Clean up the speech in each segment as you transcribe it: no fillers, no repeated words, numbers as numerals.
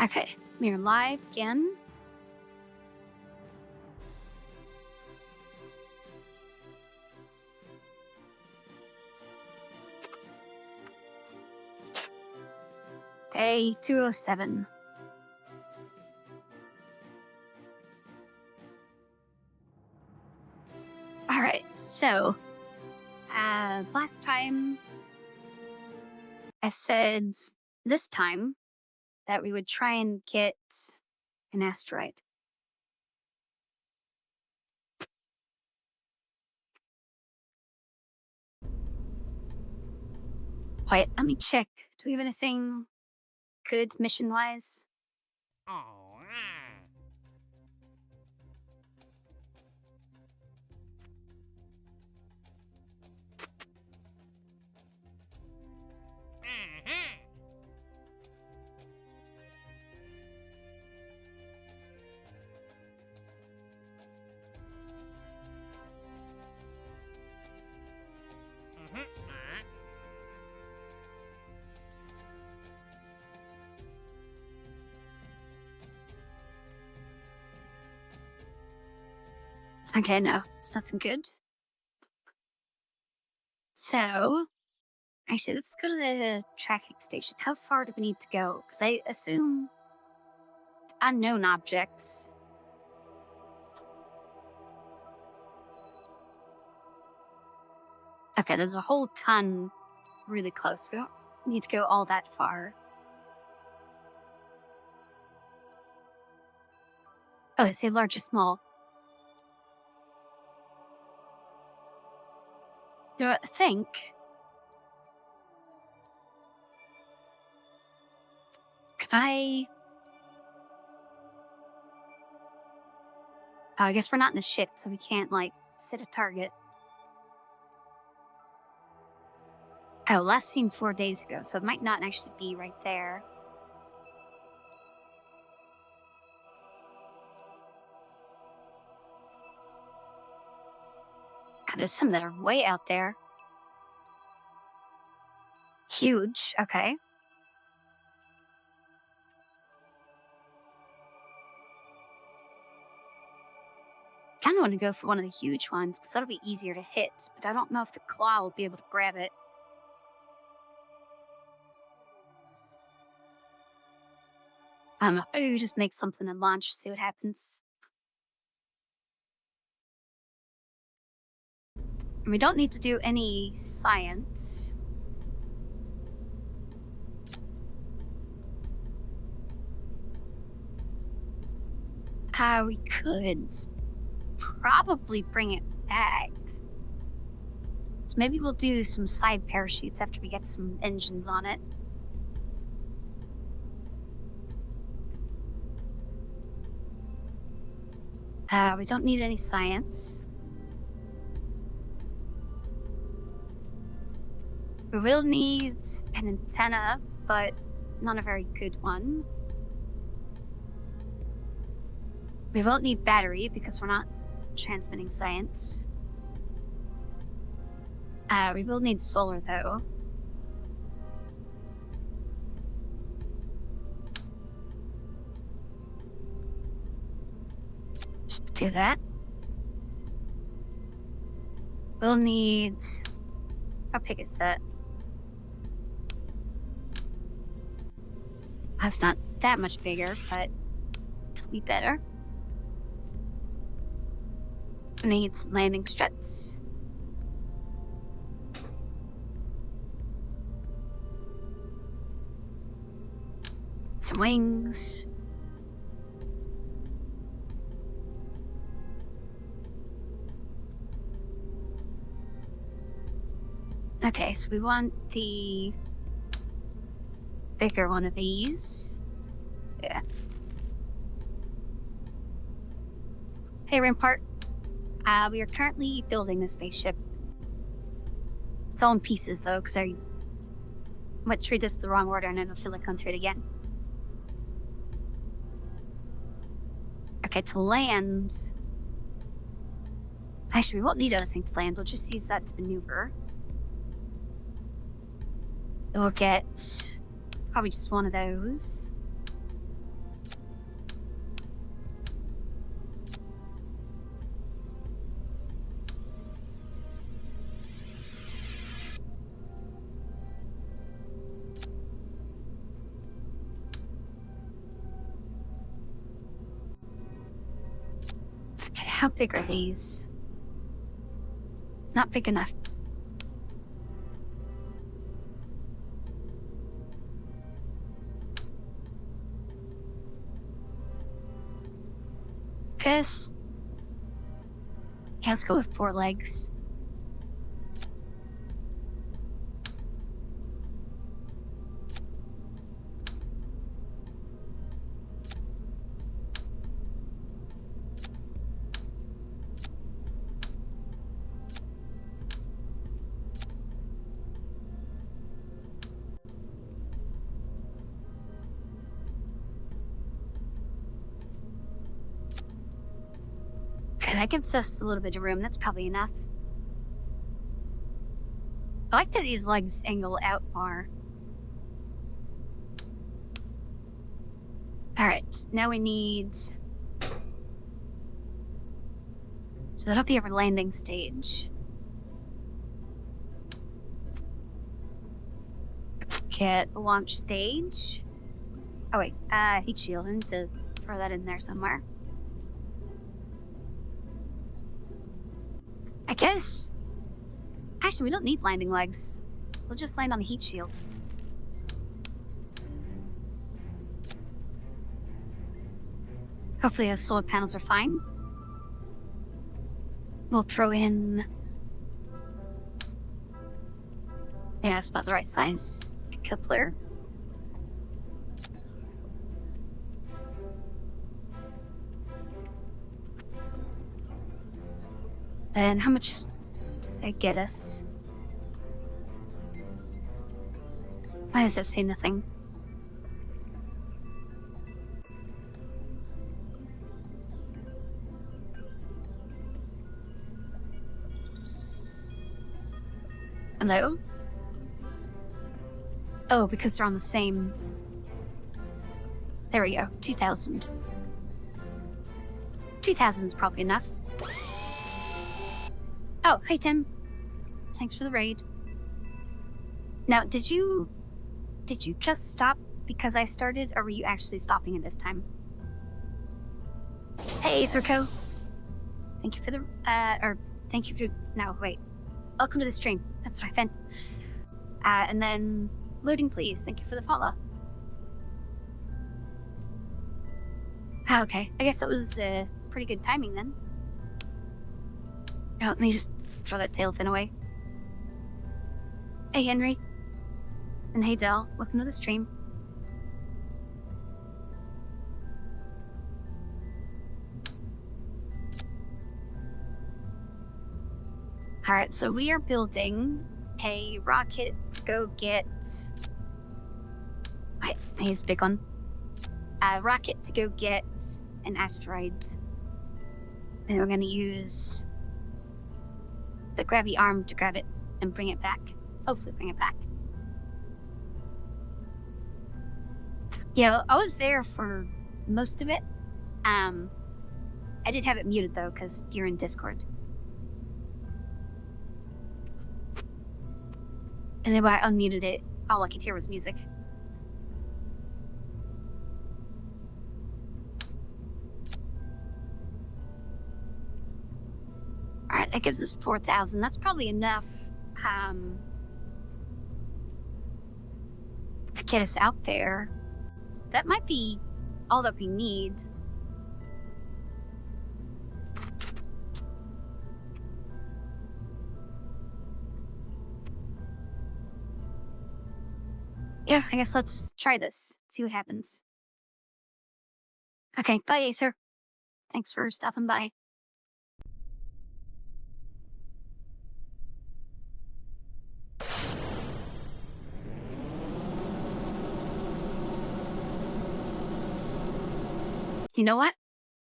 Okay, we're live again. Day 207. Alright, so, last time I said this time that we would try and get an asteroid. Wait, let me check. Do we have anything good mission-wise? Oh, Okay, no, it's nothing good. So, actually, let's go to the tracking station. How far do we need to go? Because I assume unknown objects. Okay, there's a whole ton really close. We don't need to go all that far. Oh, they say large or small. I think. Can I? Oh, I guess we're not in a ship, so we can't, like, set a target. Oh, last seen 4 days ago, so it might not actually be right there. God, there's some that are way out there. Huge, okay. Kinda want to go for one of the huge ones, because that'll be easier to hit, but I don't know if the claw will be able to grab it. I don't know, maybe we just make something and launch, see what happens. And we don't need to do any science. We could probably bring it back. So maybe we'll do some side parachutes after we get some engines on it. We don't need any science. We will need an antenna, but not a very good one. We won't need battery because we're not transmitting science. We will need solar though. Just do that. We'll need... How big is that? That's not that much bigger, but it'll be better. We need some landing struts. Some wings. Okay, so we want the bigger one of these. Yeah. Hey, Rampart. We are currently building the spaceship. It's all in pieces, though, because I went through this the wrong order and I don't feel like going through it again. Okay, to land... Actually, we won't need anything to land. We'll just use that to maneuver. We'll get probably just one of those. How big are these? Not big enough. Piss. Yeah, let's go with 4 legs. Okay, that gives us a little bit of room. That's probably enough. I like that these legs angle out far. Alright, now we need... So that'll be our landing stage. Get a launch stage. Oh wait, heat shield. I need to throw that in there somewhere. I guess... Actually, we don't need landing legs. We'll just land on the heat shield. Hopefully the solar panels are fine. We'll throw in... Yeah, it's about the right size. Coupler. Then how much does that get us? Why does that say nothing? Hello? Oh, because they're on the same... There we go, 2,000. 2,000 is probably enough. Oh, hey Tim. Thanks for the raid. Now, did you just stop because I started, or were you actually stopping at this time? Hey, Aetherco. Thank you for the, thank you for, no, wait. Welcome to the stream. That's what I meant. And then, loading please. Thank you for the follow. Okay, I guess that was, pretty good timing then. Oh, let me just throw that tail fin away. Hey, Henry. And hey, Del. Welcome to the stream. Alright, so we are building a rocket to go get... He's a big one. A rocket to go get an asteroid. And we're gonna use the gravity arm to grab it and bring it back. Hopefully bring it back. Yeah, I was there for most of it. I did have it muted though, because you're in Discord. And then when I unmuted it, all I could hear was music. Alright, that gives us 4,000. That's probably enough to get us out there. That might be all that we need. Yeah, I guess let's try this. See what happens. Okay, bye, Aether. Thanks for stopping by. You know what?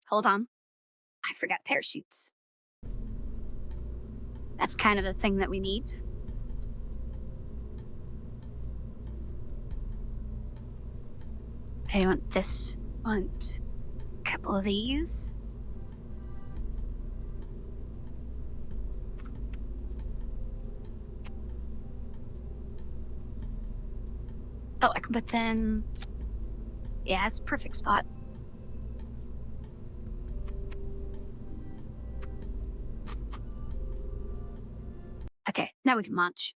Hold on. I forgot parachutes. That's kind of the thing that we need. I want this. Want a couple of these. Oh, I can put them... Yeah, it's a perfect spot. Okay, now we can launch.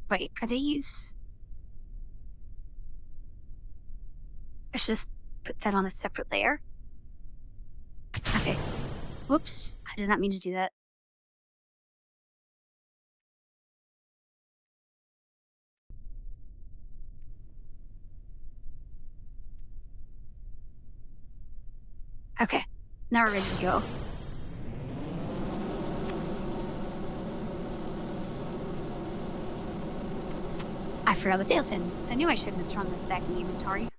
Wait, are these... I should just put that on a separate layer. Okay. Whoops, I did not mean to do that. Okay, now we're ready to go. I forgot the tail fins. I knew I shouldn't have thrown this back in the inventory.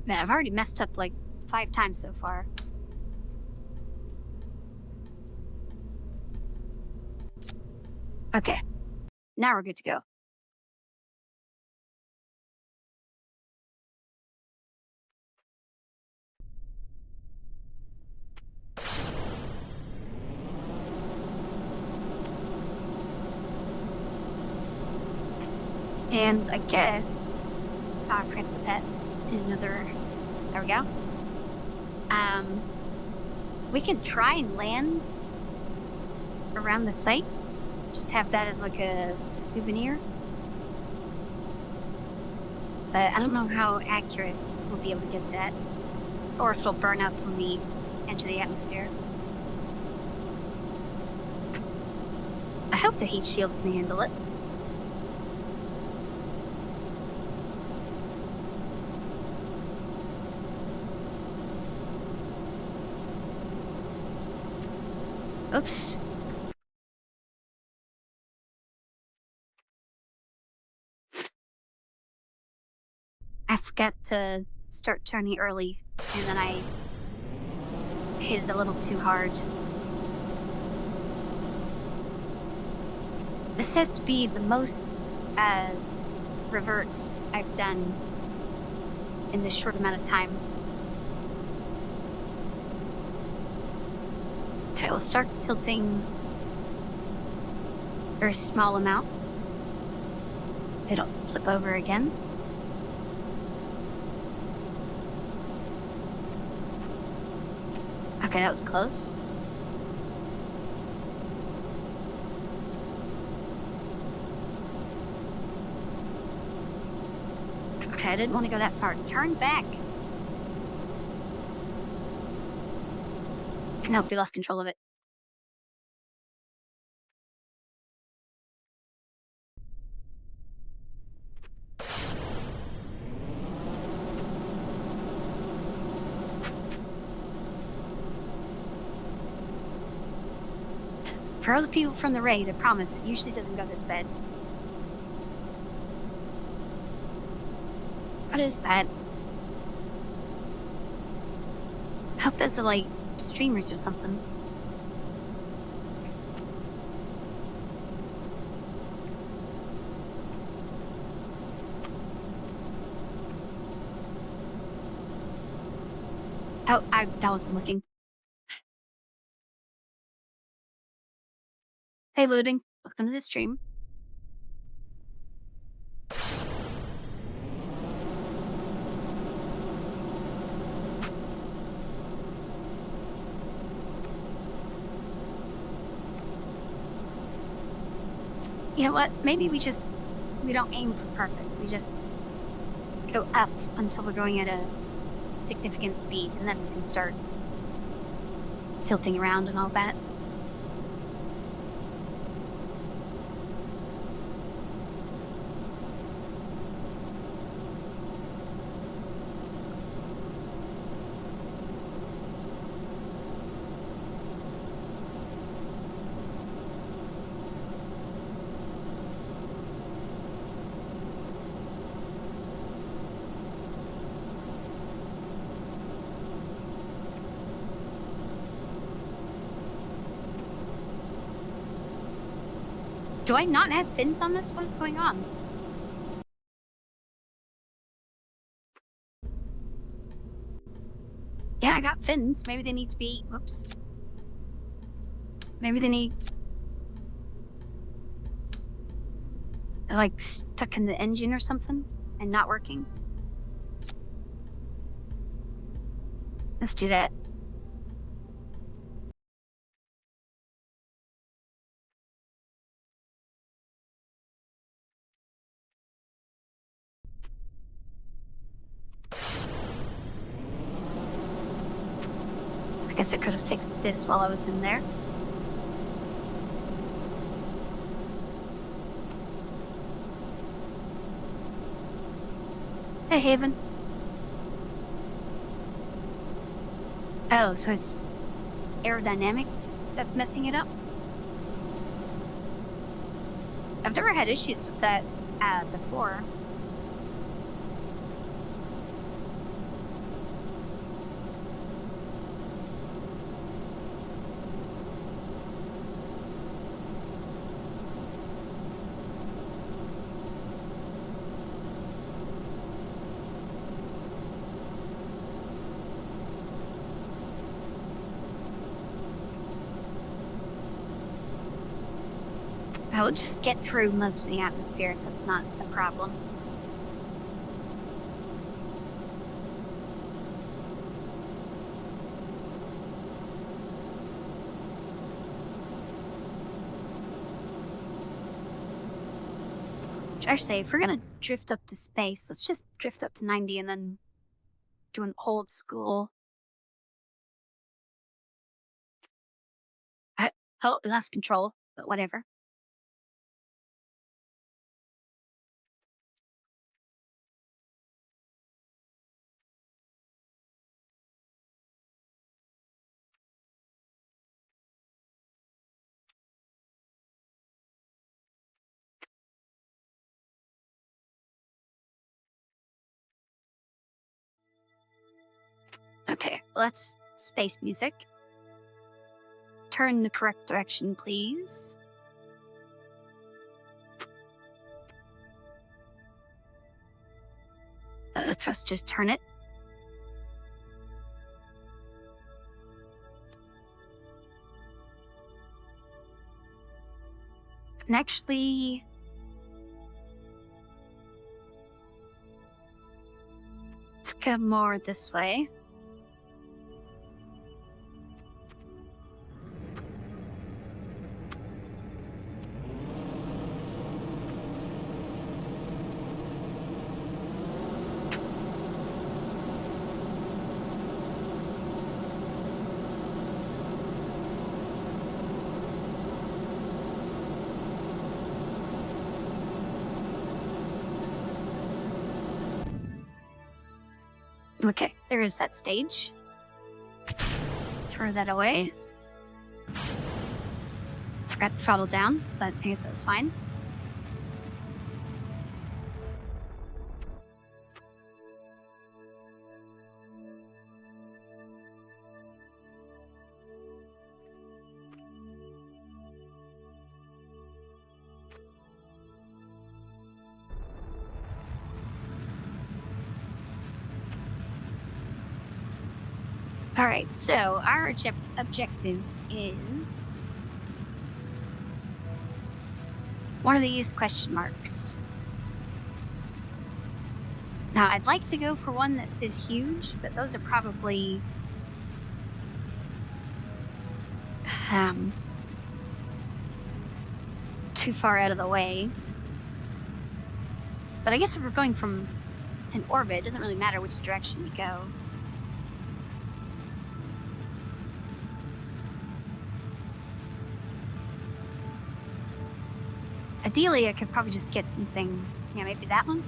Man, I've already messed up like 5 times so far. Okay, now we're good to go. And I guess... Oh, I forgot to put that in another... There we go. We can try and land around the site. Just have that as like a souvenir. But I don't know how accurate we'll be able to get that. Or if it'll burn up when we enter the atmosphere. I hope the heat shield can handle it. Oops. I forgot to start turning early, and then I hit it a little too hard. This has to be the most reverts I've done in this short amount of time. Okay, we'll start tilting very small amounts so they don't flip over again. Okay, that was close. Okay, I didn't want to go that far. Turn back. Nope, we lost control of it. For other people from the raid, I promise it usually doesn't go this bad. What is that? I hope those are like streamers or something. Oh, that wasn't looking. Hey, Looting. Welcome to the stream. You know what? Maybe we don't aim for perfect. We just go up until we're going at a significant speed, and then we can start tilting around and all that. Do I not have fins on this? What is going on? Yeah, I got fins. Maybe they need to be... Whoops. Maybe they need... Like stuck in the engine or something and not working. Let's do that. I guess I could have fixed this while I was in there. Hey, Haven. Oh, so it's aerodynamics that's messing it up? I've never had issues with that before. I will just get through most of the atmosphere, so it's not a problem. Actually, if we're gonna drift up to space, let's just drift up to 90 and then do an old school. Oh, lost control, but whatever. Okay, let's space music. Turn the correct direction, please. The thrusters turn it. And actually, let's go more this way. Okay, there is that stage. Throw that away. Forgot to throttle down, but I guess that was fine. Alright, so our objective is one of these question marks. Now, I'd like to go for one that says huge, but those are probably too far out of the way. But I guess if we're going from an orbit, it doesn't really matter which direction we go. Ideally, I could probably just get something, yeah, maybe that one?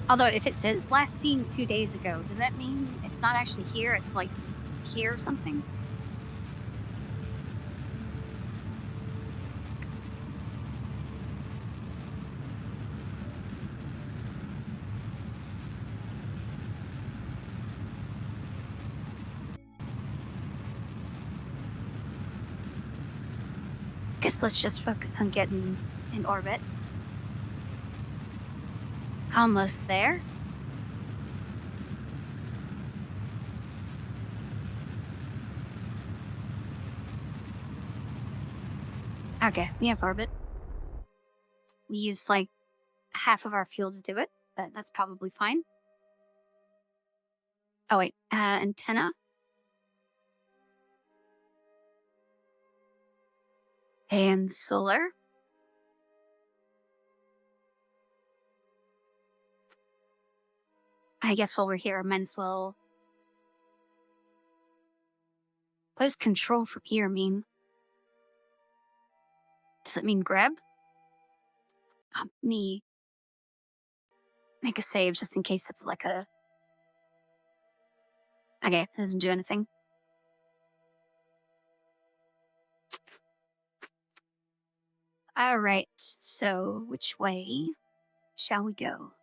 Although, if it says last seen 2 days ago, does that mean it's not actually here? It's like here or something? Guess let's just focus on getting in orbit. Almost there. Okay, we have orbit. We use like half of our fuel to do it, but that's probably fine. Oh wait, antenna. And solar. I guess while we're here, I might as well... What does control from here mean? Does it mean grab? Me. Make a save just in case that's like a... Okay, that doesn't do anything. Alright, so which way shall we go?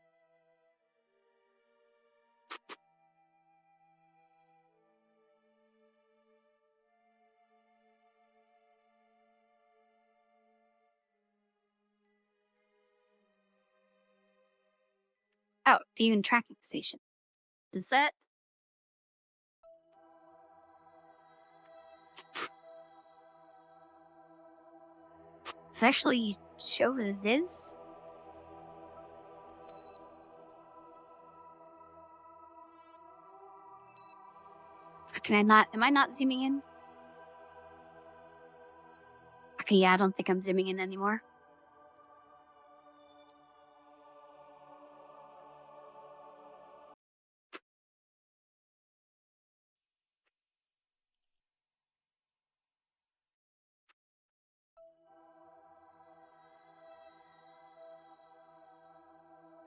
Oh, view and tracking station. Does that... Does it actually show what it is? Can I not... Am I not zooming in? Okay, yeah, I don't think I'm zooming in anymore.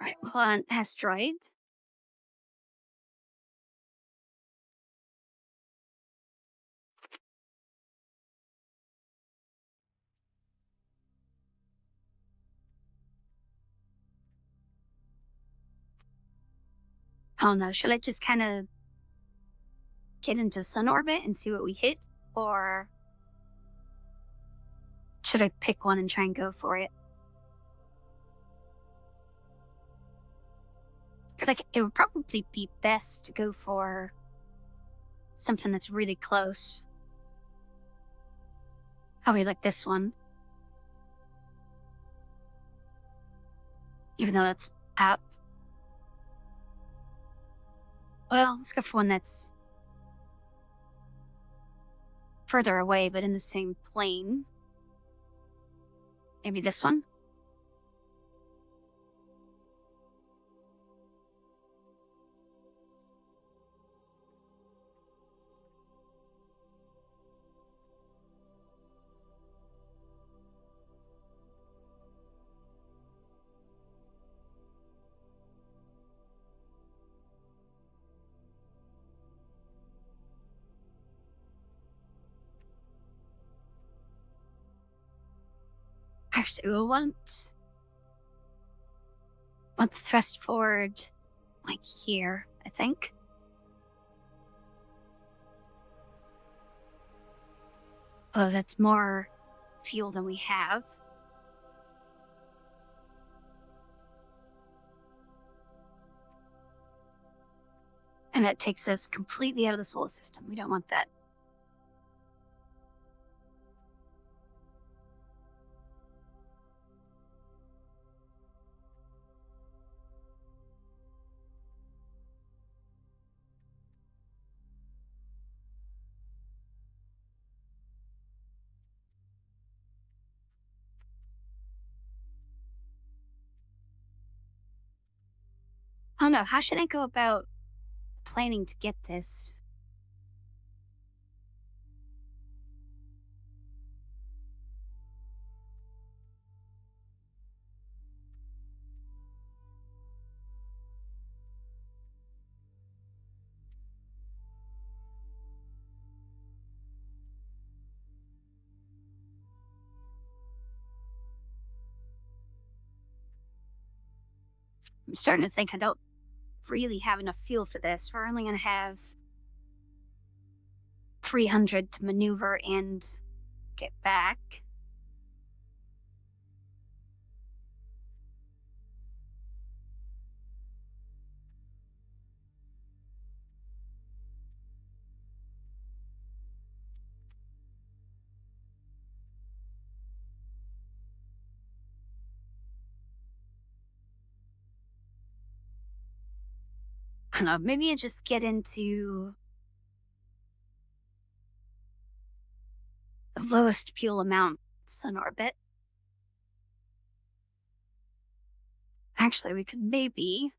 Right, hold on. Asteroid. I don't know. Should I just kind of get into sun orbit and see what we hit? Or should I pick one and try and go for it? Like, it would probably be best to go for something that's really close. Oh, wait, like this one. Even though that's up. Well, let's go for one that's further away, but in the same plane. Maybe this one? Actually, we'll want the thrust forward, like here, I think. Oh, that's more fuel than we have. And that takes us completely out of the solar system. We don't want that. I don't know. How should I go about planning to get this? I'm starting to think I don't really have enough fuel for this. We're only going to have 300 to maneuver and get back. don't know, maybe I just get into the lowest fuel amounts in orbit. Actually, we could maybe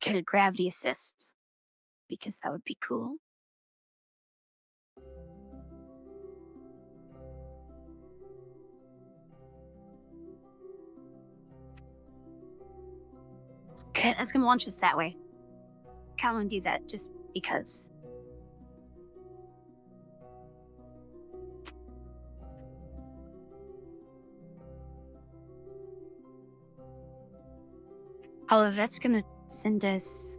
get a gravity assist, because that would be cool. Okay, that's gonna launch us that way. Kind of want to do that just because. Although that's gonna send us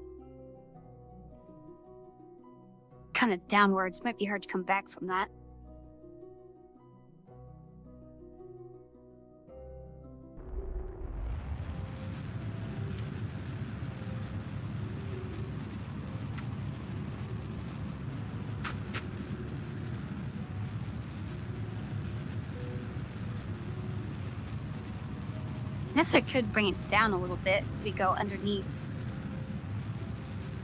kind of downwards. Might be hard to come back from that. I guess I could bring it down a little bit so we go underneath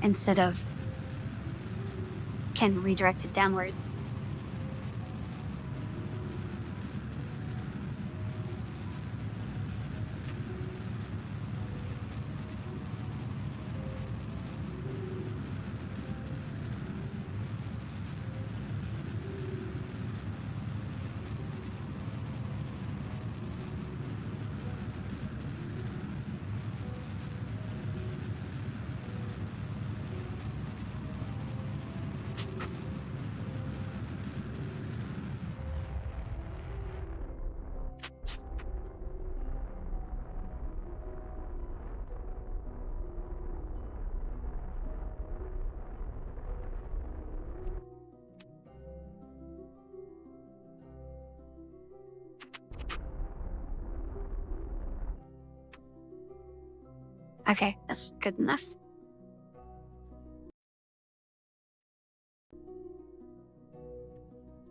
instead of can redirect it downwards. Okay, that's good enough.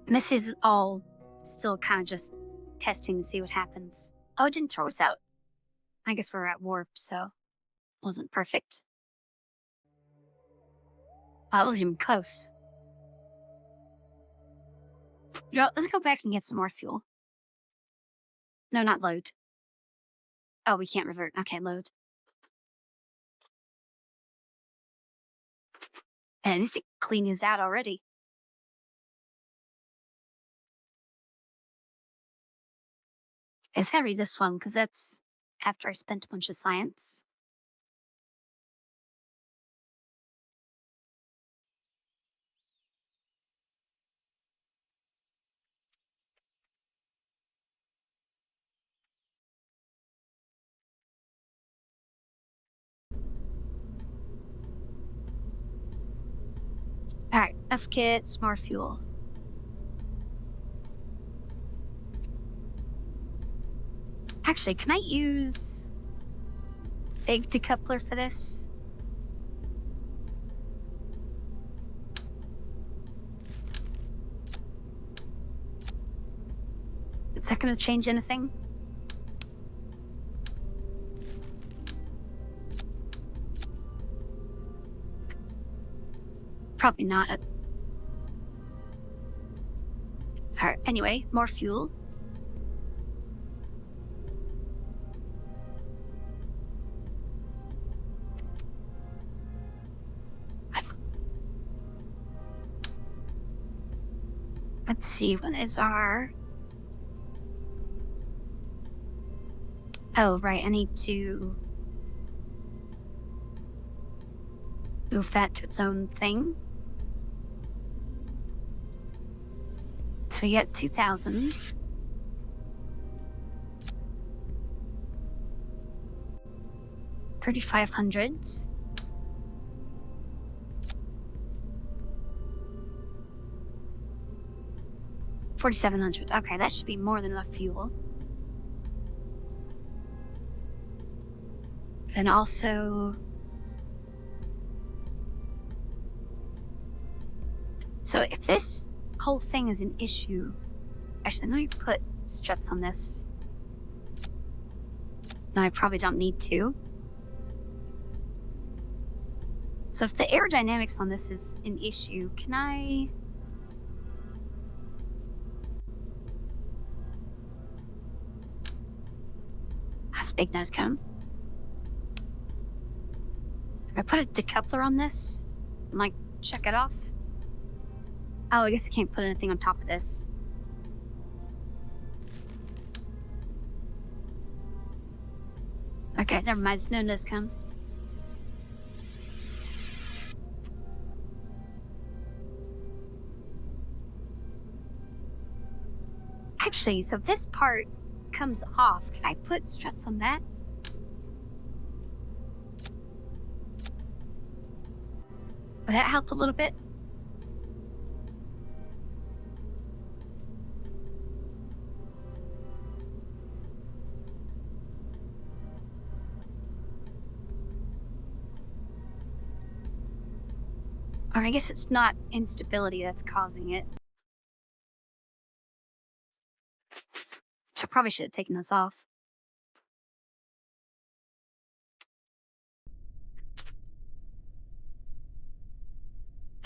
And this is all still kind of just testing to see what happens. Oh, it didn't throw us out. I guess we're at warp, so it wasn't perfect. Oh, that was even close. No, let's go back and get some more fuel. No, not load. Oh, we can't revert. Okay, load. And it needs to clean his out already. It's gotta read this one, because that's after I spent a bunch of science. Alright, let's get some more fuel. Actually, can I use big decoupler for this? Is that gonna change anything? Probably not. Alright, anyway, more fuel. Let's see, what is our... Oh, right, I need to move that to its own thing. So you get 2,000. $3,500. $4,700. Okay, that should be more than enough fuel. Then also... So if this whole thing is an issue... Actually, let me put struts on this. No, I probably don't need to. So if the aerodynamics on this is an issue, can I... That's a big nose cone. Can I put a decoupler on this and, like, check it off? Oh, I guess I can't put anything on top of this. Okay, never mind. No nose cone. Actually, so this part comes off. Can I put struts on that? Would that help a little bit? Or I guess it's not instability that's causing it. So I probably should have taken this off.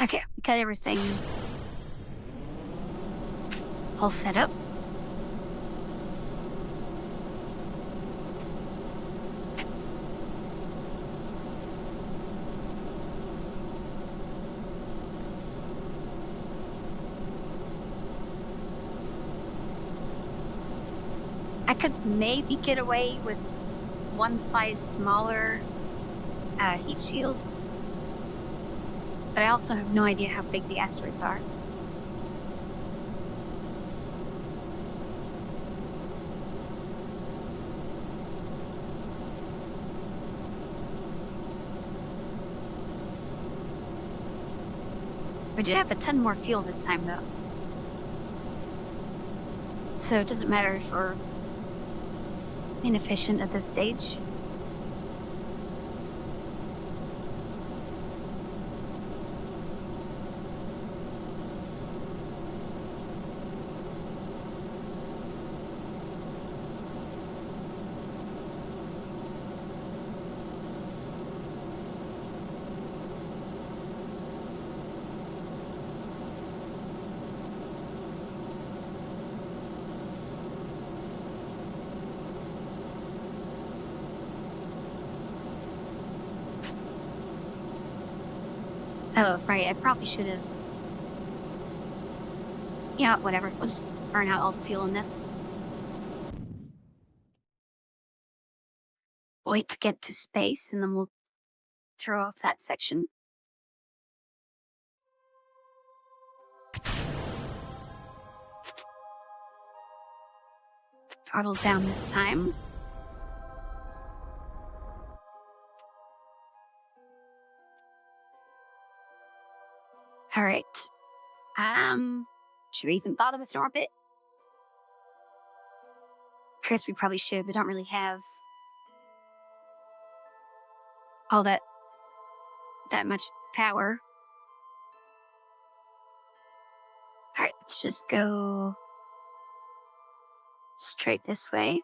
Okay, we got everything all set up. I could maybe get away with one size smaller heat shield, but I also have no idea how big the asteroids are. We do have a ton more fuel this time, though. So it doesn't matter if we're inefficient at this stage. Oh, right, I probably should have... Yeah, whatever. We'll just burn out all the fuel in this. Wait to get to space, and then we'll throw off that section. Throttle down this time. All right. Should we even bother with an orbit? I guess we probably should. We don't really have all that much power. All right, let's just go straight this way.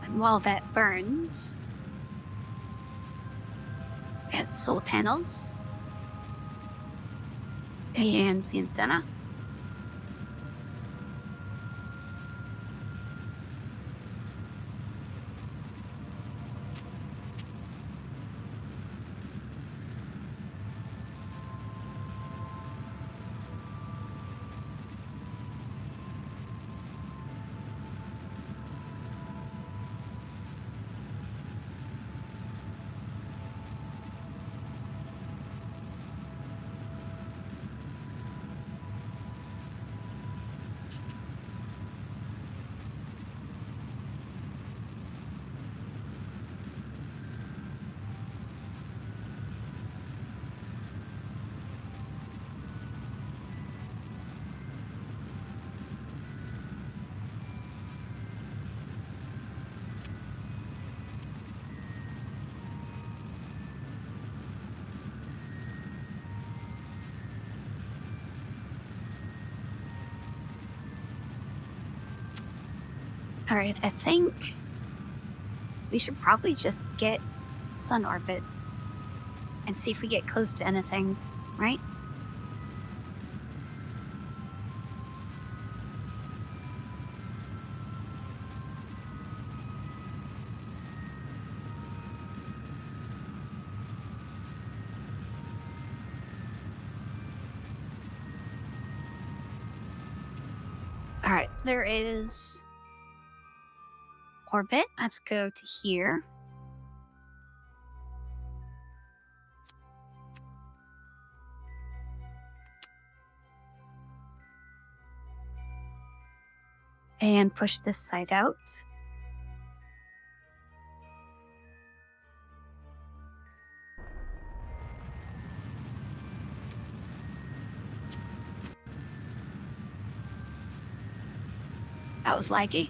And while that burns, add solar panels and the antenna. Alright, I think we should probably just get sun orbit and see if we get close to anything, right? Alright, there is orbit. Let's go to here. And push this side out. That was laggy.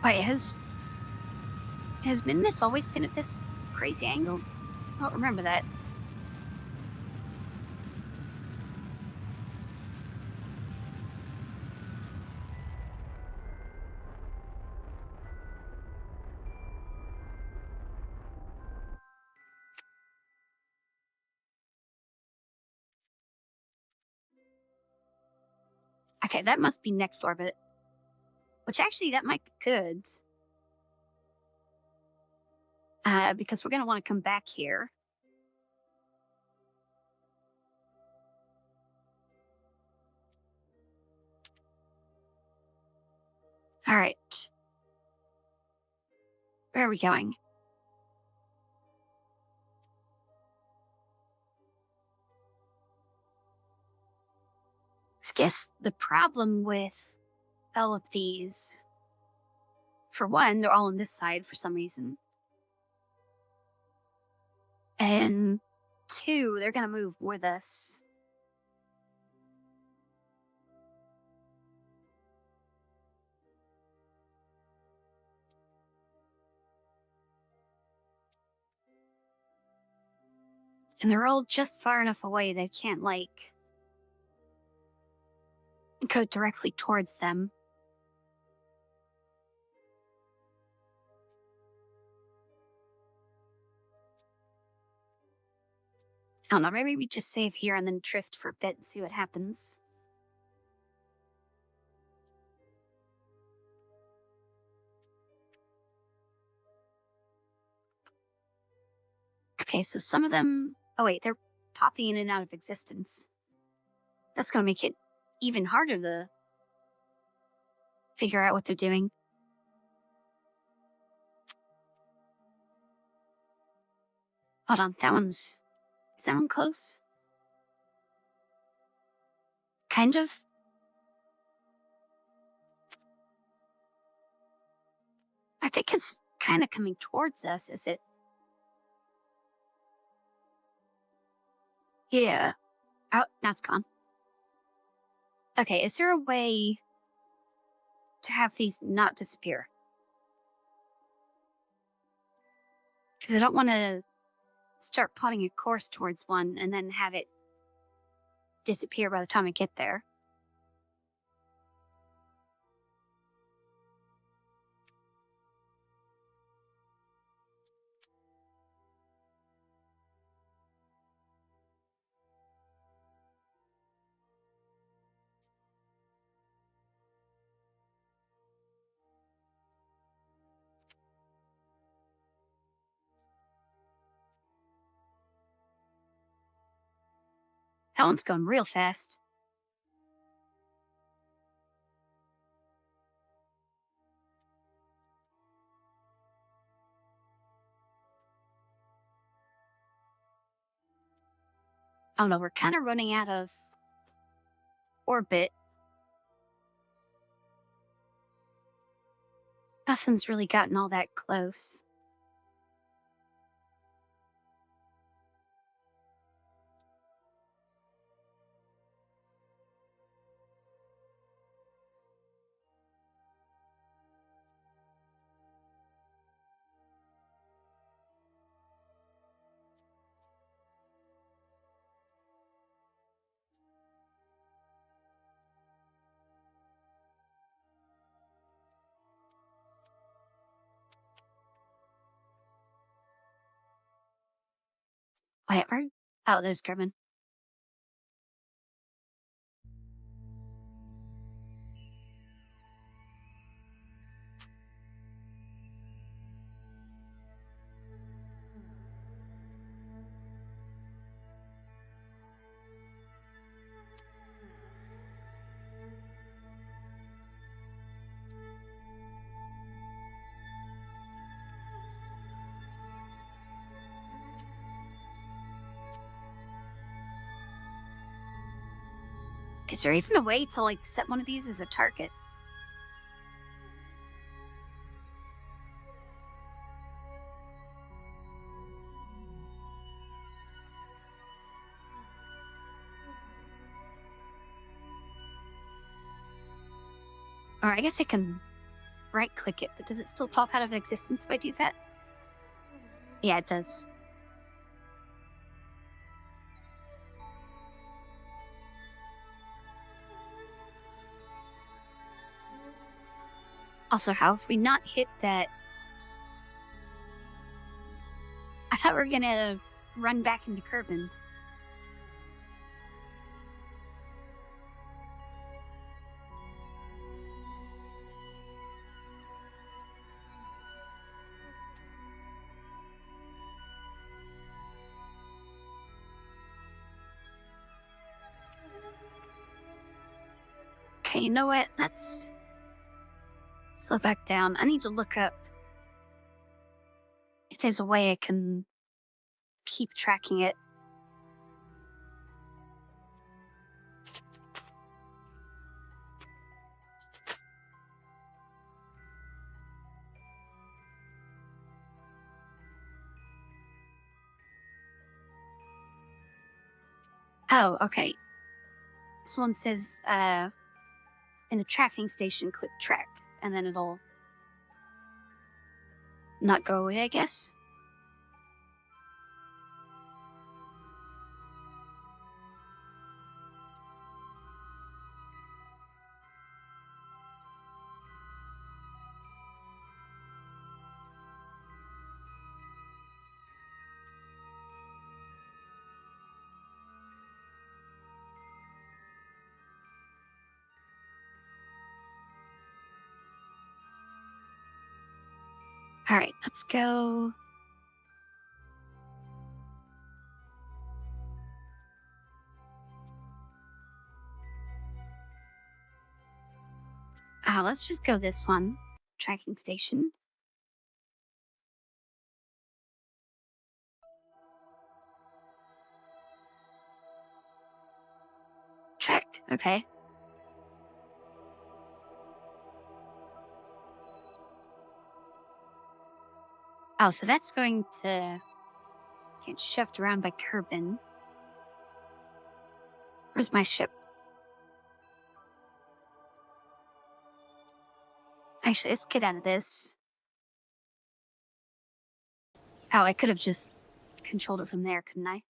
Wait, has Minmus always been at this crazy angle? I don't remember that. Okay, that must be next orbit. Which actually, that might be good. Because we're going to want to come back here. All right. Where are we going? I guess the problem with all of these, for one, they're all on this side for some reason. And two, they're going to move with us. And they're all just far enough away they can't, like, go directly towards them. I don't know, maybe we just save here and then drift for a bit and see what happens. Okay, so some of them... Oh wait, they're popping in and out of existence. That's gonna make it even harder to figure out what they're doing. Hold on, that one's... Is that one close? Kind of. I think it's kind of coming towards us, is it? Yeah. Oh, now it's gone. Okay, is there a way to have these not disappear? Because I don't want to start plotting a course towards one and then have it disappear by the time I get there. That one's going real fast. Oh no, we're kind of running out of orbit. Nothing's really gotten all that close. Wait, where? Oh, there's Kerbal. Is there even a way to, like, set one of these as a target? Or I guess I can right-click it, but does it still pop out of existence if I do that? Yeah, it does. Also, how have we not hit that? I thought we were gonna run back into Kerbal. Okay, you know what? Let's slow back down. I need to look up if there's a way I can keep tracking it. Oh, okay. This one says, in the tracking station, click track, and then it'll not go away, I guess. Alright, let's go. Let's just go this one. Tracking station. Track, okay. Oh, so that's going to get shoved around by Kerbal. Where's my ship? Actually, let's get out of this. Oh, I could have just controlled it from there, couldn't I?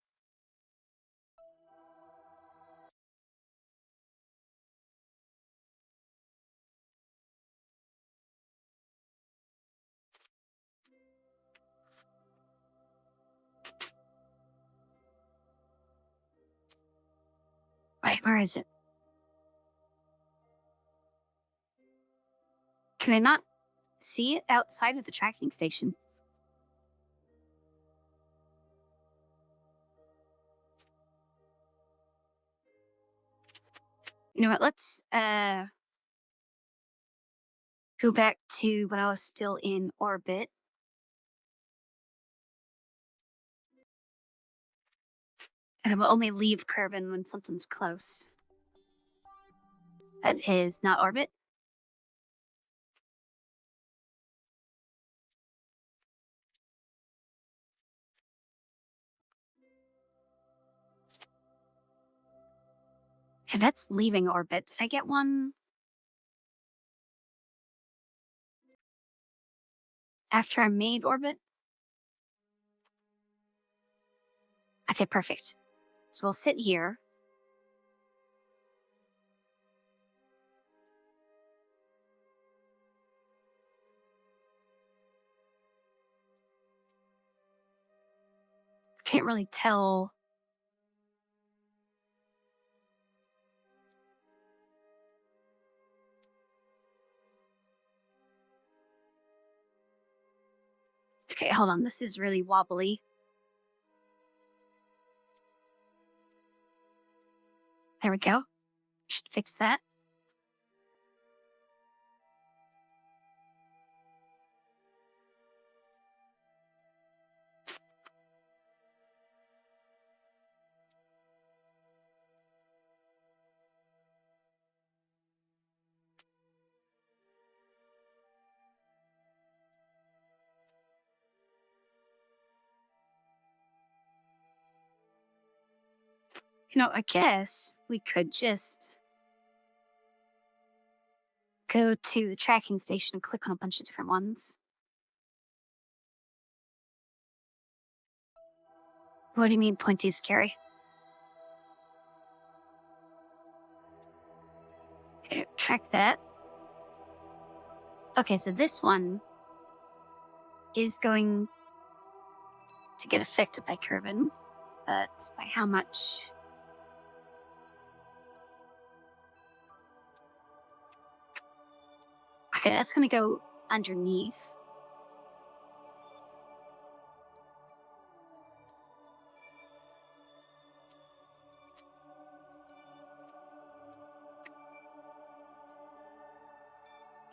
Wait, where is it? Can I not see it outside of the tracking station? You know what, let's, go back to when I was still in orbit. And I will only leave Kerbal when something's close. That is not orbit. And that's leaving orbit. Did I get one after I made orbit? Okay, perfect. So we'll sit here. can't really tell. Okay, hold on. This is really wobbly. There we go. Should fix that. I guess we could just go to the tracking station and click on a bunch of different ones. What do you mean pointy is scary? Okay, track that. Okay, so this one is going to get affected by Kerbal, but by how much? Okay, that's gonna go underneath.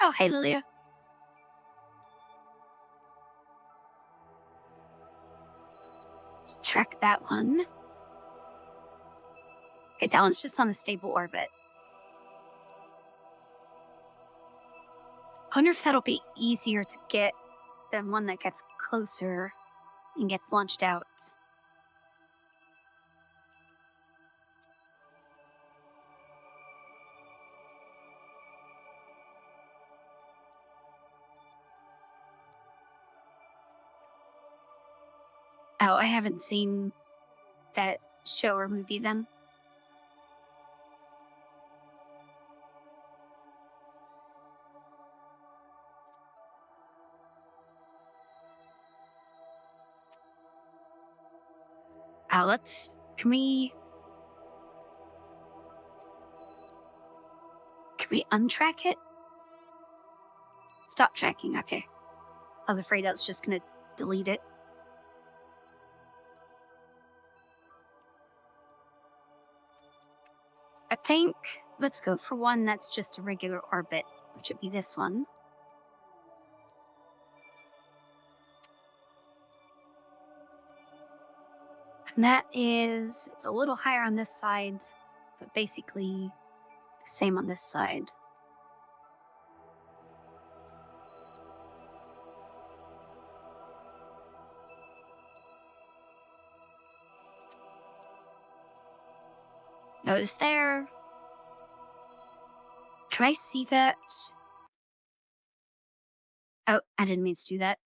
Oh, hey, Lilia. Let's track that one. Okay, that one's just on a stable orbit. I wonder if that'll be easier to get than one that gets closer and gets launched out. Oh, I haven't seen that show or movie then. Oh, can we untrack it? Stop tracking, okay. I was afraid I was just gonna delete it. I think let's go for one that's just a regular orbit, which would be this one. And that is, it's a little higher on this side, but basically the same on this side. Now, is there... Can I see that? Oh, I didn't mean to do that.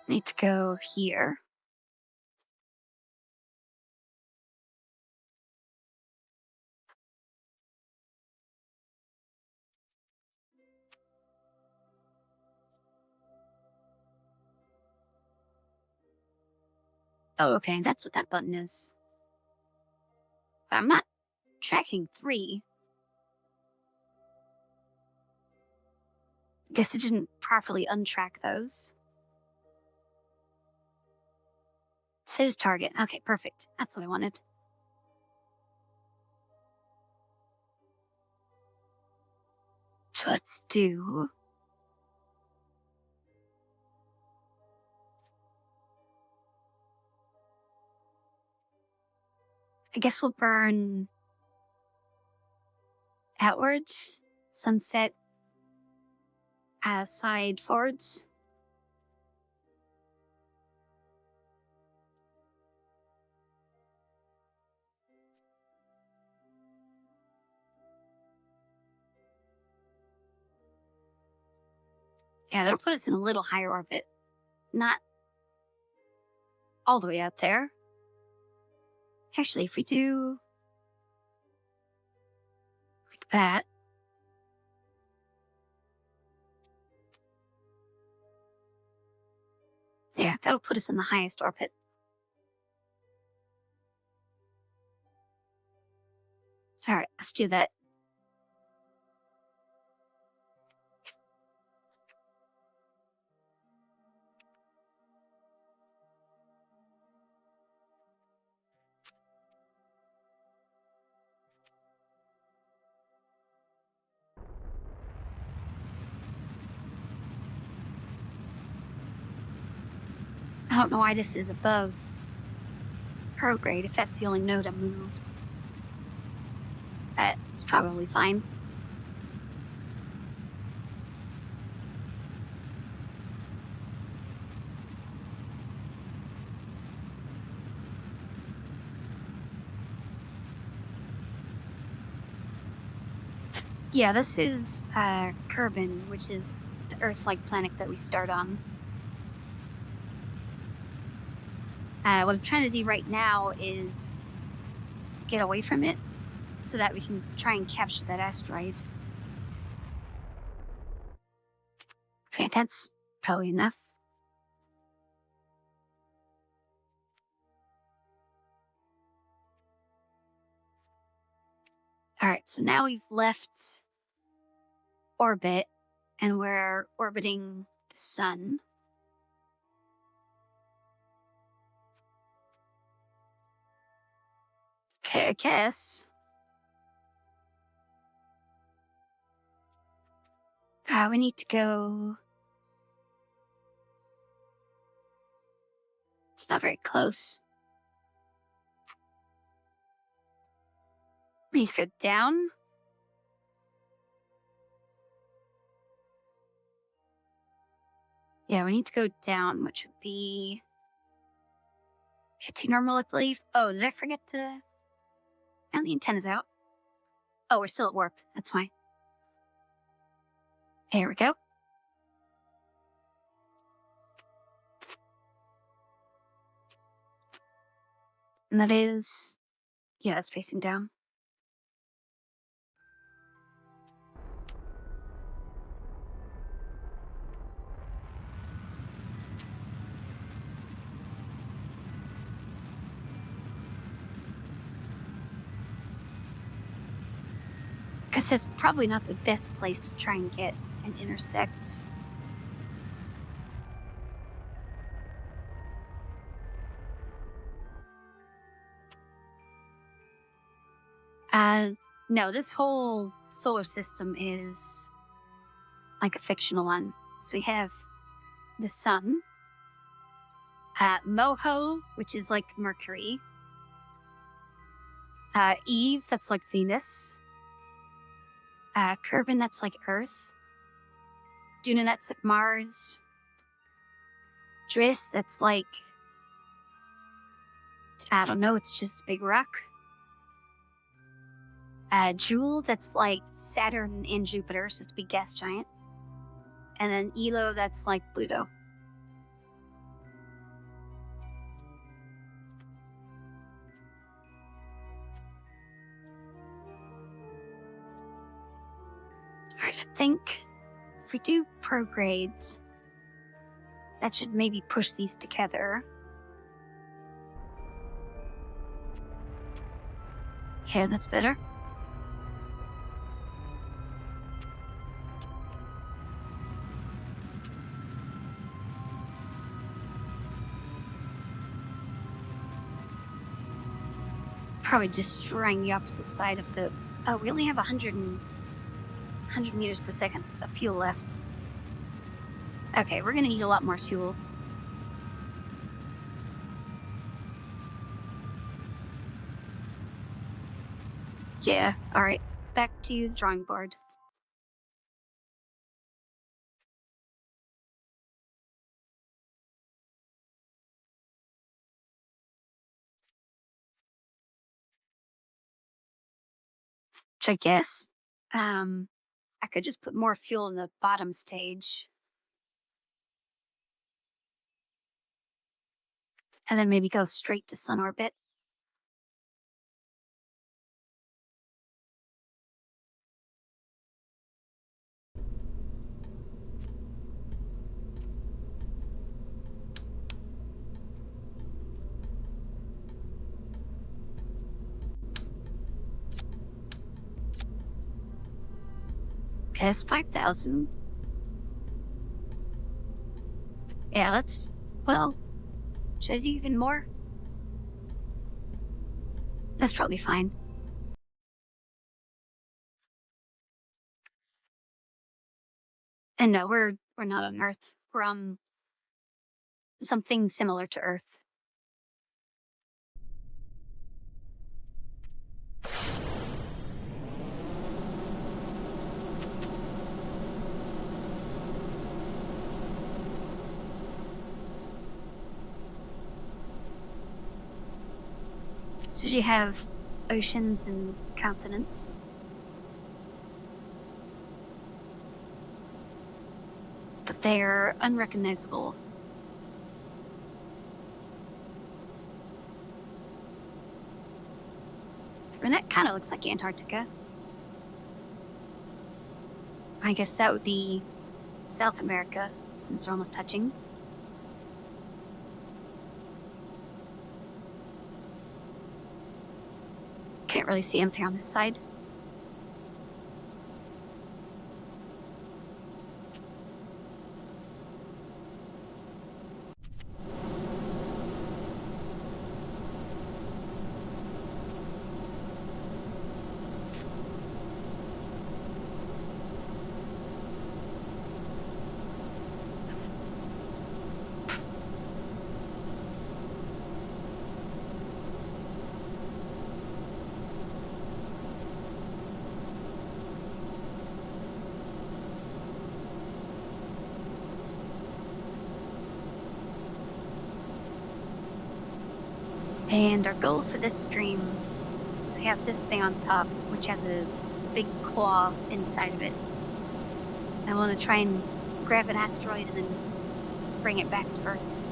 Need to go here. Oh, okay, that's what that button is. But I'm not tracking 3. Guess it didn't properly untrack those. Set as target. Okay, perfect. That's what I wanted. So let's do... I guess we'll burn outwards, sunset side forwards. Yeah, that'll put us in a little higher orbit. Not all the way out there. Actually, if we do like that, Yeah, that'll put us in the highest orbit. Alright, let's do that. I don't know why this is above prograde, if that's the only node I moved. That's probably fine. Yeah, this is Kerbal, which is the Earth-like planet that we start on. What I'm trying to do right now is get away from it so that we can try and capture that asteroid. Okay, that's probably enough. Alright, so now we've left orbit and we're orbiting the sun. Okay, I guess. We need to go. It's not very close. We need to go down. Yeah, we need to go down, which would be anti-normal, I believe. Oh, did I forget to? And the antenna's out. Oh, we're still at warp. That's why. Here we go. And that is, yeah, it's facing down. Because it's probably not the best place to try and get and intersect. No, this whole solar system is like a fictional one. So we have the sun, Moho, which is like Mercury, Eve, that's like Venus, Kerbal, that's like Earth, Duna, that's like Mars, Driss, that's like, I don't know, it's just a big rock. Jewel, that's like Saturn and Jupiter, so it's a big gas giant. And then Elo, that's like Pluto. I think if we do progrades, that should maybe push these together. Okay, that's better. Probably destroying the opposite side of the... Oh, we only have 100 meters per second of fuel left. Okay, we're gonna need a lot more fuel. Yeah, alright. Back to the drawing board. Which I guess, I could just put more fuel in the bottom stage. And then maybe go straight to sun orbit. S5000. Yeah, well, shows you even more. That's probably fine. And no, we're not on Earth. We're on something similar to Earth. So you have oceans and continents. But they're unrecognizable. And that kind of looks like Antarctica. I guess that would be South America, since they're almost touching. Can't really see anything on this side. And our goal for this stream is we have this thing on top, which has a big claw inside of it. I want to try and grab an asteroid and then bring it back to Earth.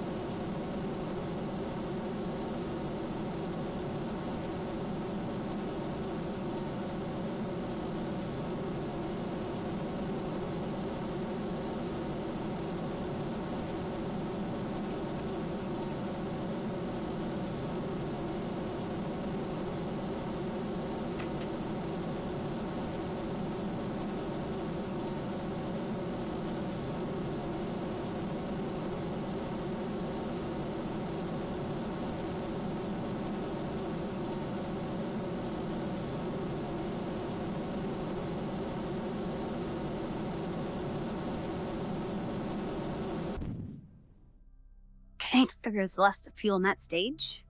Okay, figures less to fuel in that stage.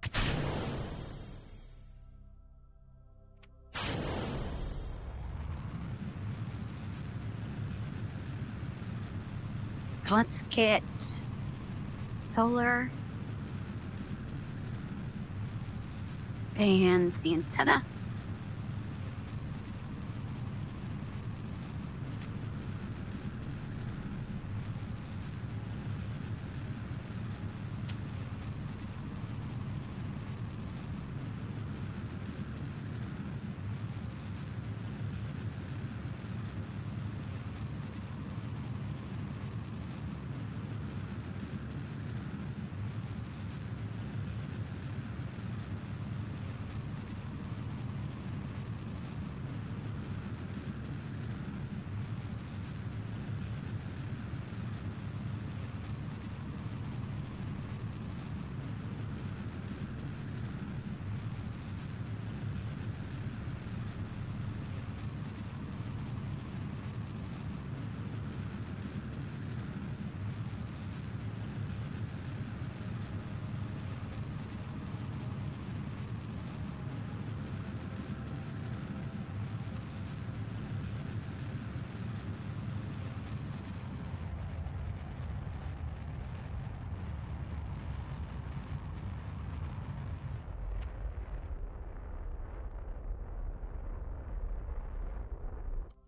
Let's get solar and the antenna.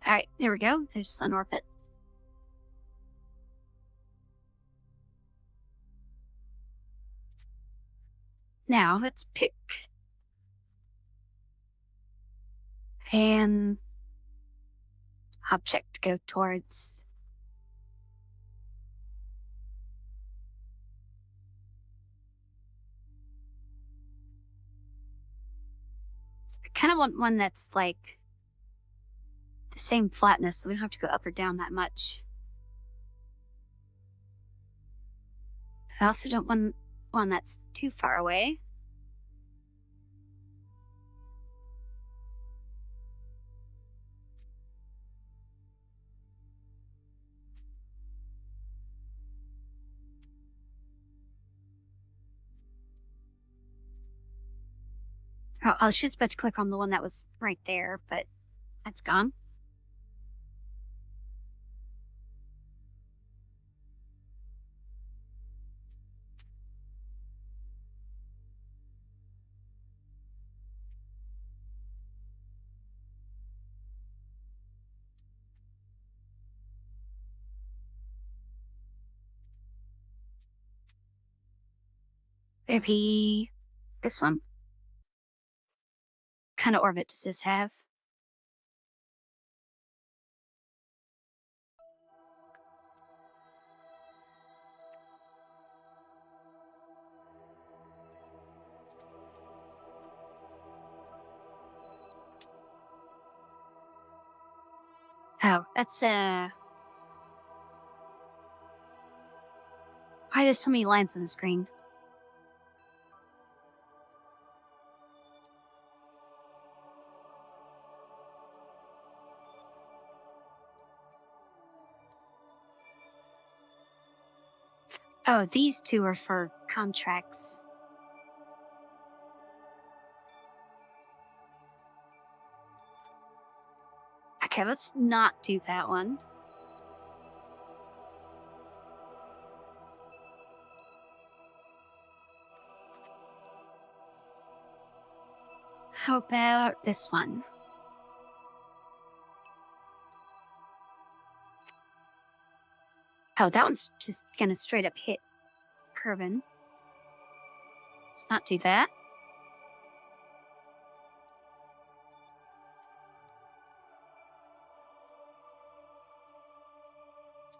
All right, there we go. There's sun orbit. Now let's pick an object to go towards. I kind of want one that's like the same flatness, so we don't have to go up or down that much. I also don't want one that's too far away. Oh, I was just about to click on the one that was right there, but that's gone. Maybe this one? What kind of orbit does this have? Oh, that's why there's so many lines on the screen. Oh, these two are for contracts. Okay, let's not do that one. How about this one? Oh, that one's just gonna straight up hit Kerbal. Let's not do that.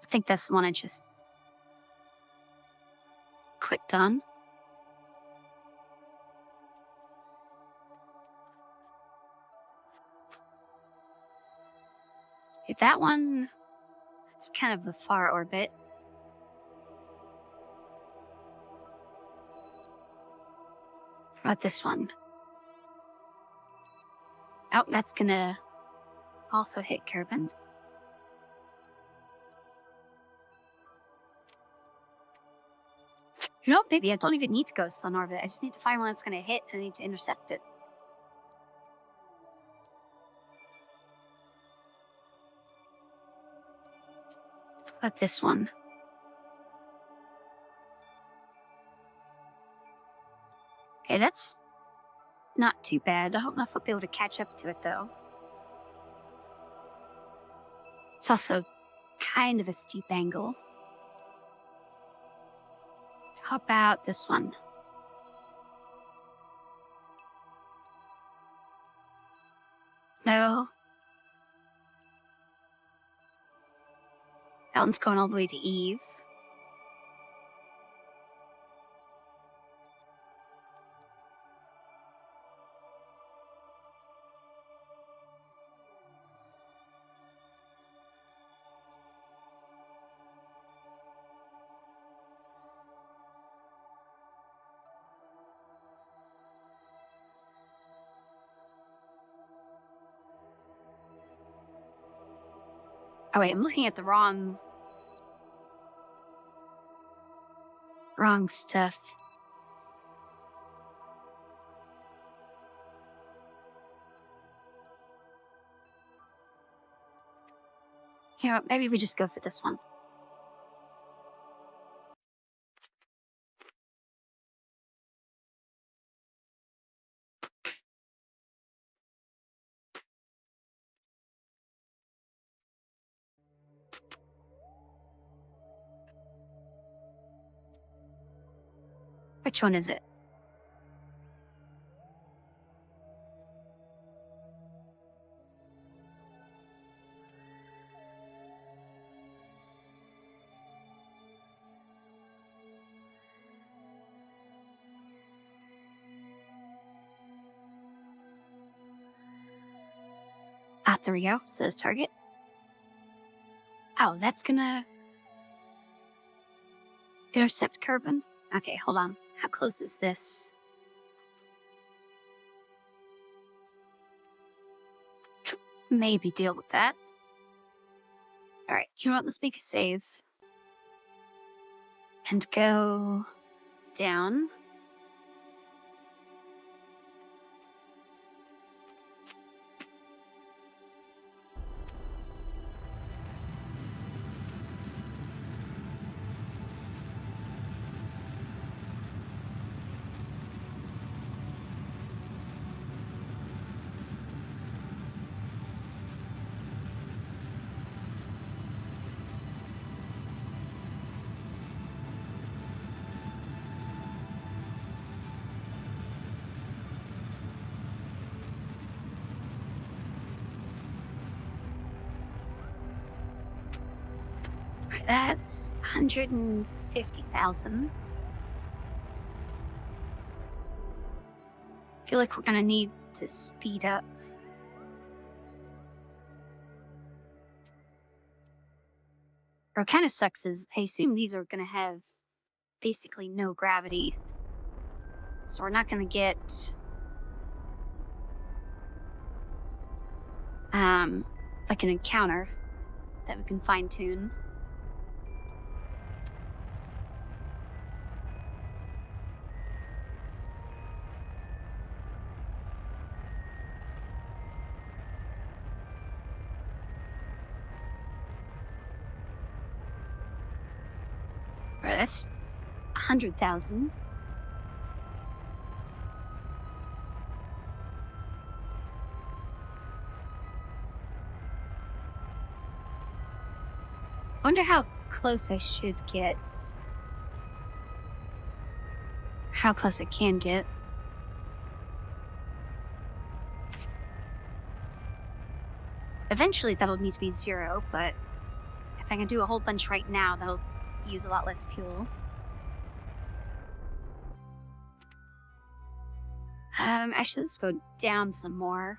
I think that's the one I just clicked on. Okay, that one, it's kind of a far orbit. How about this one? Oh, that's gonna also hit Kerbal. You know, maybe I don't even need to go sun orbit. I just need to find one that's gonna hit and I need to intercept it. How about this one? Okay, that's not too bad. I don't know if I'll be able to catch up to it, though. It's also kind of a steep angle. How about this one? No. That one's going all the way to Eve. Oh wait, I'm looking at the wrong stuff. You know what, maybe we just go for this one. Which one is it? there we go. Says target. Oh, that's gonna intercept Kerbal. Okay, hold on. How close is this? Maybe deal with that. Alright, you know what? Let's make a save. And go down. That's 150,000. I feel like we're gonna need to speed up. What kind of sucks is I assume these are gonna have basically no gravity. So we're not gonna get like an encounter that we can fine tune. Alright, that's 100,000. Wonder how close I should get. How close I can get. Eventually that'll need to be 0, but if I can do a whole bunch right now, that'll use a lot less fuel. Actually, let's go down some more.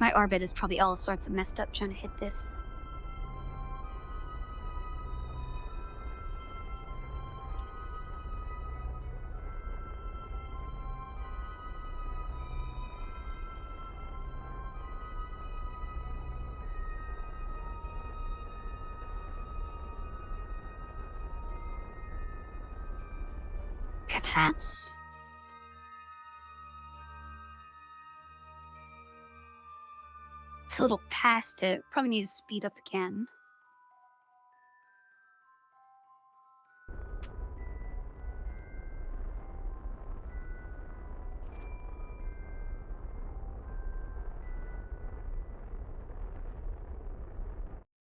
My orbit is probably all sorts of messed up trying to hit this. Okay, that's... It's a little past it. Probably need to speed up again.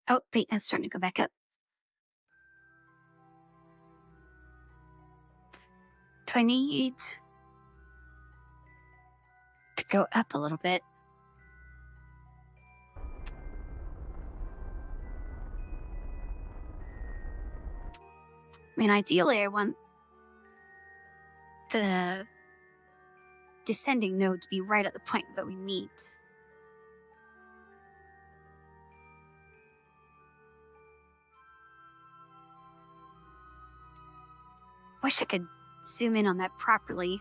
Oh, wait, that's starting to go back up. Do I need to go up a little bit? I mean, ideally, I want the descending node to be right at the point that we meet. Wish I could zoom in on that properly.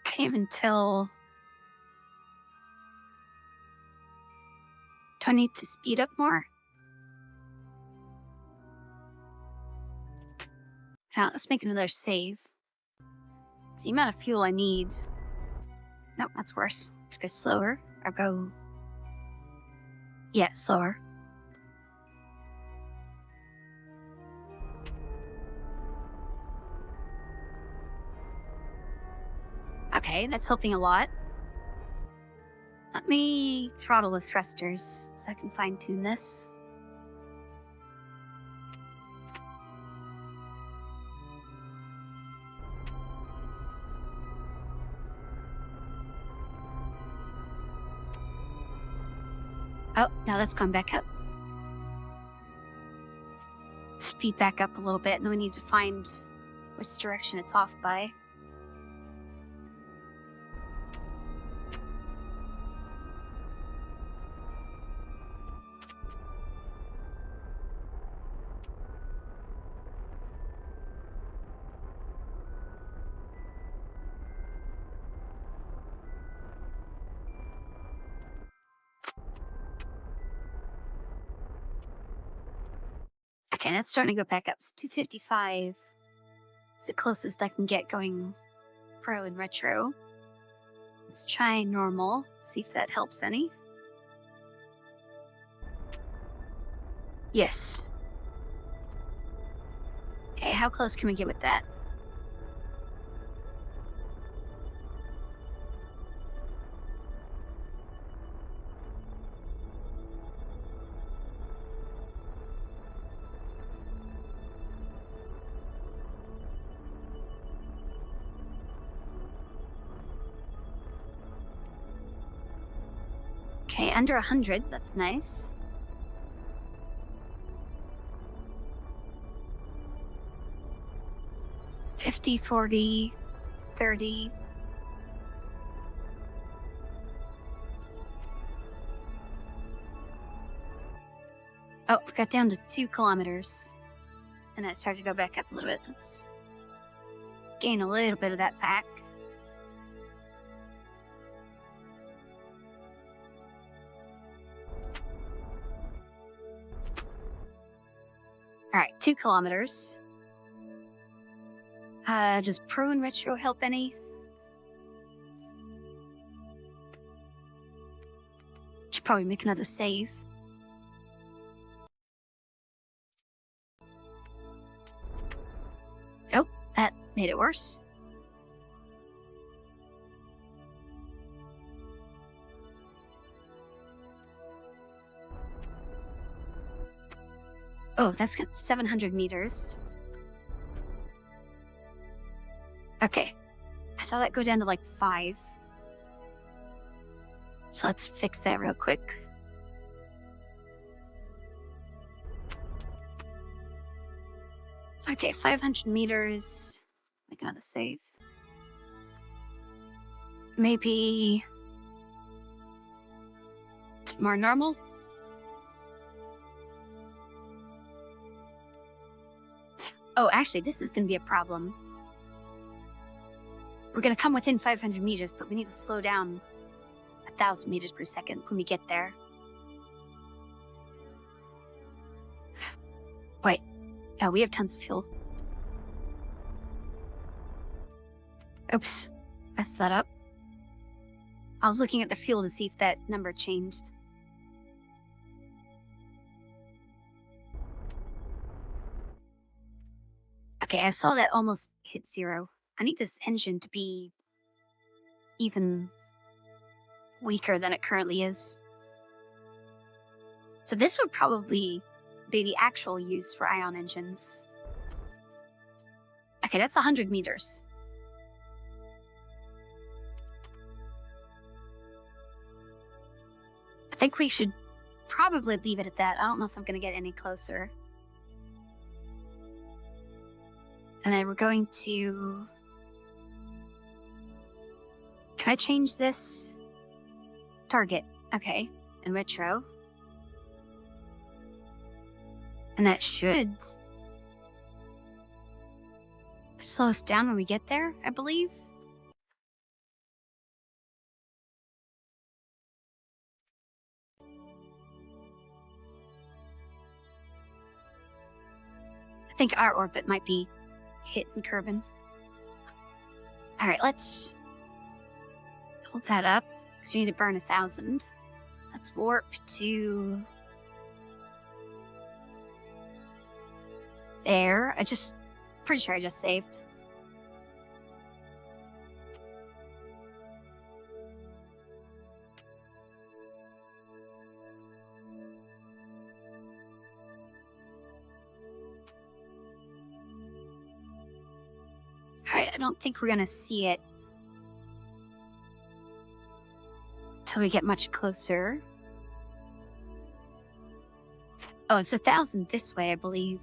Can't even tell. Do I need to speed up more? Now, let's make another save. It's the amount of fuel I need. Nope, that's worse. Let's go slower. Or go... Yeah, slower. Okay, that's helping a lot. Let me throttle the thrusters so I can fine-tune this. Oh, now that's gone back up. Speed back up a little bit, and then we need to find which direction it's off by. Okay, that's starting to go back up. It's 255. It's the closest I can get going pro and retro. Let's try normal, see if that helps any. Yes. Okay, how close can we get with that? Okay, under 100, that's nice. $50, $40, $30. Oh, we got down to 2 kilometers. And that started to go back up a little bit. Let's gain a little bit of that back. Alright, 2 kilometers. Does pro and retro help any? Should probably make another save. Nope, that made it worse. Oh, that's got 700 meters. Okay. I saw that go down to like 5. So let's fix that real quick. Okay, 500 meters. Make another save. Maybe it's more normal. Oh, actually, this is going to be a problem. We're going to come within 500 meters, but we need to slow down 1,000 meters per second when we get there. Wait. Oh, we have tons of fuel. Oops. Messed that up. I was looking at the fuel to see if that number changed. Okay, I saw that almost hit 0. I need this engine to be even weaker than it currently is. So this would probably be the actual use for ion engines. Okay, that's 100 meters. I think we should probably leave it at that. I don't know if I'm going to get any closer. And then we're going to... Can I change this? Target. Okay. And retro. And that should slow us down when we get there, I believe. I think our orbit might be hit in Kerbal. Alright, let's hold that up, because we need to burn 1,000. Let's warp to... there. Pretty sure I just saved. I don't think we're gonna see it till we get much closer. Oh, it's 1,000 this way, I believe.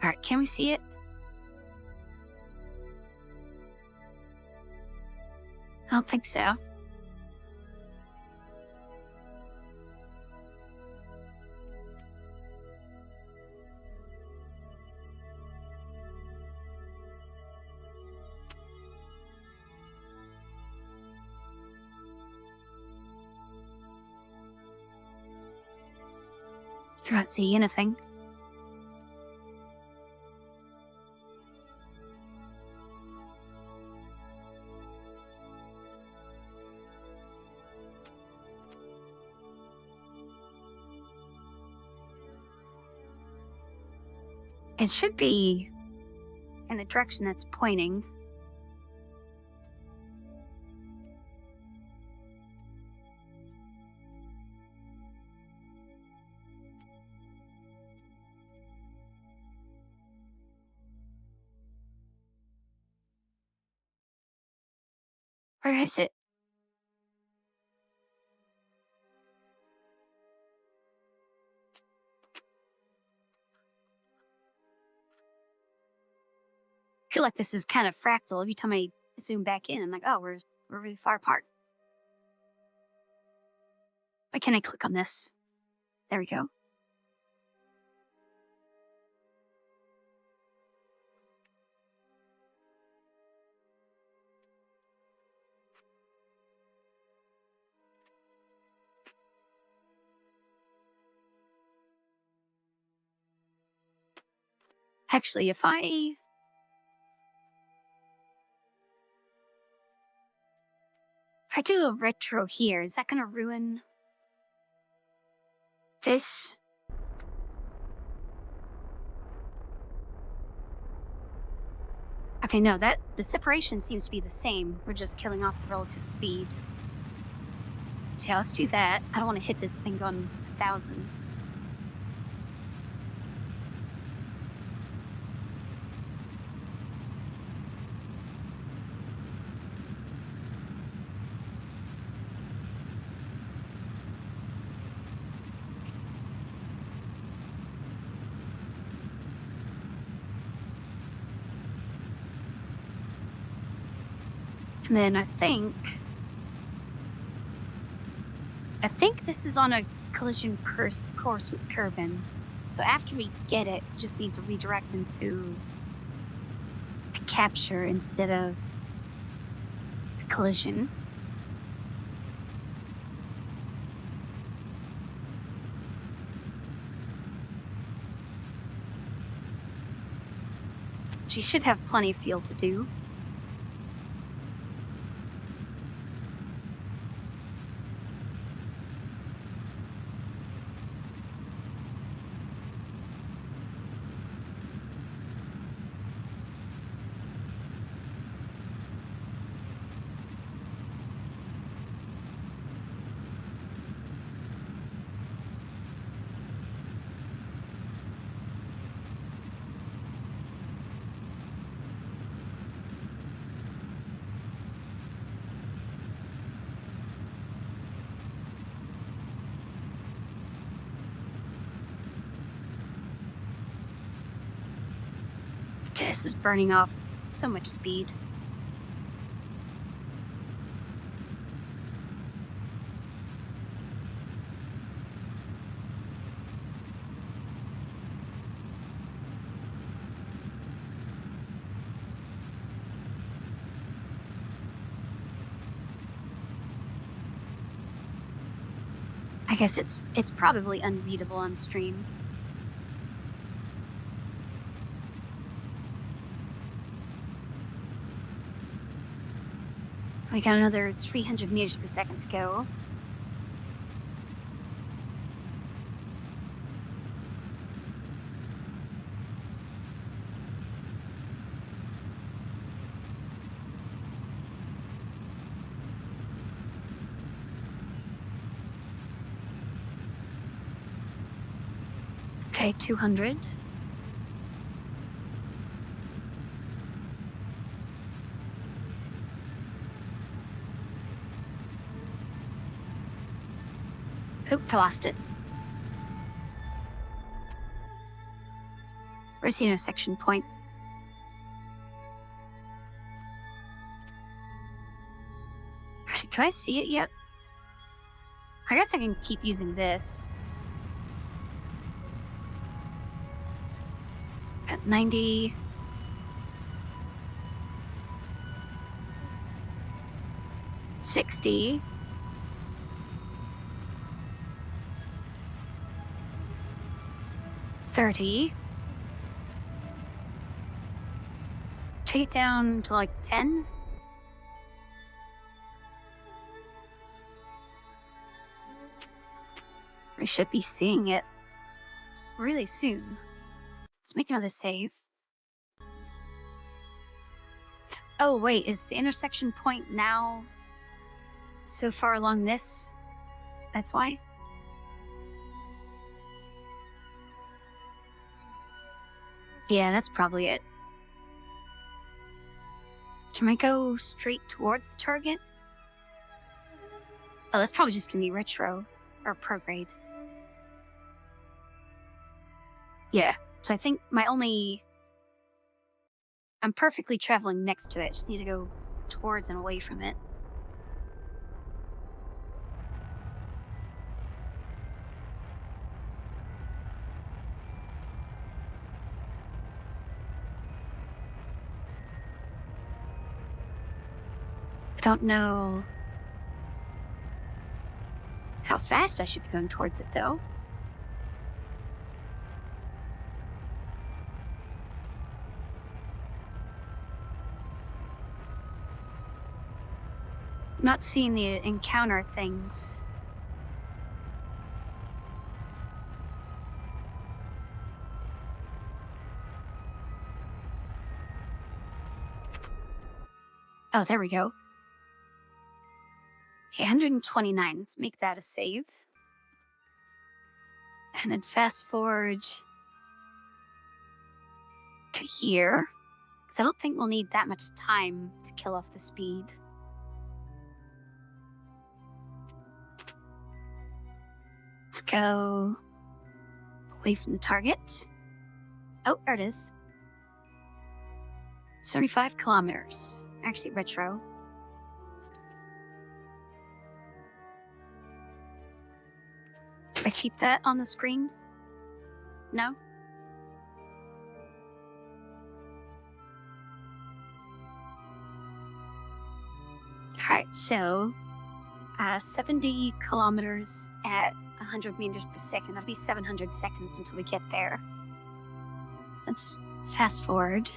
Alright, can we see it? I don't think so. I can't see anything. It should be in the direction that's pointing. Where is it? I feel like this is kind of fractal. Every time I zoom back in, I'm like, oh, we're really far apart. Why can't I click on this? There we go. Actually, if I do a retro here, is that going to ruin this? Okay, no, the separation seems to be the same. We're just killing off the relative speed. So yeah, let's do that. I don't want to hit this thing on 1,000. And then I think this is on a collision course with Kerbal. So after we get it, we just need to redirect into a capture instead of a collision. She should have plenty of fuel to do. Okay, this is burning off so much speed. I guess it's probably unreadable on stream. We got another 300 meters per second to go. Okay, Okay, 200. Oop, I lost it. Where's the intersection point? Actually, can I see it yet? I guess I can keep using this. At 90. $60. $30. Take it down to like 10. We should be seeing it really soon. Let's make another save. Oh wait, is the intersection point now so far along this? That's why? Yeah, that's probably it. Can I go straight towards the target? Oh, that's probably just gonna be retro or prograde. Yeah, so I think I'm perfectly traveling next to it, just need to go towards and away from it. I don't know how fast I should be going towards it, though. I'm not seeing the encounter things. Oh, there we go. Okay, 129. Let's make that a save. And then fast forward to here. Because I don't think we'll need that much time to kill off the speed. Let's go away from the target. Oh, there it is. 75 kilometers. Actually, retro. Do I keep that on the screen? No? Alright, so 70 kilometers at 100 meters per second. That'll be 700 seconds until we get there. Let's fast forward.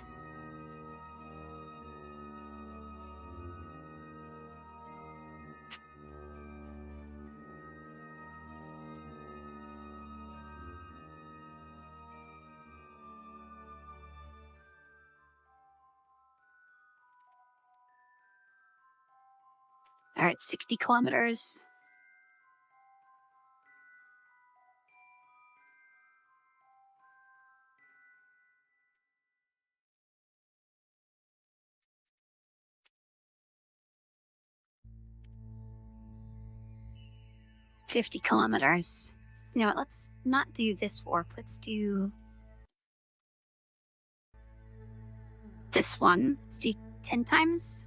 All right, 60 kilometers. $50 kilometers. You know what, let's not do this warp. Let's do this one. Let's do 10 times.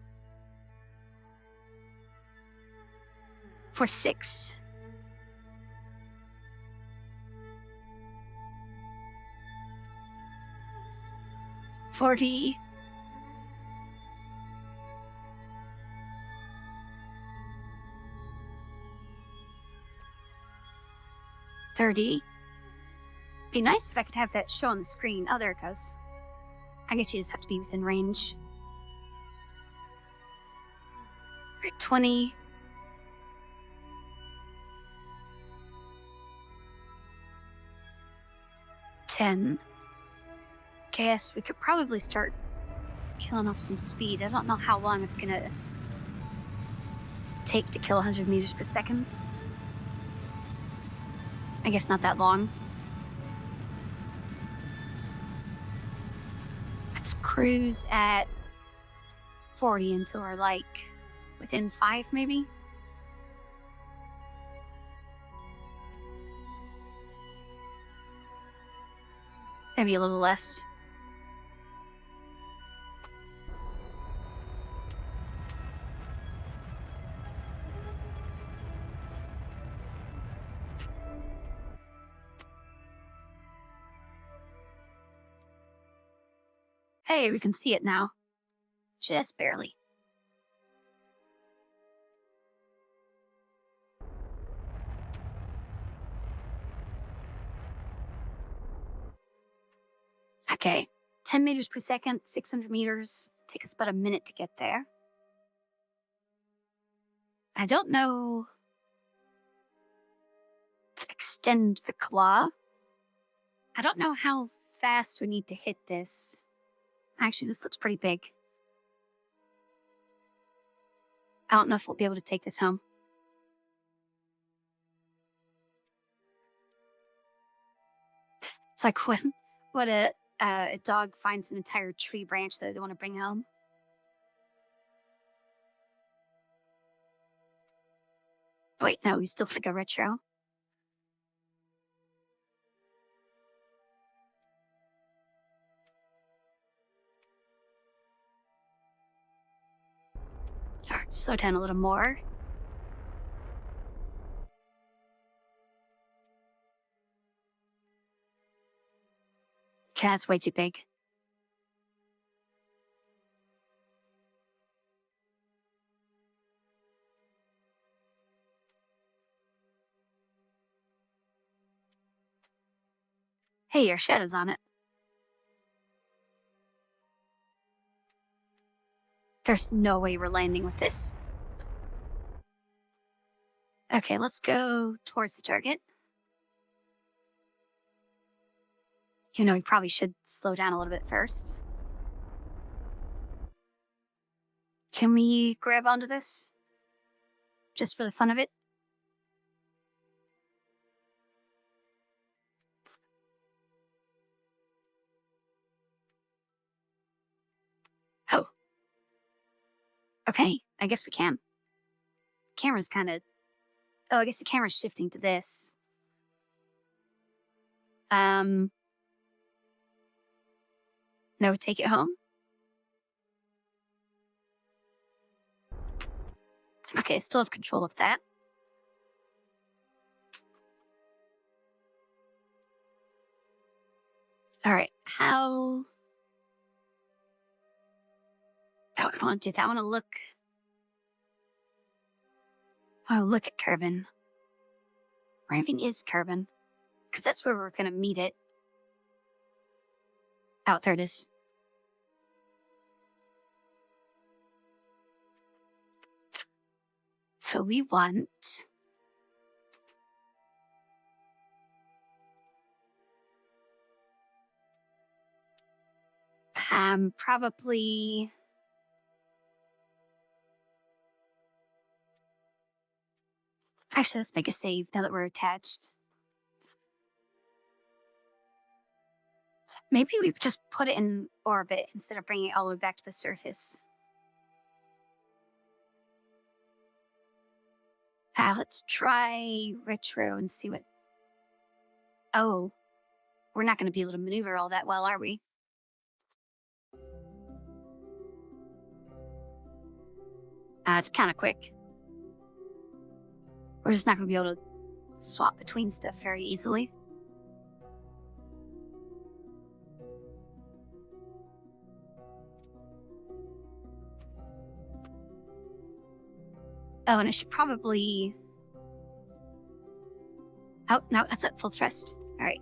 For 6. $40. $30. Be nice if I could have that show on the screen. Oh, there it goes. I guess you just have to be within range. Right, 20. $10. Okay, yes, we could probably start killing off some speed. I don't know how long it's gonna take to kill 100 meters per second. I guess not that long. cruise at 40 until we're like within 5 maybe. Maybe a little less. Hey, we can see it now. Just barely. Okay, 10 meters per second, 600 meters. Take us about a minute to get there. I don't know. To extend the claw. I don't know how fast we need to hit this. Actually, this looks pretty big. I don't know if we'll be able to take this home. It's like when what a dog finds an entire tree branch that they want to bring home. Wait, no, we still pick a retro. Alright, slow down a little more. Okay, that's way too big. Hey, your shadow's on it. There's no way we're landing with this. Okay, let's go towards the target. You know, we probably should slow down a little bit first. Can we grab onto this? Just for the fun of it? Oh. Okay, I guess we can. Camera's kind of... Oh, I guess the camera's shifting to this. No, take it home. Okay, I still have control of that. Alright, how... Oh, I don't want to do that. I want to look... Oh, look at Kerbal. Where even is Kerbal? Because that's where we're going to meet it. Oh, there it is. So we want... probably... Actually, let's make a save now that we're attached. Maybe we just put it in orbit instead of bringing it all the way back to the surface. Let's try retro and see what... Oh, we're not going to be able to maneuver all that well, are we? It's kind of quick. We're just not going to be able to swap between stuff very easily. Oh, and I should probably... Oh, no, that's at full thrust. All right.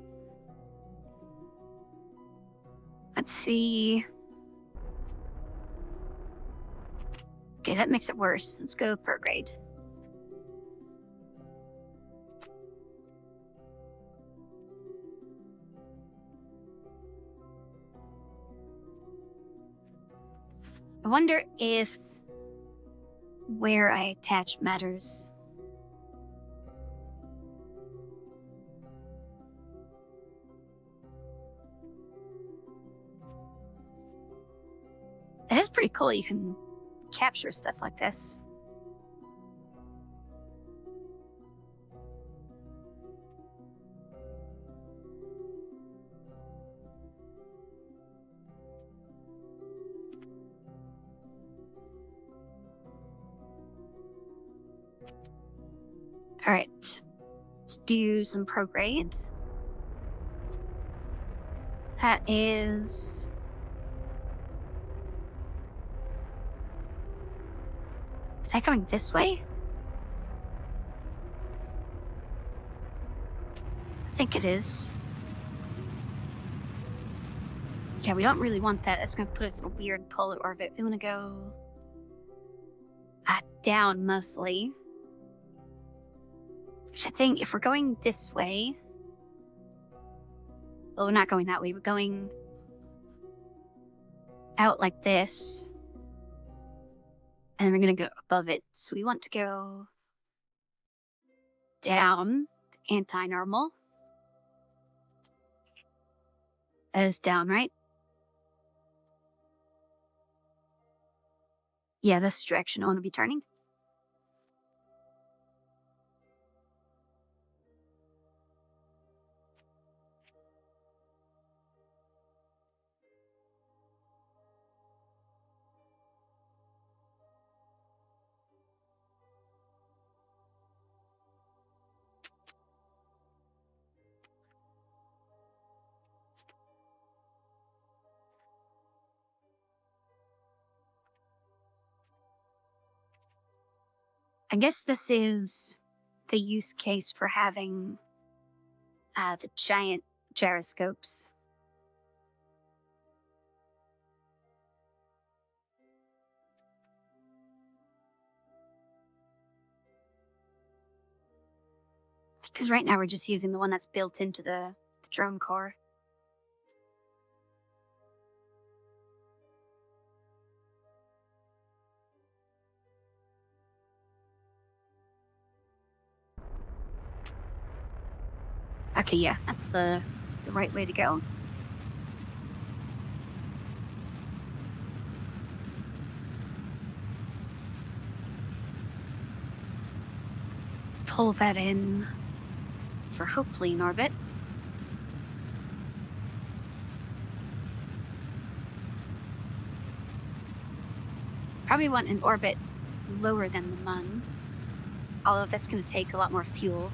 Let's see... Okay, that makes it worse. Let's go per grade. I wonder if where I attach matters. It is pretty cool you can capture stuff like this. Alright, let's do some prograde. That is... Is that going this way? I think it is. Yeah, we don't really want that. That's going to put us in a weird polar orbit. We want to go... down, mostly. Which I think if we're going this way... Well, we're not going that way. We're going... out like this. And then we're going to go above it. So we want to go... down to anti-normal. That is down, right? Yeah, this direction I want to be turning. I guess this is the use case for having the giant gyroscopes. Because right now we're just using the one that's built into the drone core. Okay, yeah, that's the right way to go. Pull that in for hopefully an orbit. Probably want an orbit lower than the Mun. Although that's going to take a lot more fuel.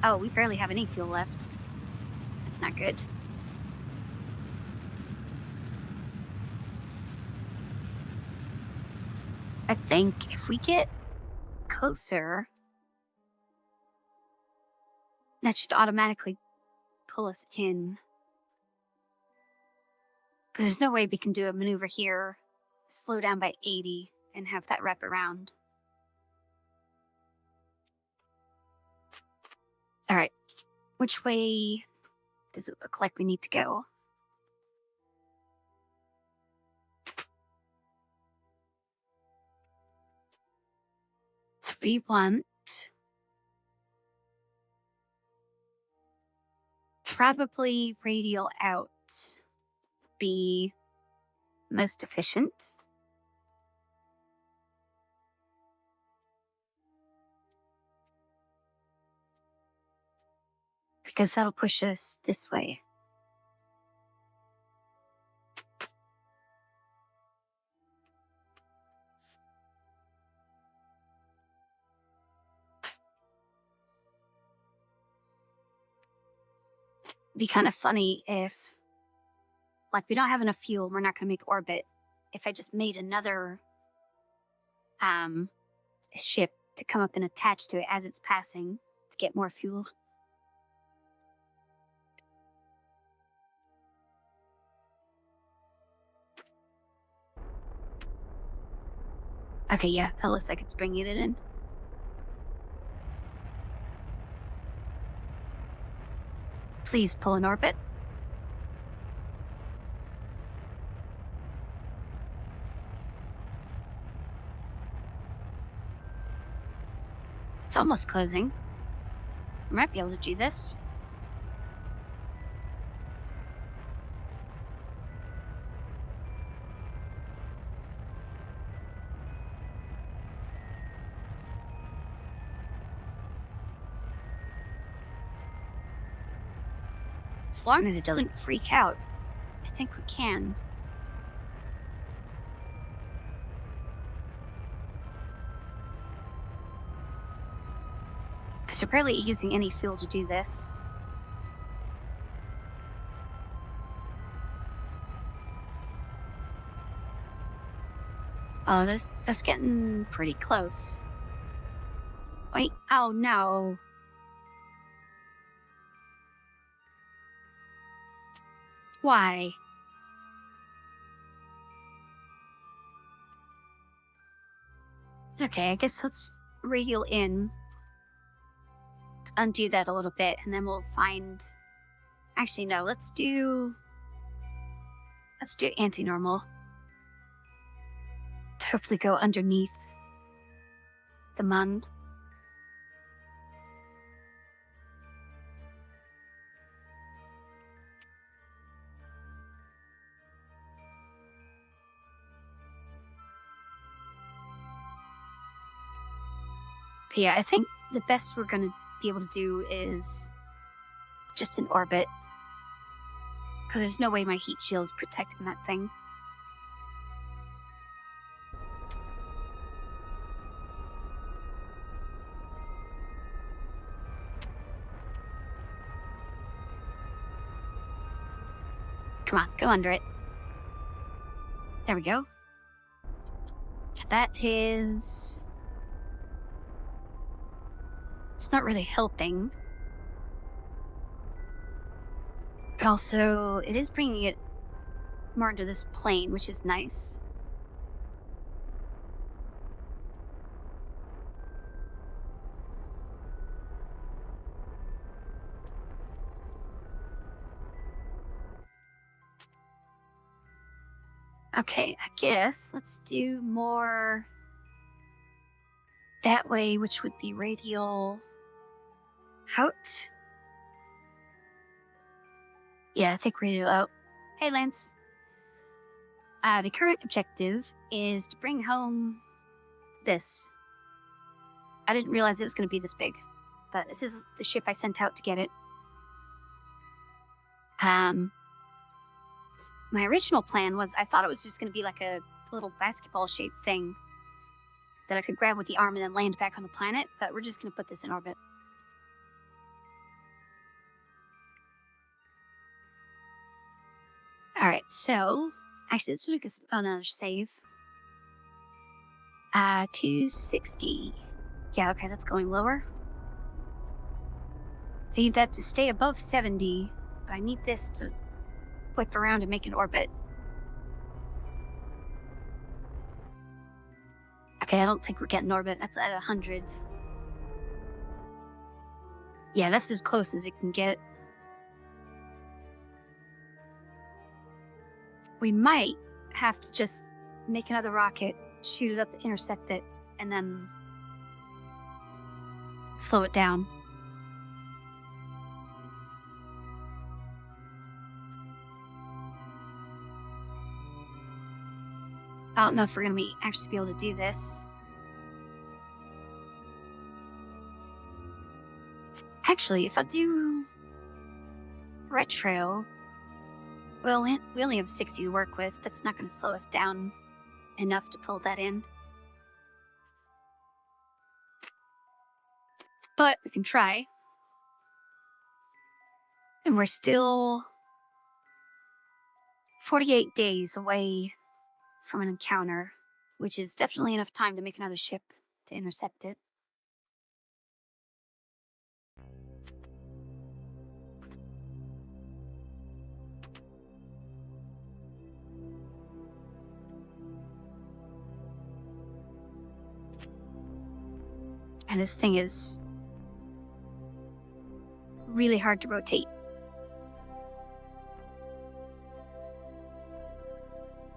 Oh, we barely have any fuel left. That's not good. I think if we get closer, that should automatically pull us in. Because there's no way we can do a maneuver here, slow down by 80, and have that wrap around. Alright, which way does it look like we need to go? So we want... probably radial out be most efficient. Because that'll push us this way. Be kind of funny if, like, we don't have enough fuel, we're not going to make orbit. If I just made another ship to come up and attach to it as it's passing to get more fuel. Okay, yeah, that looks like it's bringing it in. Please pull an orbit. It's almost closing. I might be able to do this. As long as it doesn't freak out, I think we can. Because we're barely using any fuel to do this. Oh, that's getting pretty close. Wait, oh no. Why? Okay, I guess let's radial in to undo that a little bit, and then we'll find... Actually, no, let's do anti-normal. To hopefully go underneath the mun. But yeah, I think the best we're gonna be able to do is just in orbit. Because there's no way my heat shield's protecting that thing. Come on, go under it. There we go. That is... It's not really helping. But also, it is bringing it more into this plane, which is nice. Okay, I guess let's do more that way, which would be radial out. Yeah, I think radial out. Hey, Lance. The current objective is to bring home this. I didn't realize it was going to be this big, but this is the ship I sent out to get it. My original plan was I thought it was just going to be like a little basketball-shaped thing that I could grab with the arm and then land back on the planet, but we're just going to put this in orbit. Alright, so... Actually, let's make another save. 260. Yeah, okay, that's going lower. I need that to stay above 70, but I need this to whip around and make an orbit. Okay, I don't think we're getting orbit. That's at 100. Yeah, that's as close as it can get. We might have to just make another rocket, shoot it up, intercept it, and then slow it down. I don't know if we're going to actually be able to do this. Actually, if I do retro, well, we only have 60 to work with. That's not going to slow us down enough to pull that in. But we can try. And we're still 48 days away from an encounter, which is definitely enough time to make another ship to intercept it. And this thing is really hard to rotate.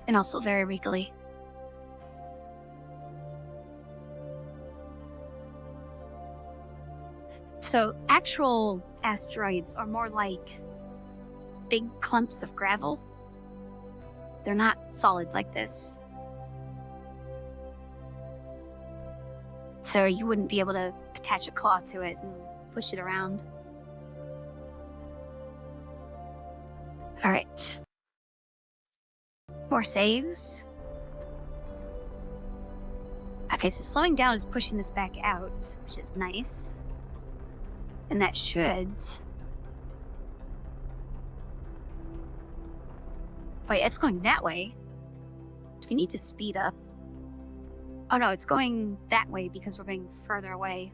And also very wriggly. So, actual asteroids are more like big clumps of gravel. They're not solid like this. So you wouldn't be able to attach a claw to it and push it around. More saves. Okay, so slowing down is pushing this back out, which is nice. And that should... Wait, it's going that way. Do we need to speed up? Oh no, it's going that way because we're being further away.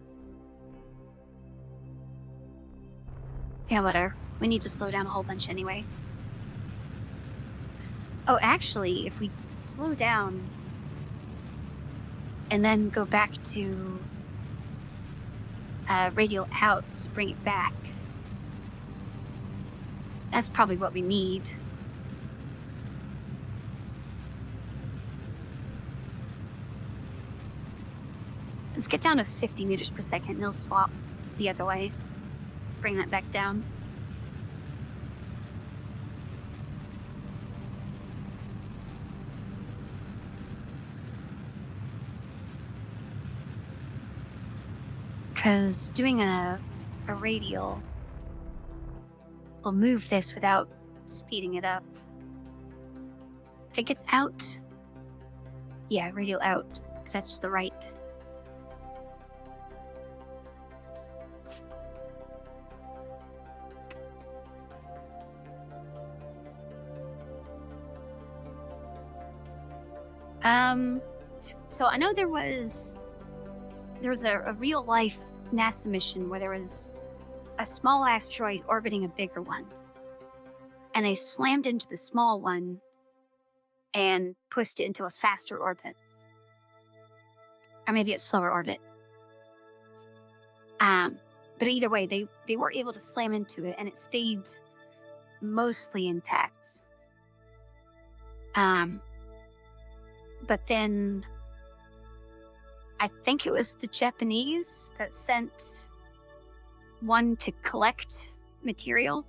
Yeah, whatever. We need to slow down a whole bunch anyway. Oh, actually, if we slow down and then go back to radial out to bring it back, that's probably what we need. Let's get down to 50 meters per second and it'll swap the other way. Bring that back down. Because doing a radial will move this without speeding it up. If it gets out, yeah, radial out, because that's the right. So I know there was a real life NASA mission where there was a small asteroid orbiting a bigger one. And they slammed into the small one and pushed it into a faster orbit. Or maybe it's slower orbit. But either way, they were able to slam into it and it stayed mostly intact. But then I think it was the Japanese that sent one to collect material,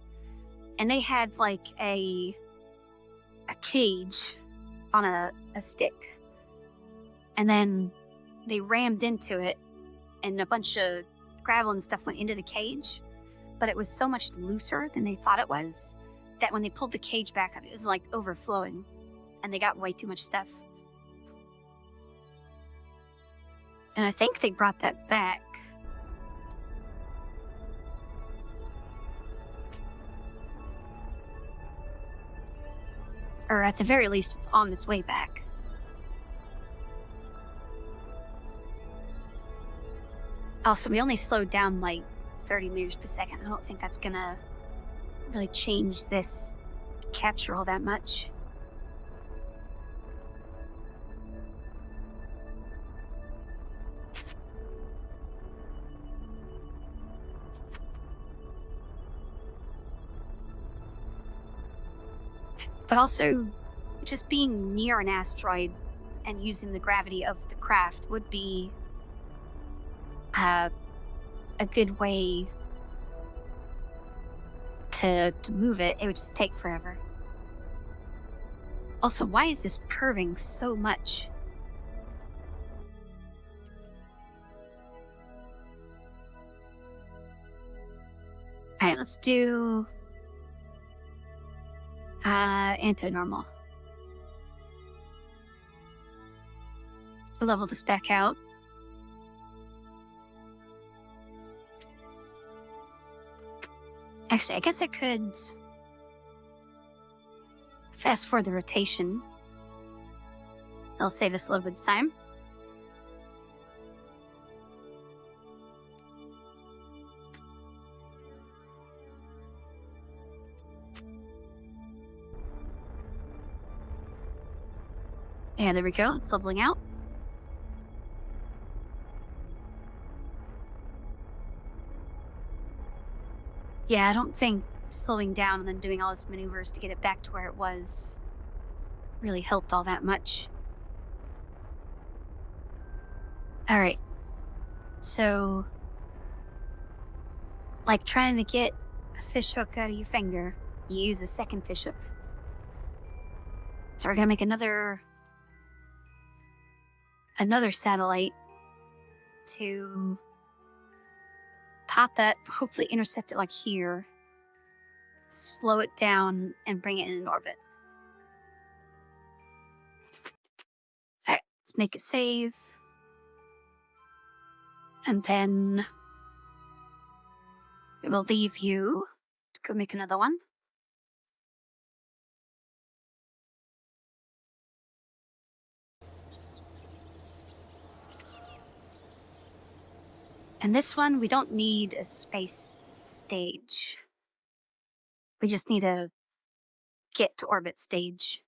and they had like a cage on a stick, and then they rammed into it and a bunch of gravel and stuff went into the cage, but it was so much looser than they thought it was that when they pulled the cage back up, it was like overflowing and they got way too much stuff. And I think they brought that back. Or at the very least, it's on its way back. Also, we only slowed down like 30 meters per second. I don't think that's gonna really change this capture all that much. But also, just being near an asteroid and using the gravity of the craft would be a good way to move it. It would just take forever. Also, why is this curving so much? Alright, let's do anti-normal. Level this back out. Actually, I guess I could fast forward the rotation. It'll save us a little bit of time. Yeah, there we go. It's leveling out. Yeah, I don't think slowing down and then doing all these maneuvers to get it back to where it was really helped all that much. Alright. So, like trying to get a fish hook out of your finger, you use a second fish hook. So we're gonna make another satellite to pop that, hopefully intercept it like here, slow it down, and bring it in an orbit. Let's make a save. And then we will leave you to go make another one. And this one, we don't need a space stage. We just need a get to orbit stage.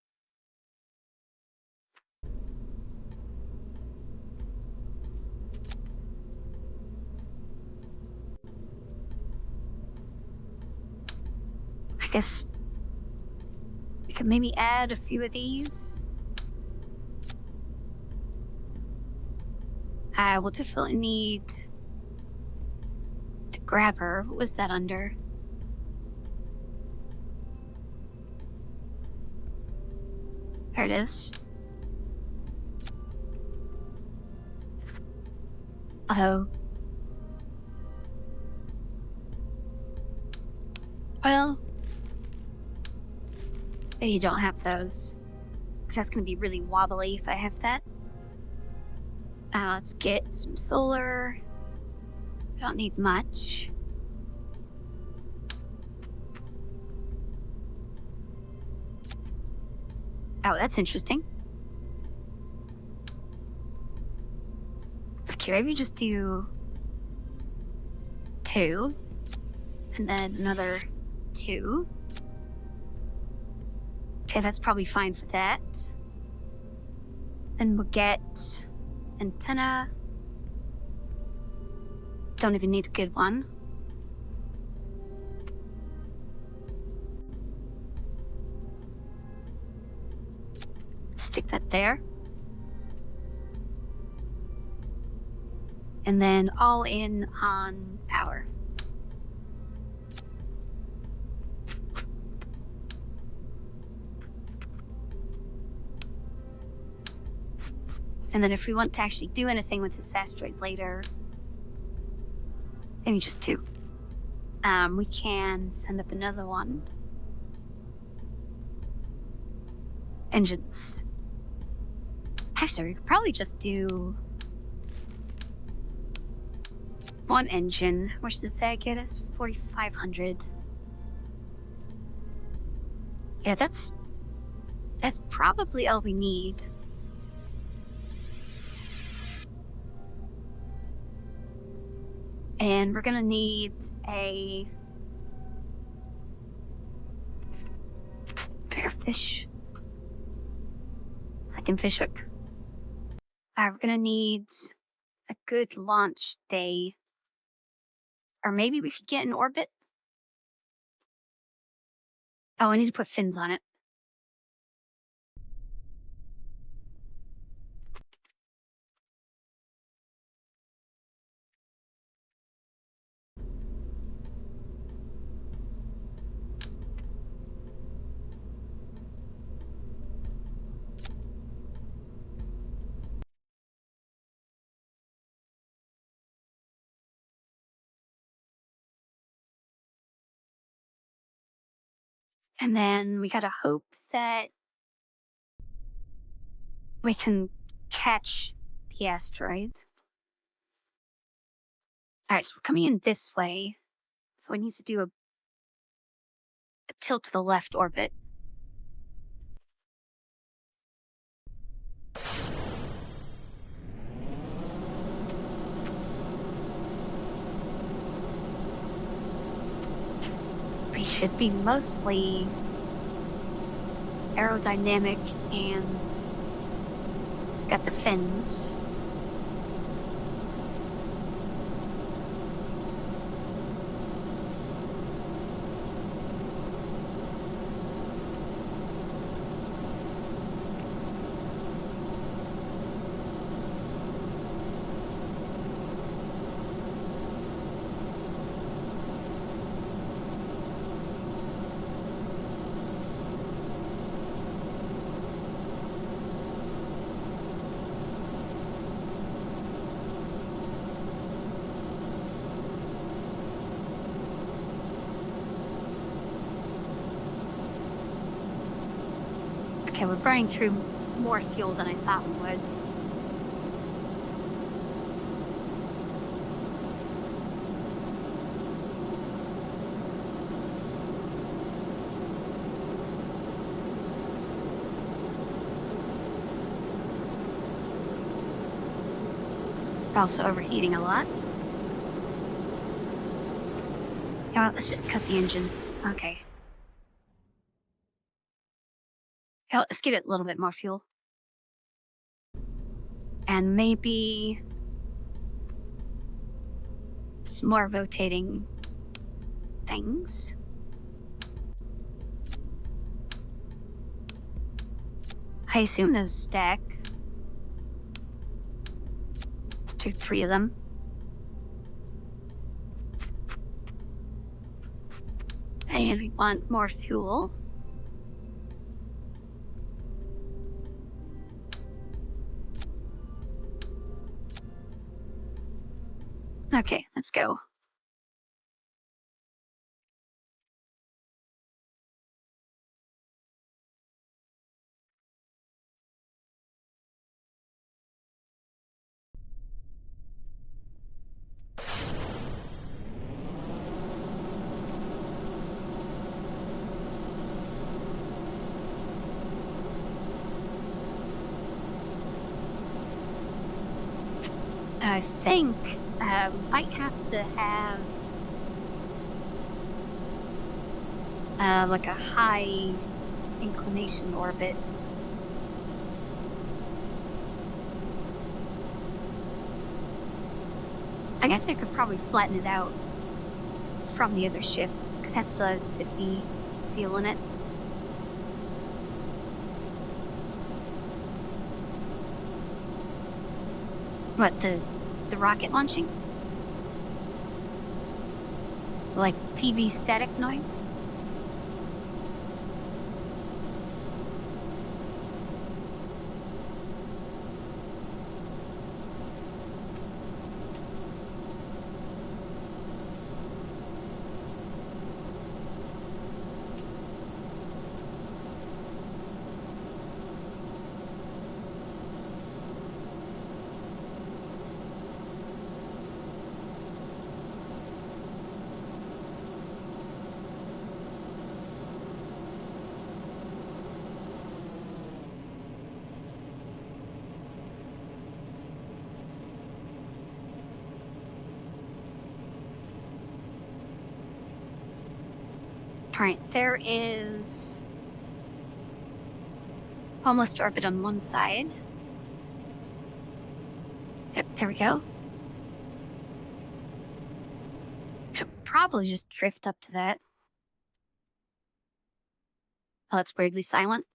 I guess we could maybe add a few of these. We'll definitely need to grab her. What was that under? There it is. Oh. Well, you don't have those. Because that's going to be really wobbly if I have that. Let's get some solar. Don't need much. Oh, that's interesting. Okay, maybe just do 2. And then another 2. Okay, that's probably fine for that. Then we'll get antenna. Don't even need a good one. Stick that there. And then all in on power. And then if we want to actually do anything with this asteroid later, maybe just 2. We can send up another one. Engines. Actually, we could probably just do 1 engine. Which does that get us? 4,500. Yeah, that's probably all we need. And we're gonna need a fish. Second fish hook. We're gonna need a good launch day. Or maybe we could get in orbit. Oh, I need to put fins on it. And then we gotta hope that we can catch the asteroid. Alright, so we're coming in this way. So we need to do a tilt to the left orbit. We should be mostly aerodynamic and got the fins. Okay, we're burning through more fuel than I thought we would. Also overheating a lot. Yeah, let's just cut the engines. Okay. Yeah, let's get it a little bit more fuel. And maybe some more rotating things. I assume there's a stack. Let's do 3 of them. And we want more fuel. Okay, let's go. I think might have to have like a high inclination orbit. I guess I could probably flatten it out from the other ship, because that still has 50 fuel in it. What, the rocket launching? Like TV static noise? Alright, there is almost orbit on one side. Yep, there we go. Should probably just drift up to that. Oh, it's weirdly silent.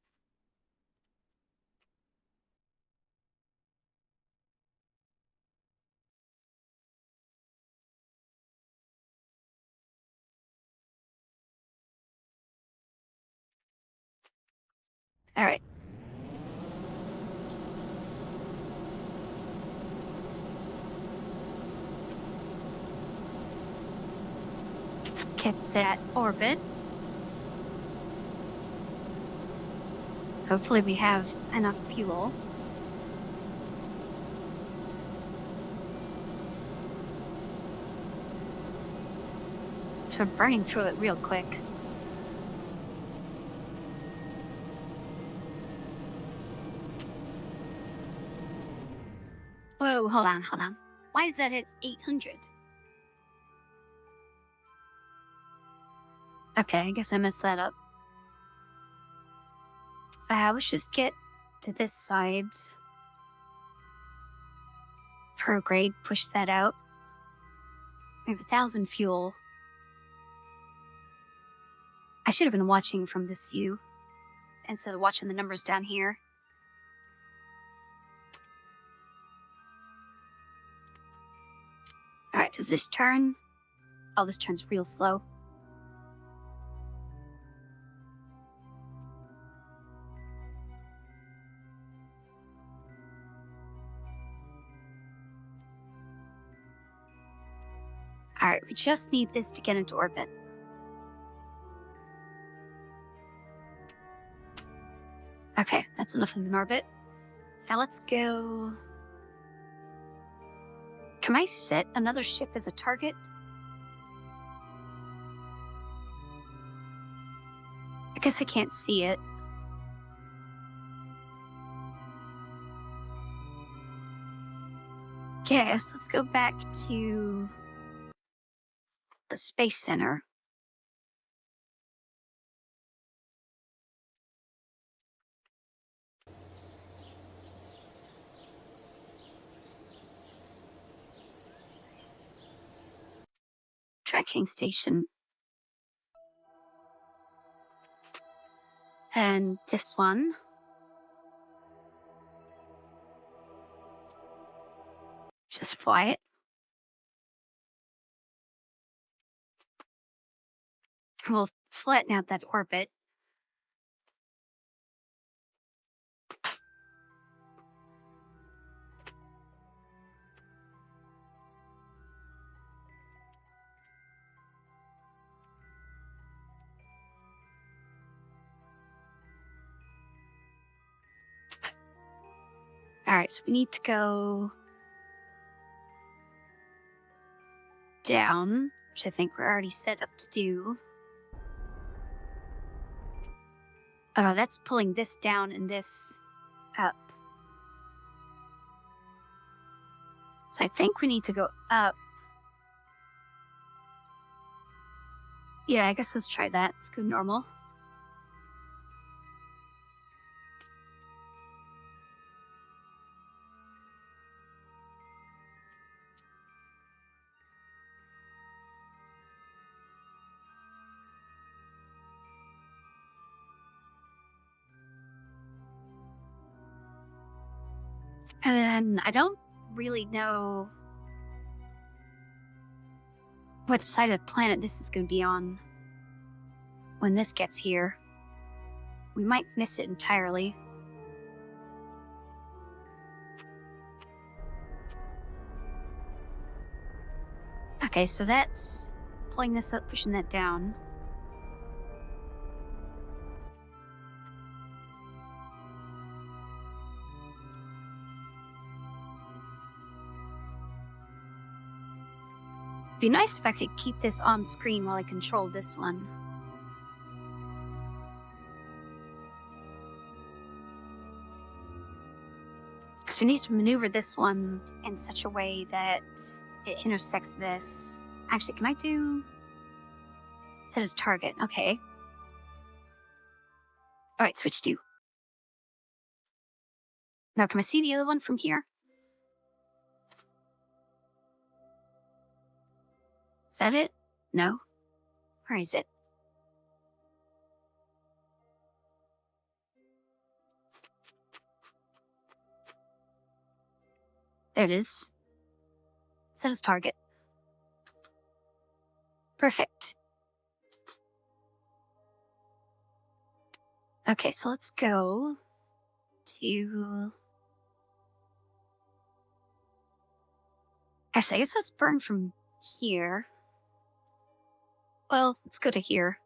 Alright. Let's get that orbit. Hopefully we have enough fuel. So we're burning through it real quick. Whoa, hold on. Why is that at 800? Okay, I guess I messed that up. Let's just get to this side. Prograde, push that out. We have 1,000 fuel. I should have been watching from this view instead of watching the numbers down here. Alright, does this turn? Oh, this turns real slow. Alright, we just need this to get into orbit. Okay, that's enough of an orbit. Now let's go... Can I set another ship as a target? I guess I can't see it. Yes, let's go back to the Space Center. Tracking station. And this one. Just fly it. We'll flatten out that orbit. Alright, so we need to go down, which I think we're already set up to do. Oh, that's pulling this down and this up. So I think we need to go up. Yeah, I guess let's try that. Let's go normal. And I don't really know what side of the planet this is going to be on when this gets here. We might miss it entirely. Okay, so that's pulling this up, pushing that down. It'd be nice if I could keep this on screen while I control this one. Because we need to maneuver this one in such a way that it intersects this. Actually, can I do... Set as target, okay. Alright, switch to. Now, can I see the other one from here? Is that it? No? Where is it? There it is. Set as target. Perfect. Okay, so let's go to... Actually, I guess let's burn from here. Well, let's go to here.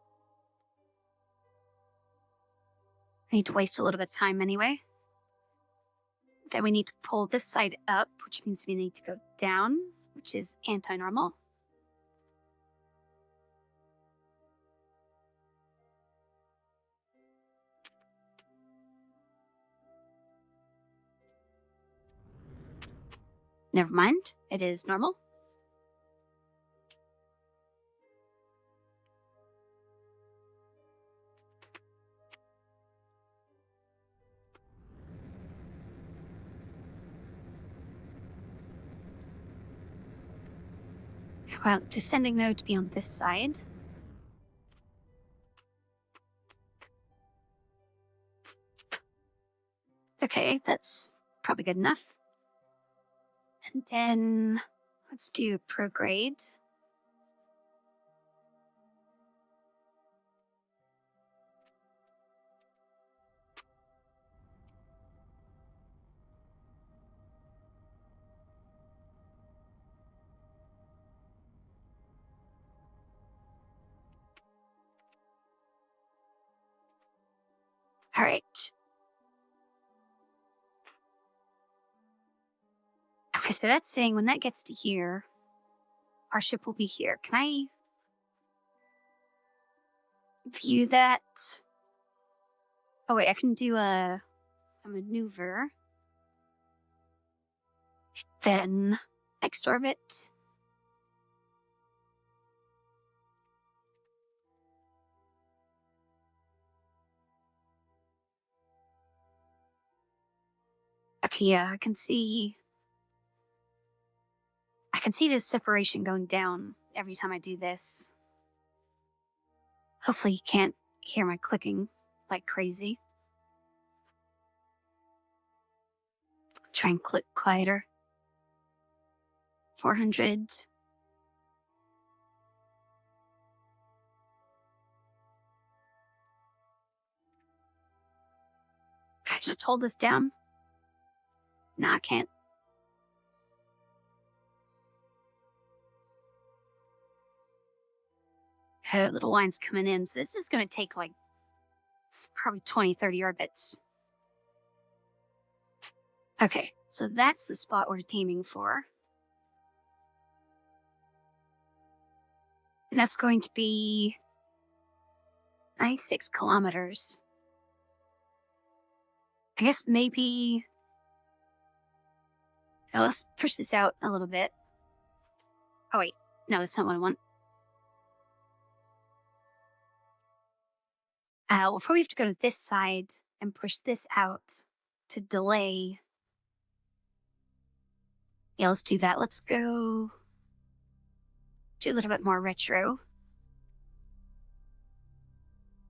I need to waste a little bit of time anyway. Then we need to pull this side up, which means we need to go down, which is anti-normal. Never mind, it is normal. Well, descending node to be on this side. Okay, that's probably good enough. And then let's do prograde. All right. Okay, so that's saying when that gets to here, our ship will be here. Can I view that? Oh wait, I can do a maneuver. It Then, next orbit. Okay, yeah, I can see this separation going down every time I do this. Hopefully you can't hear my clicking like crazy. Try and click quieter. 400. Can I just hold this down? Nah, I can't. Little line's coming in, so this is going to take like probably 20, 30 orbits. Okay, so that's the spot we're aiming for. And that's going to be 96 kilometers. I guess maybe... Oh, let's push this out a little bit. Oh wait, no, that's not what I want. We'll probably have to go to this side and push this out to delay. Yeah, let's do that. Let's go do a little bit more retro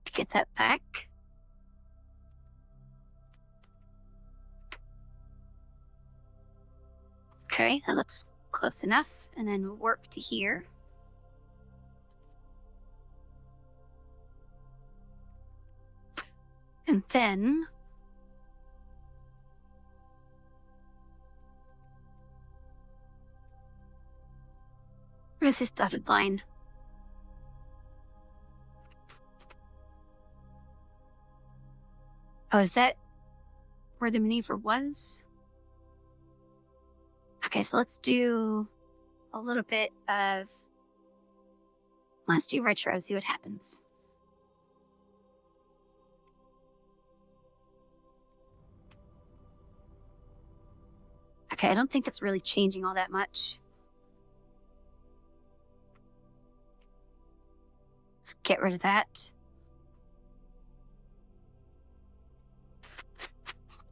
to get that back. Okay, that looks close enough. And then warp to here. And then... where's this dotted line? Oh, is that where the maneuver was? Okay, so let's do a little bit of... let's do retro, see what happens. Okay, I don't think that's really changing all that much. Let's get rid of that.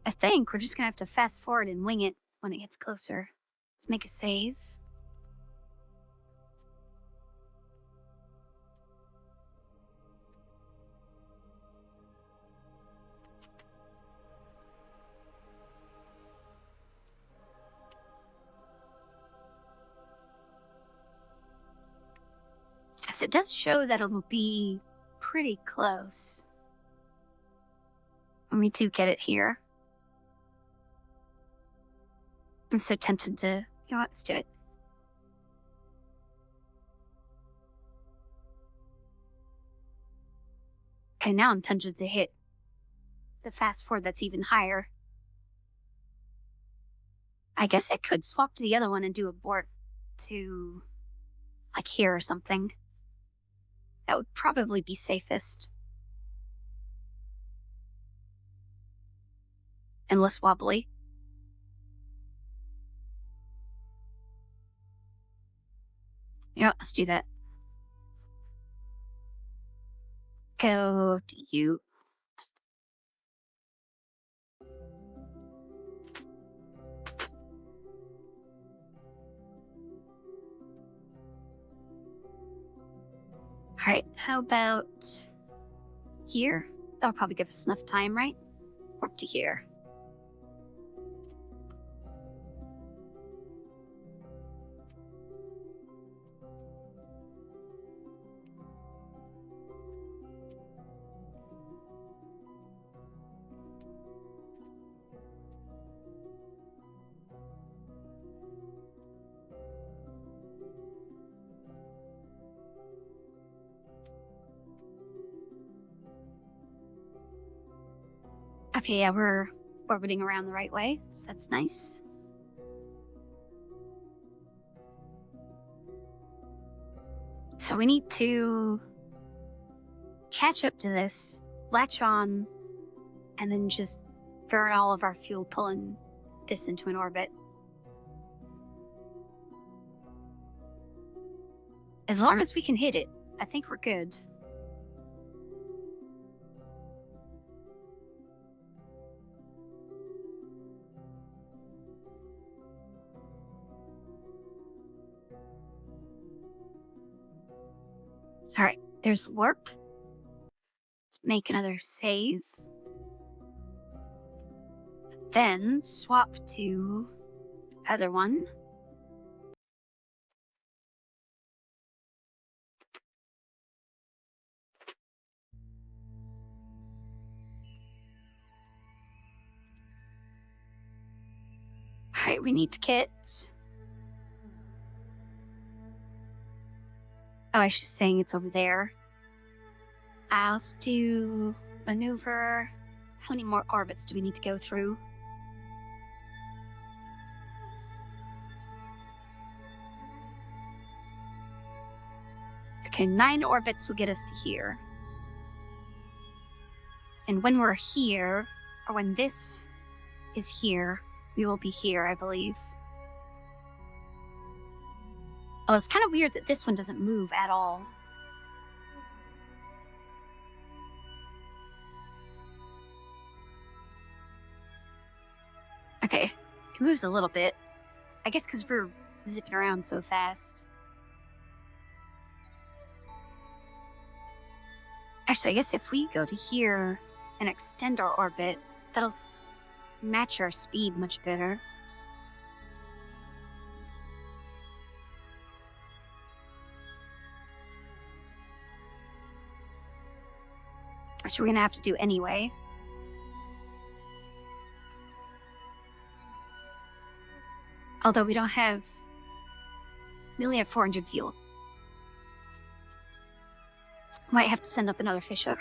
I think we're just gonna have to fast forward and wing it when it gets closer. Let's make a save. Yes, it does show that it'll be pretty close when we do get it here. I'm so tempted to... you know what, let's do it. Okay, now I'm tempted to hit the fast forward that's even higher. I guess I could swap to the other one and do a abort to, like, here or something. That would probably be safest. And less wobbly. Yeah, let's do that. Go to you. Alright, how about here? That'll probably give us enough time, right? Warp to here. Okay, yeah, we're orbiting around the right way, so that's nice. So we need to catch up to this, latch on, and then just burn all of our fuel pulling this into an orbit. As long as we can hit it, I think we're good. Alright, there's the warp. Let's make another save. Then swap to the other one. Alright, we need to kit. Oh, I was just saying it's over there. Let's do maneuver. How many more orbits do we need to go through? Okay, 9 orbits will get us to here. And when we're here, or when this is here, we will be here, I believe. Oh, it's kind of weird that this one doesn't move at all. Okay, it moves a little bit. I guess because we're zipping around so fast. Actually, I guess if we go to here and extend our orbit, that'll match our speed much better. Which we're gonna have to do anyway. Although we don't have... We only have 400 fuel. Might have to send up another fishhook.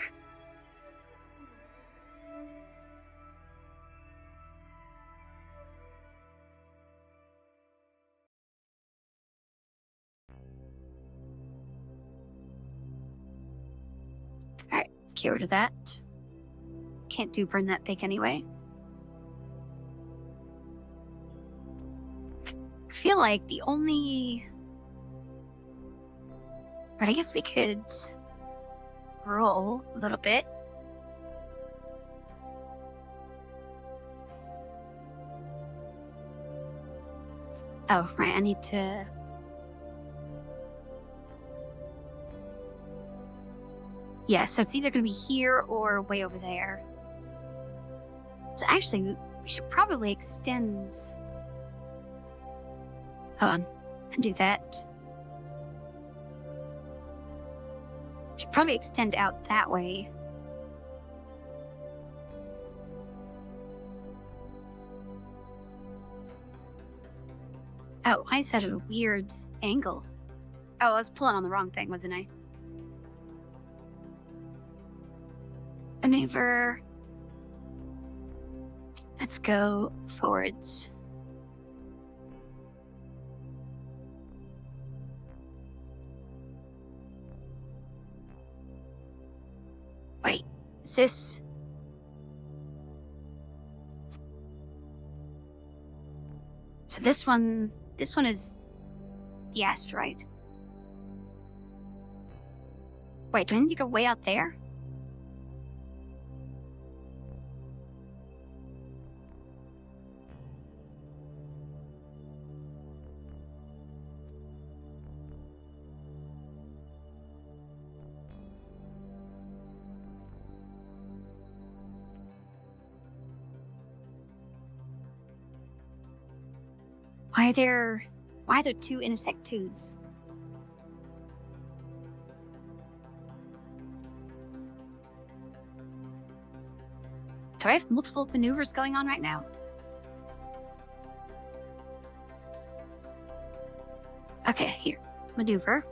Alright, get rid of that. Can't do burn that thick anyway. I feel like the only... But I guess we could roll a little bit. Oh, right, I need to... Yeah, so it's either going to be here or way over there. So actually, we should probably extend... Hold on, do that. Should probably extend out that way. Oh, I set at a weird angle. Oh, I was pulling on the wrong thing, wasn't I? Maneuver. Let's go forwards. Wait, is this... So this one is the asteroid. Wait, do I need to go way out there? Why are there 2 intersect 2s? Do I have multiple maneuvers going on right now? Okay, here. Maneuver.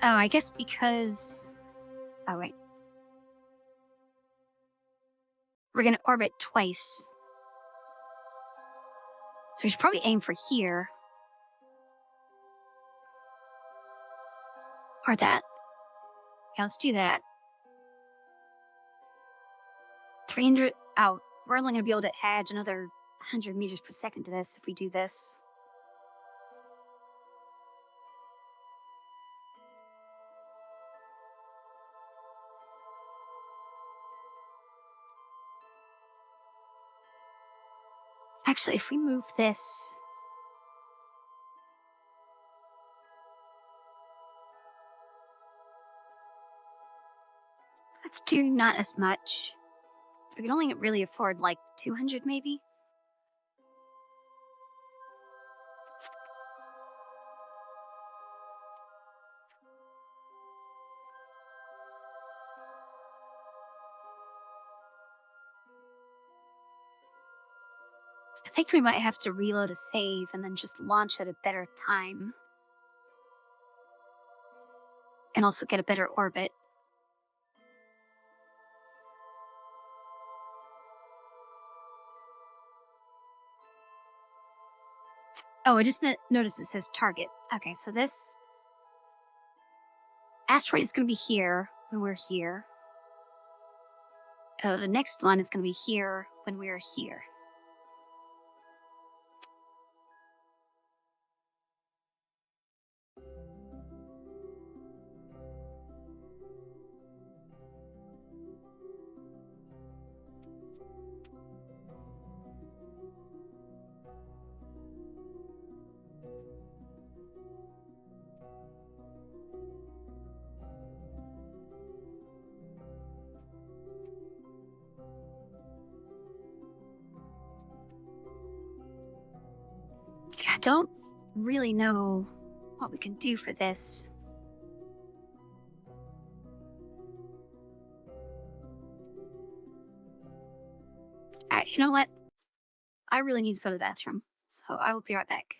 Oh, I guess because... Oh, wait. We're gonna orbit twice. So we should probably aim for here. Or that. Yeah, let's do that. 300. Oh, we're only going to be able to add another 100 meters per second to this if we do this. Actually, if we move this... Let's do not as much. We can only really afford like 200 maybe. I think we might have to reload a save and then just launch at a better time. And also get a better orbit. Oh, I just noticed it says target. Okay, so this asteroid is going to be here when we're here. The next one is going to be here when we're here. I don't really know what we can do for this. You know what? I really need to go to the bathroom, so I will be right back.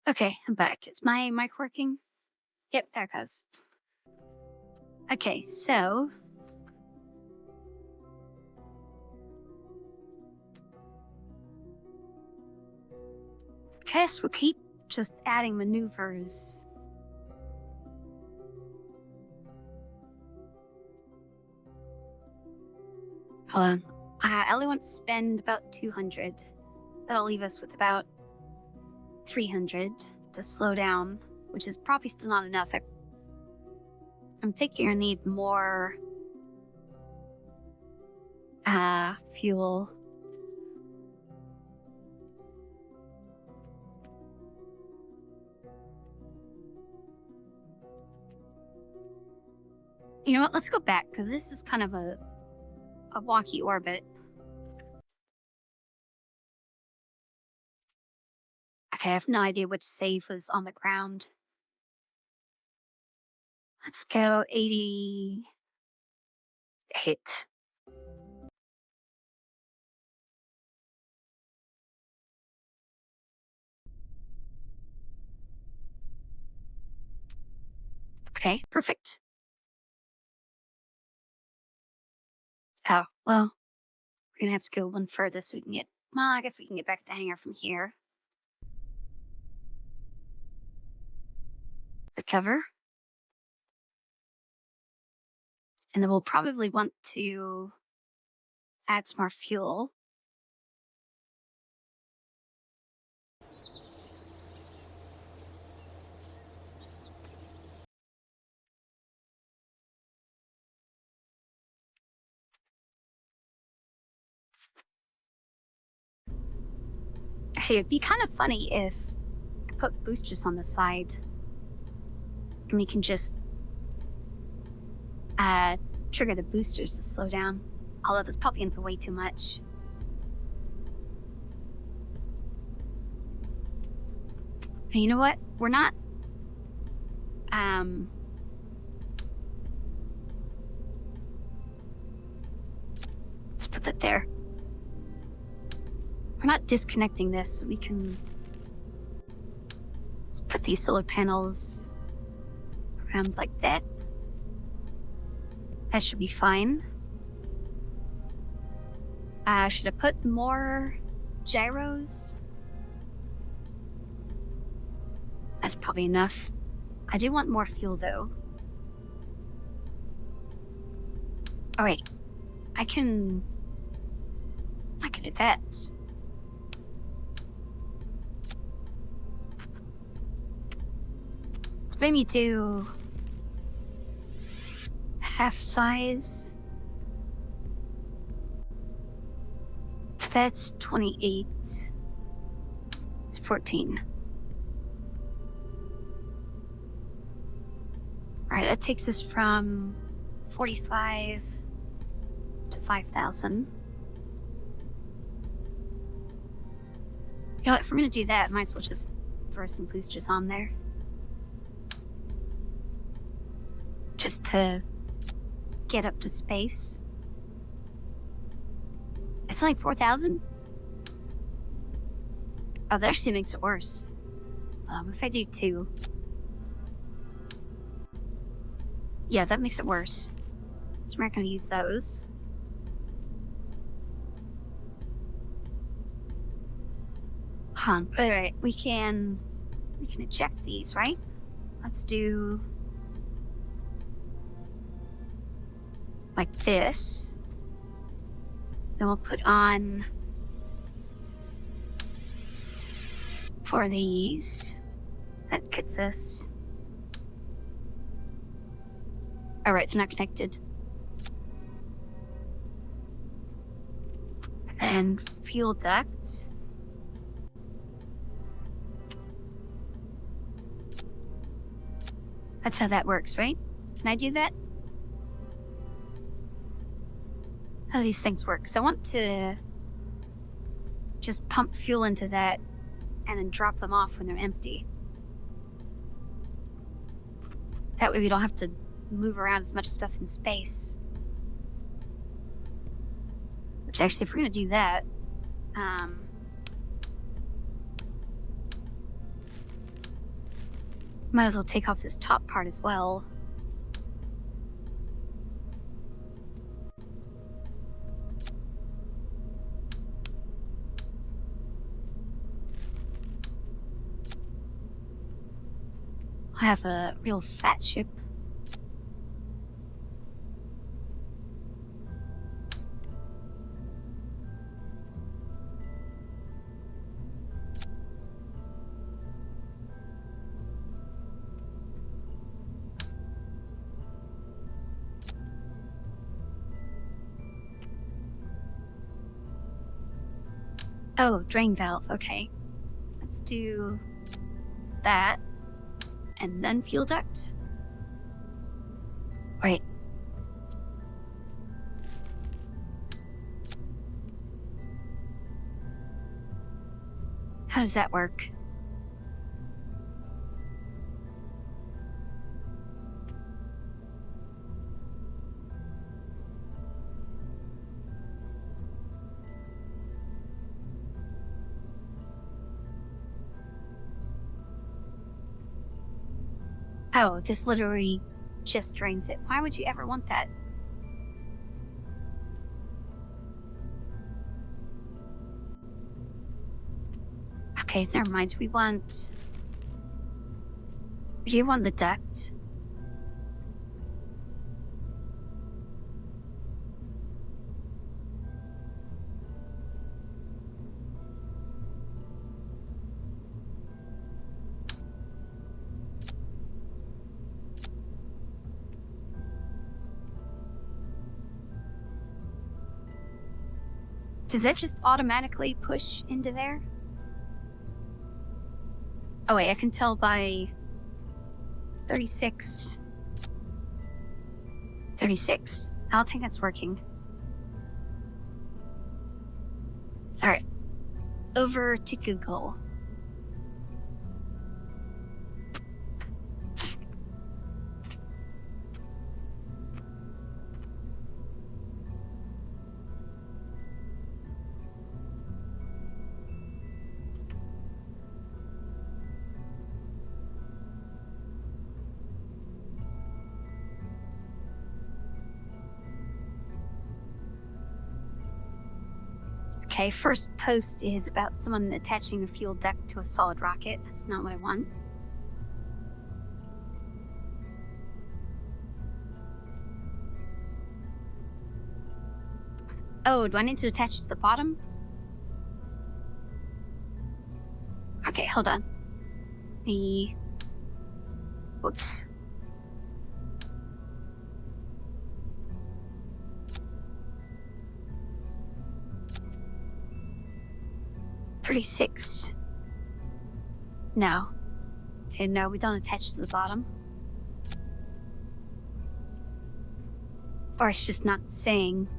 Okay, I'm back. Is my mic working? Yep, there it goes. Okay, so guess we'll keep just adding maneuvers. Hold on. I only want to spend about 200. That'll leave us with about 300 to slow down, which is probably still not enough. I'm thinking I need more fuel. You know what? Let's go back, because this is kind of a wonky orbit. Okay, I have no idea which save was on the ground. Let's go 88. Okay, perfect. Oh, well, we're gonna have to go one further so we can get... Well, I guess we can get back to the hangar from here. The cover. And then we'll probably want to add some more fuel. Actually, it'd be kind of funny if I put boosters on the side. And we can just trigger the boosters to slow down. Although that's probably gonna be way too much. But you know what? We're not... Let's put that there. We're not disconnecting this, so we can... Let's put these solar panels around like that. That should be fine. Should I put more gyros? That's probably enough. I do want more fuel, though. Oh, wait. I can do that. Let's maybe do half size. So that's 28. It's 14. Alright, that takes us from 45 to 5,000. You know what, if we're gonna do that, might as well just throw some boosters on there. Just to get up to space. It's only 4,000? Oh, that actually makes it worse. If I do 2. Yeah, that makes it worse. So we're not gonna use those. Alright, we can eject these, right? Let's do like this. Then we'll put on 4 of these. That gets us... Alright, they're not connected. And fuel duct. That's how that works, right? Can I do that? How do these things work? So I want to just pump fuel into that and then drop them off when they're empty. That way we don't have to move around as much stuff in space. Which actually, if we're gonna do that, Might as well take off this top part as well. I have a real fat ship. Oh, drain valve, okay. Let's do that. And then fuel duct. Wait. How does that work? Oh, this literally just drains it. Why would you ever want that? Okay, never mind. We do want the duct. Does that just automatically push into there? Oh wait, I can tell by 36. 36. I don't think that's working. Alright. Over to Google. Okay, first post is about someone attaching a fuel duct to a solid rocket. That's not what I want. Oh, do I need to attach it to the bottom? Okay, hold on. Whoops. $36. No. Okay, no, we don't attach to the bottom. Or it's just not saying.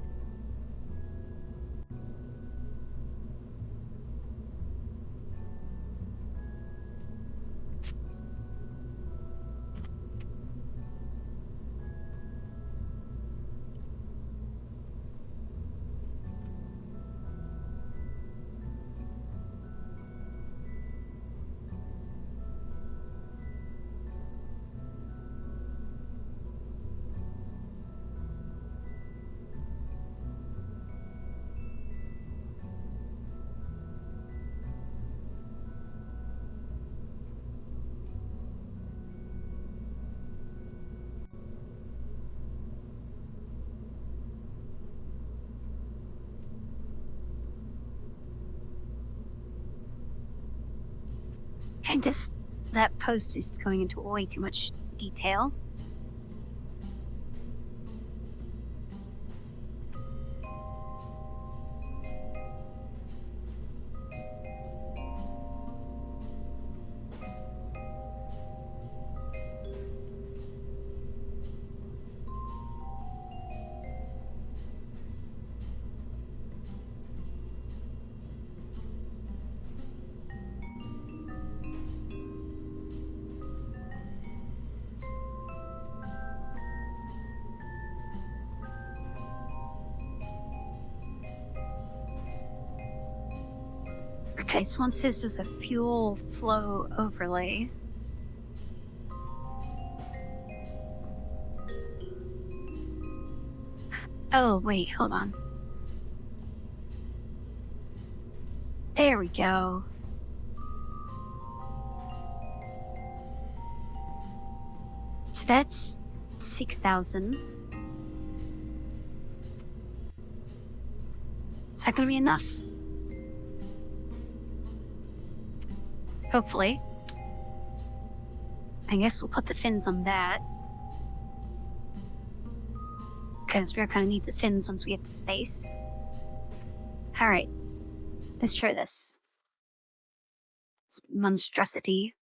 And that post is going into way too much detail. Okay, so one says there's a fuel flow overlay. Oh, wait, hold on. There we go. So that's 6,000. Is that gonna be enough? Hopefully. I guess we'll put the fins on that. Because we're gonna need the fins once we get to space. Alright. Let's try this. This monstrosity.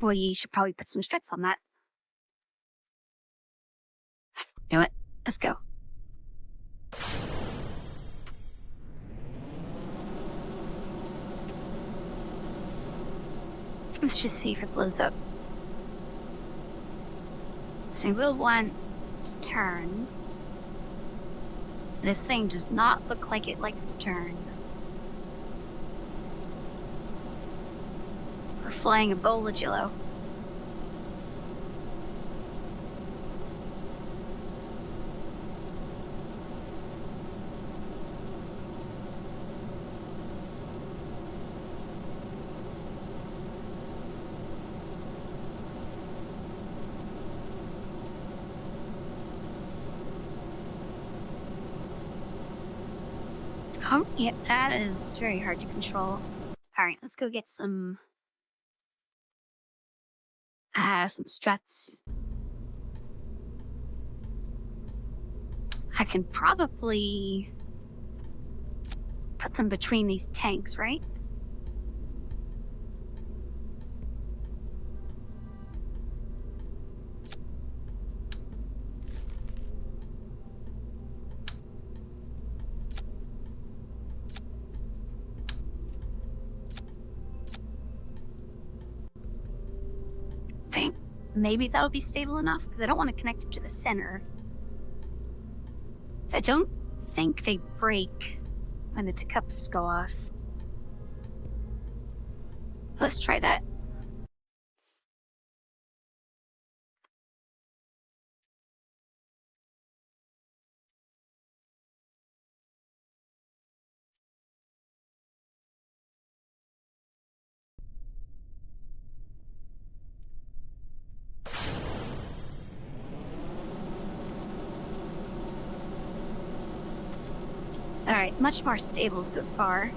We should probably put some struts on that. You know what? Let's go. Let's just see if it blows up. So we will want to turn. This thing does not look like it likes to turn. We're flying a bowl of jello. Oh, yeah, that is very hard to control. Alright, let's go get some struts. I can probably put them between these tanks, right? Think maybe that'll be stable enough, because I don't want to connect it to the center. I don't think they break when the decouplers go off. Let's try that. Alright, much more stable so far.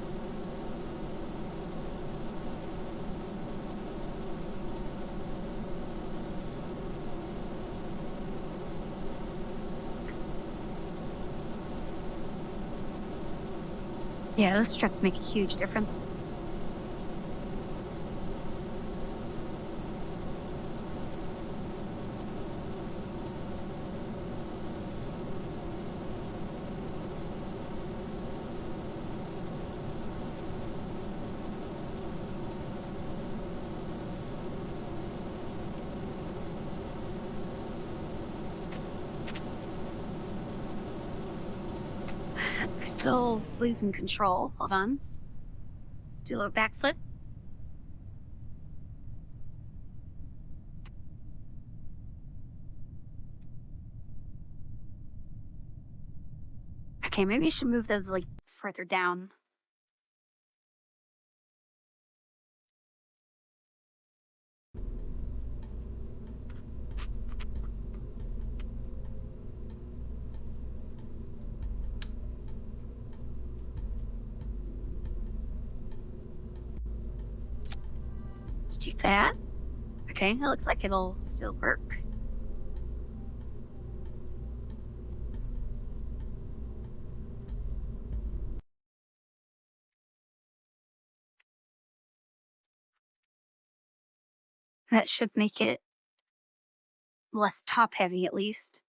Yeah, those struts make a huge difference. We're still losing control. Hold on. Let's do a little backflip. Okay, maybe I should move those, like, further down. Let's do that. Okay, it looks like it'll still work. That should make it less top-heavy, at least.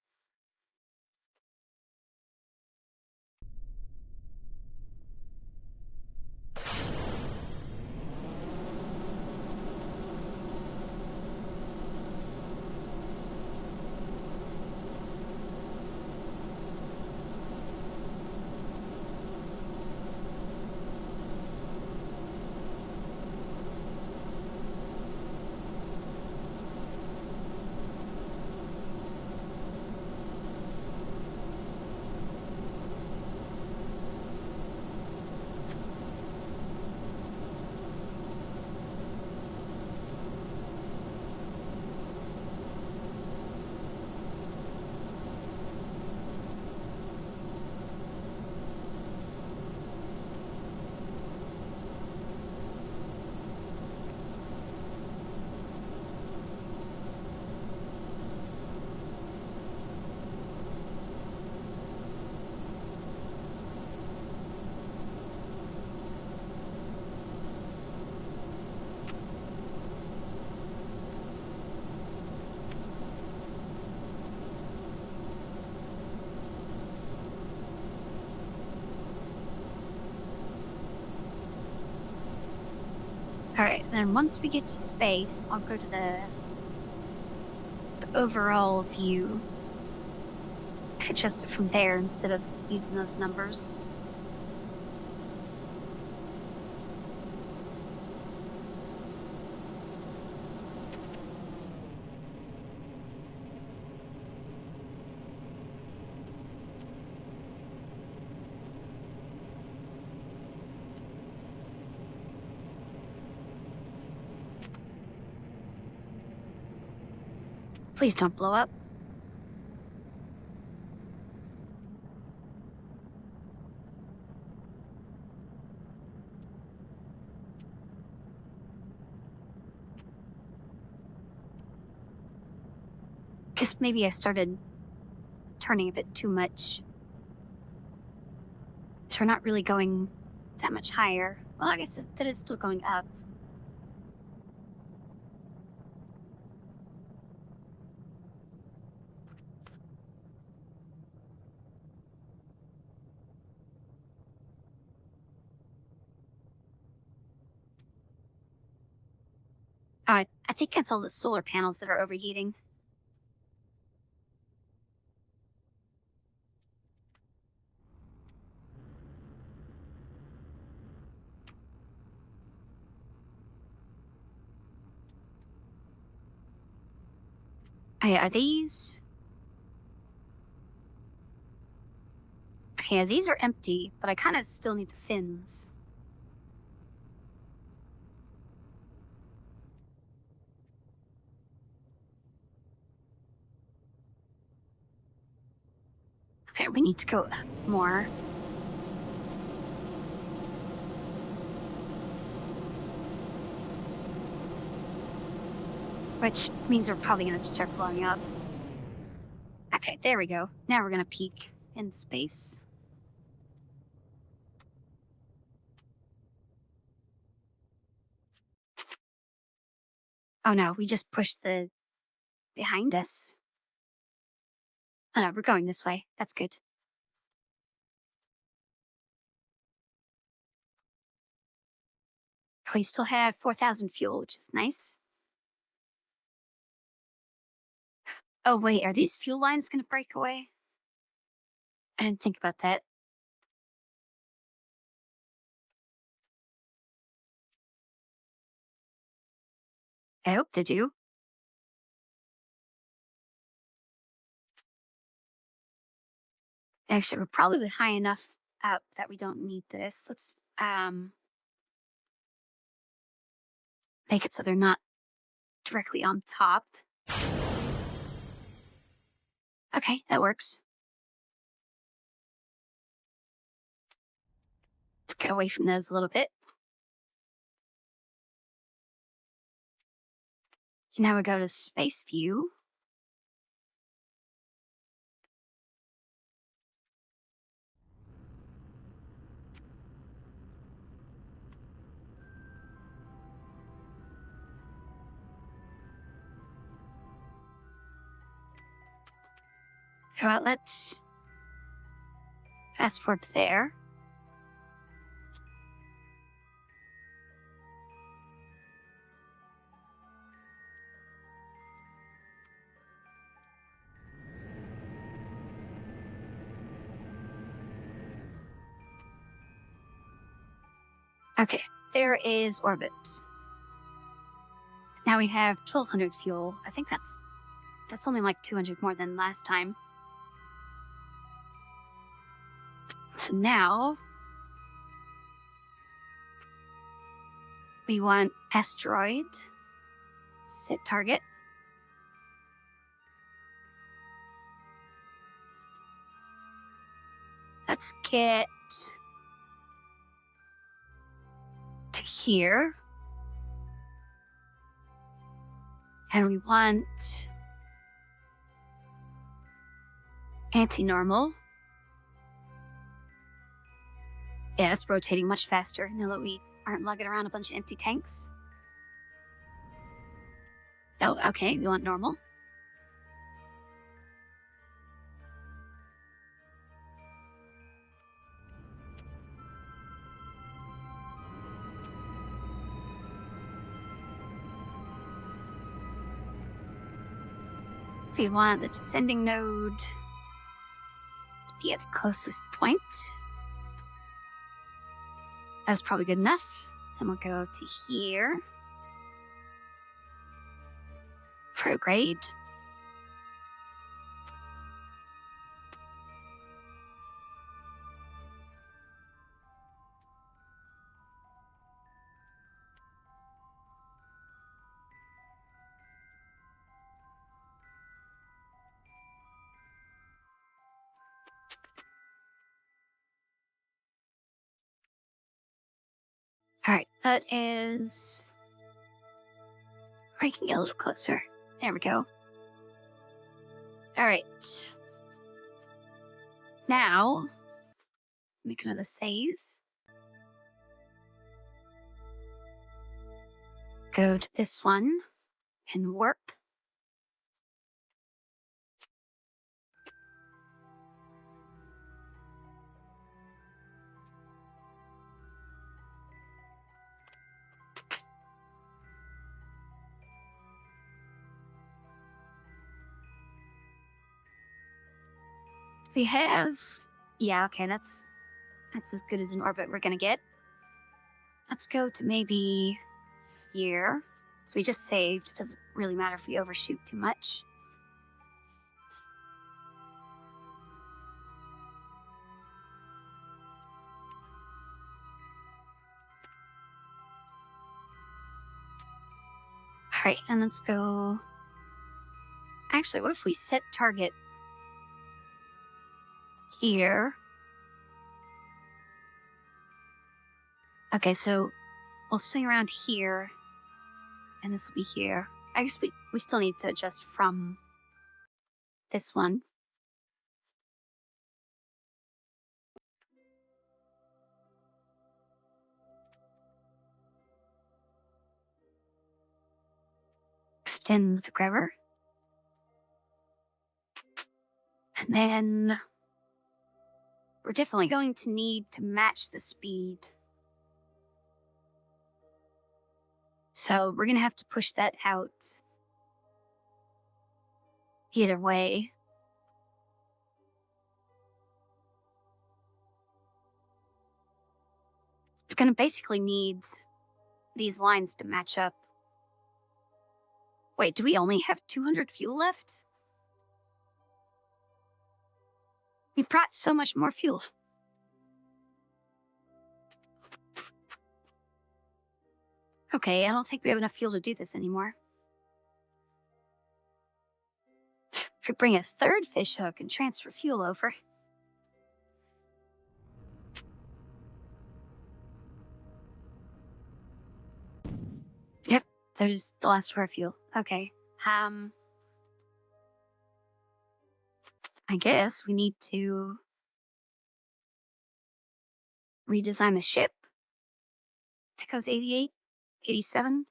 Alright, then once we get to space, I'll go to the overall view. Adjust it from there instead of using those numbers. Please don't blow up. Guess maybe I started turning a bit too much. So we're not really going that much higher. Well, I guess that is still going up. I think that's all the solar panels that are overheating. Are these? Okay, these are empty, but I kind of still need the fins. Okay, we need to go more. Which means we're probably gonna start blowing up. Okay, there we go. Now we're gonna peak in space. Oh no, we just pushed the behind us. Oh no, we're going this way. That's good. We still have 4,000 fuel, which is nice. Oh wait, are these fuel lines gonna break away? I didn't think about that. I hope they do. Actually, we're probably high enough up that we don't need this. Let's make it so they're not directly on top. Okay, that works. Let's get away from those a little bit. Now we go to space view. Well, let's fast forward there. Okay, there is orbit. Now we have 1,200 fuel. I think that's only like 200 more than last time. So now we want asteroid, set target. Let's get to here. And we want anti-normal. Yeah, it's rotating much faster now that we aren't lugging around a bunch of empty tanks. Oh, okay, we want normal. We want the descending node to be at the closest point. That's probably good enough. Then we'll go to here. Prograde. Alright, that is... I can get a little closer. There we go. Alright. Now, make another save. Go to this one and warp. We have... Yeah, okay, that's as good as an orbit we're gonna get. Let's go to maybe here. So we just saved. It doesn't really matter if we overshoot too much. Alright, and let's go... Actually, what if we set target here? Okay, so we'll swing around here, and this will be here. I guess we still need to adjust from this one. Extend the grabber. And then we're definitely going to need to match the speed. So we're going to have to push that out either way. It's going to basically need these lines to match up. Wait, do we only have 200 fuel left? We brought so much more fuel. Okay, I don't think we have enough fuel to do this anymore. If we bring a third fish hook and transfer fuel over. Yep, there's the last of our fuel. Okay. I guess we need to redesign the ship. I think it was 88, 87.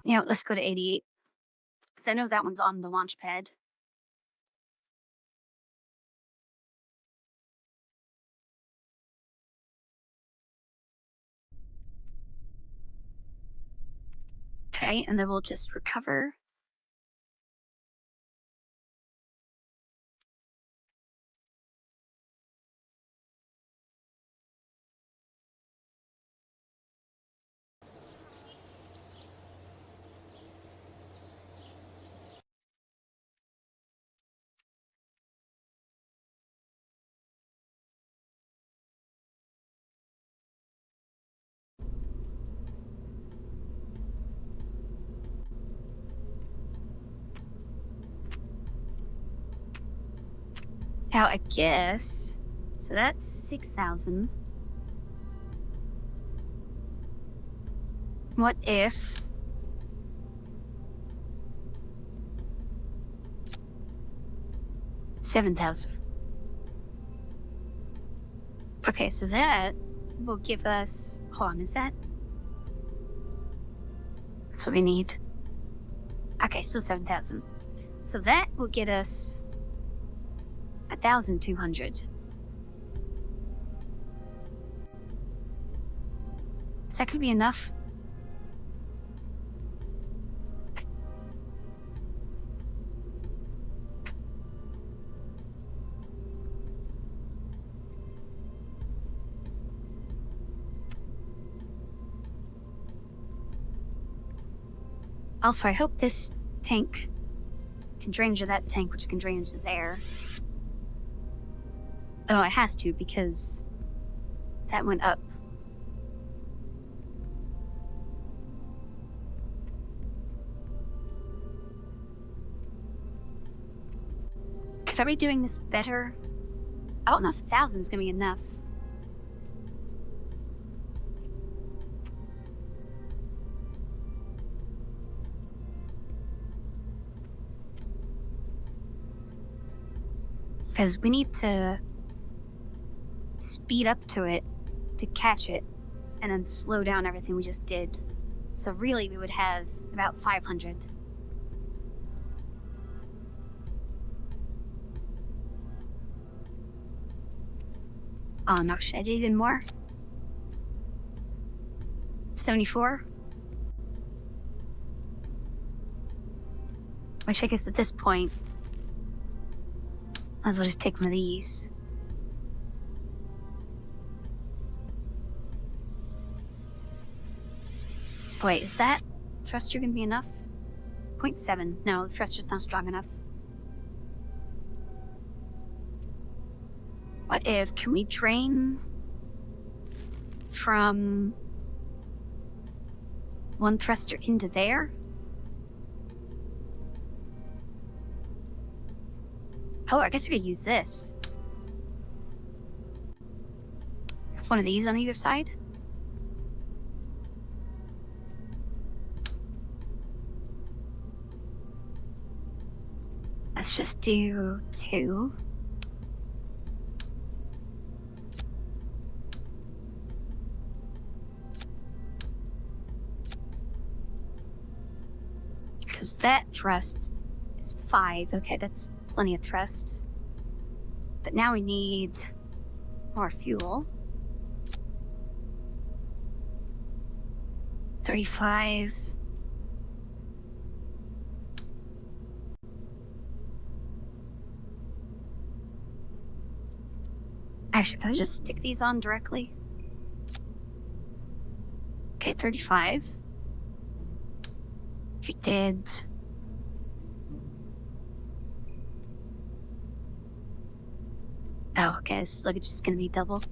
Yeah, let's go to 88. Because I know that one's on the launch pad. Okay, and then we'll just recover. Now, I guess, so that's 6,000. What if... $7,000. Okay, so that will give us... Hold on, is that... That's what we need. Okay, so 7,000. So that will get us 1,200. Is that gonna be enough? Also, I hope this tank can drain into that tank, which can drain into there. Oh, no, it has to, because that went up. Could I be doing this better? I don't know if 1,000 is gonna be enough. Because we need to speed up to it to catch it, and then slow down everything we just did. So really, we would have about 500. Oh no, should I do even more? 74? Which I guess at this point, might as well just take one of these. Wait, is that thruster gonna be enough? 0.7. No, the thruster's not strong enough. What if, can we drain from one thruster into there? Oh, I guess I could use this. One of these on either side? Let's just do 2. Because that thrust is 5. Okay, that's plenty of thrust. But now we need more fuel. 35. Actually, can I just stick these on directly? Okay, 35. If we did... Oh, okay, this is like just gonna be double.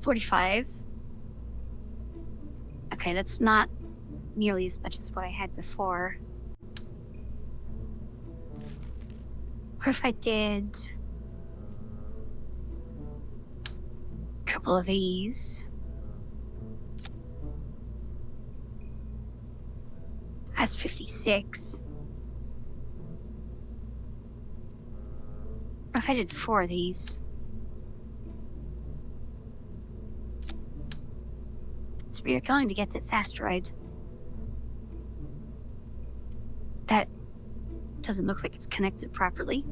$45. Okay, that's not nearly as much as what I had before. Or if I did a couple of these. That's 56. Or if I did 4 of these. So we are going to get this asteroid. That doesn't look like it's connected properly.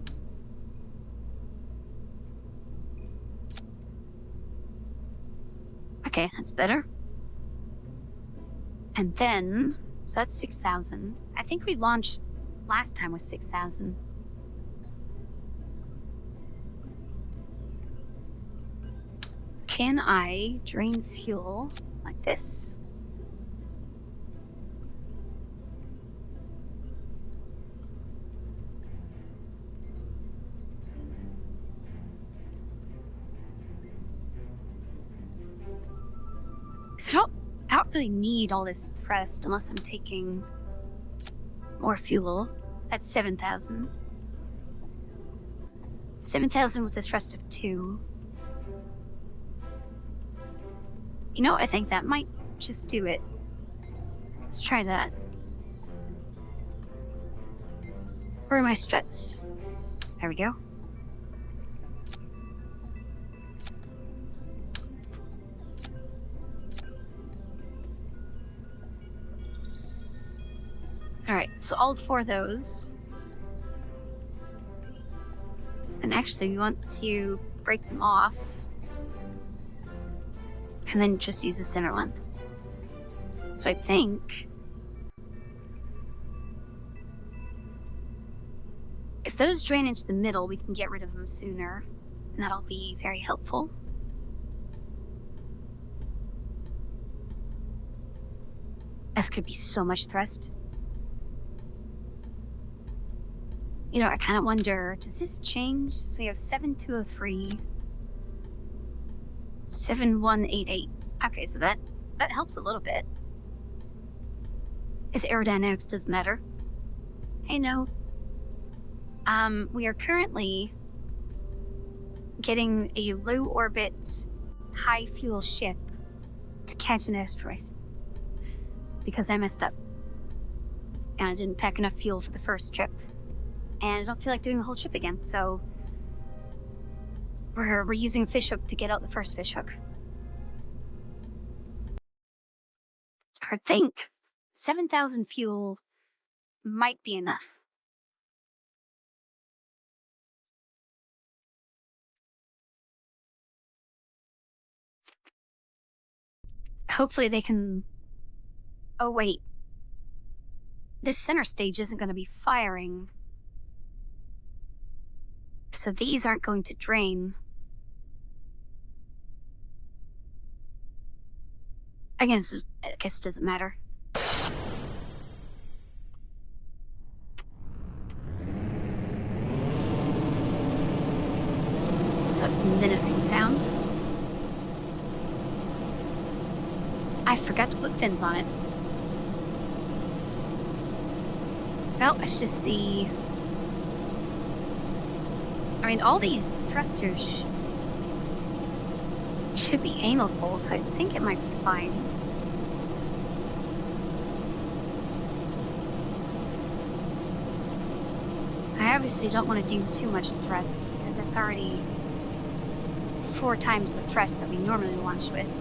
Okay, that's better. And then, so that's 6,000. I think we launched last time with 6,000. Can I drain fuel like this? So I don't really need all this thrust unless I'm taking more fuel. That's 7,000. 7,000 with a thrust of 2. You know, I think that might just do it. Let's try that. Where are my struts? There we go. Alright, so all 4 of those. And actually, we want to break them off. And then just use the center one. So I think if those drain into the middle, we can get rid of them sooner. And that'll be very helpful. This could be so much thrust. You know, I kind of wonder, does this change? So we have 7203, 7188. Okay, so that helps a little bit. His aerodynamics does matter. Hey, no. We are currently getting a low orbit, high fuel ship to catch an asteroid. Because I messed up. And I didn't pack enough fuel for the first trip. And I don't feel like doing the whole trip again, so we're using fishhook to get out the first fishhook. I think 7,000 fuel might be enough. Hopefully they can... Oh wait. This center stage isn't going to be firing. So these aren't going to drain. I guess it doesn't matter. It's a menacing sound. I forgot to put fins on it. Well, let's just see. I mean, all these thrusters should be aimable, so I think it might be fine. I obviously don't want to do too much thrust, because that's already 4 times the thrust that we normally launch with.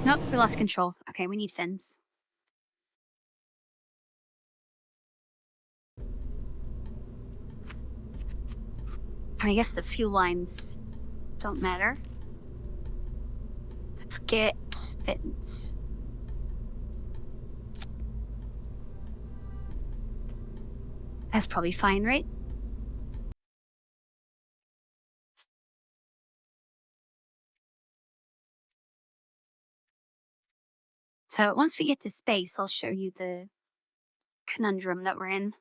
Nope, we lost control. Okay, we need fins. I guess the fuel lines don't matter. Let's get fins. That's probably fine, right? So once we get to space, I'll show you the conundrum that we're in.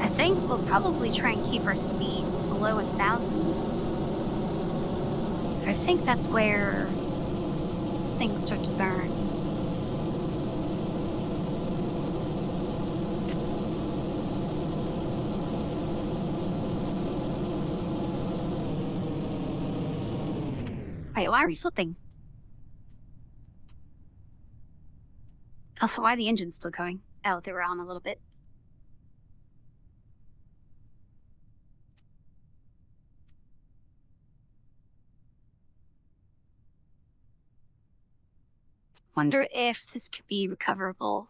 I think we'll probably try and keep our speed below 1,000. I think that's where things start to burn. Wait, why are we flipping? Also, why are the engines still going? Oh, they were on a little bit. Wonder if this could be recoverable.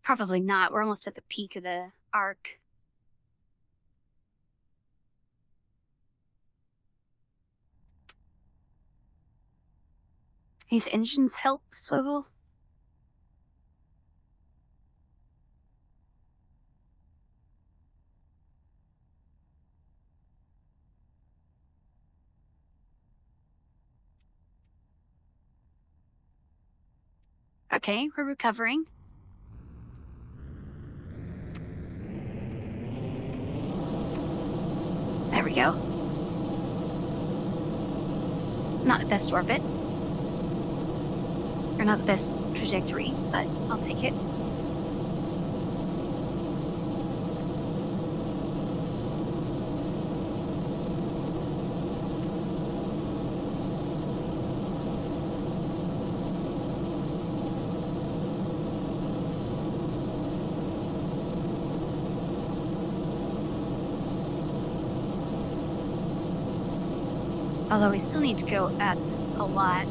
Probably not. We're almost at the peak of the arc. These engines help swivel. Okay, we're recovering. There we go. Not the best orbit. Or not the best trajectory, but I'll take it. Although we still need to go up a lot.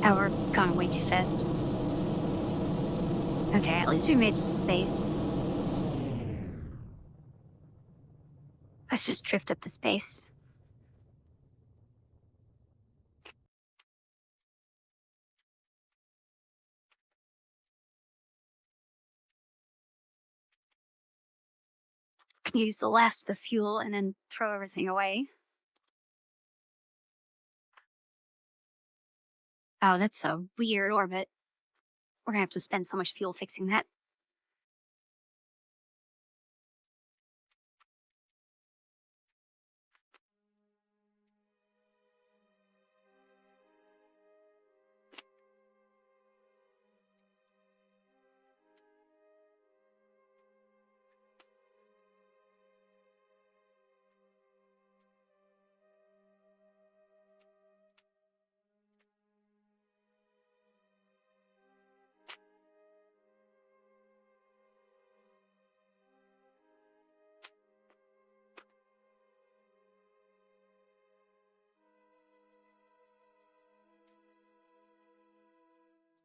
Oh, we're gone way too fast. Okay, at least we made it to space. Let's just drift up to space. Can use the last of the fuel and then throw everything away. Oh, that's a weird orbit. We're gonna have to spend so much fuel fixing that.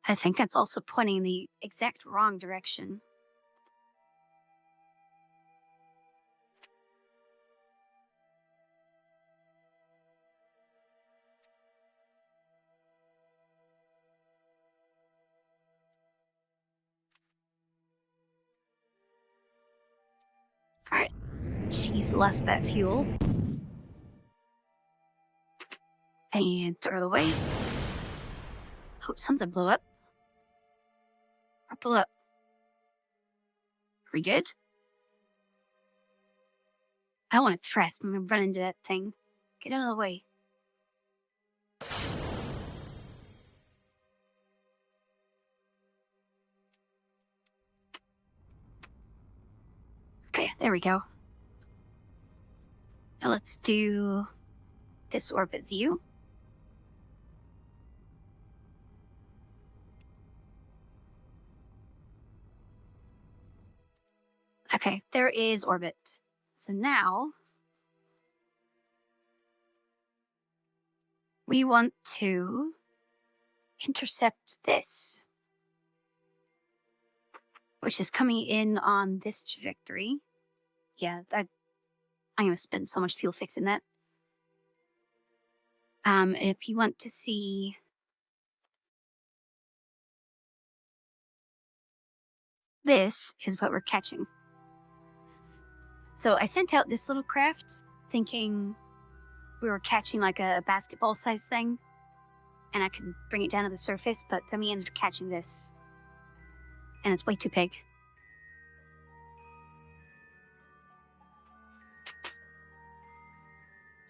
I think that's also pointing in the exact wrong direction. Alright, use less of that fuel. And throw it away. Hope something blew up. Or blew up. Are we good? I want to thrust. I'm gonna run into that thing. Get out of the way. Okay, there we go. Now let's do this orbit view. Okay, there is orbit. So now we want to intercept this, which is coming in on this trajectory. Yeah, I'm gonna spend so much fuel fixing that. If you want to see this is what we're catching. So I sent out this little craft thinking we were catching like a basketball size thing and I could bring it down to the surface, but then we ended up catching this. And it's way too big.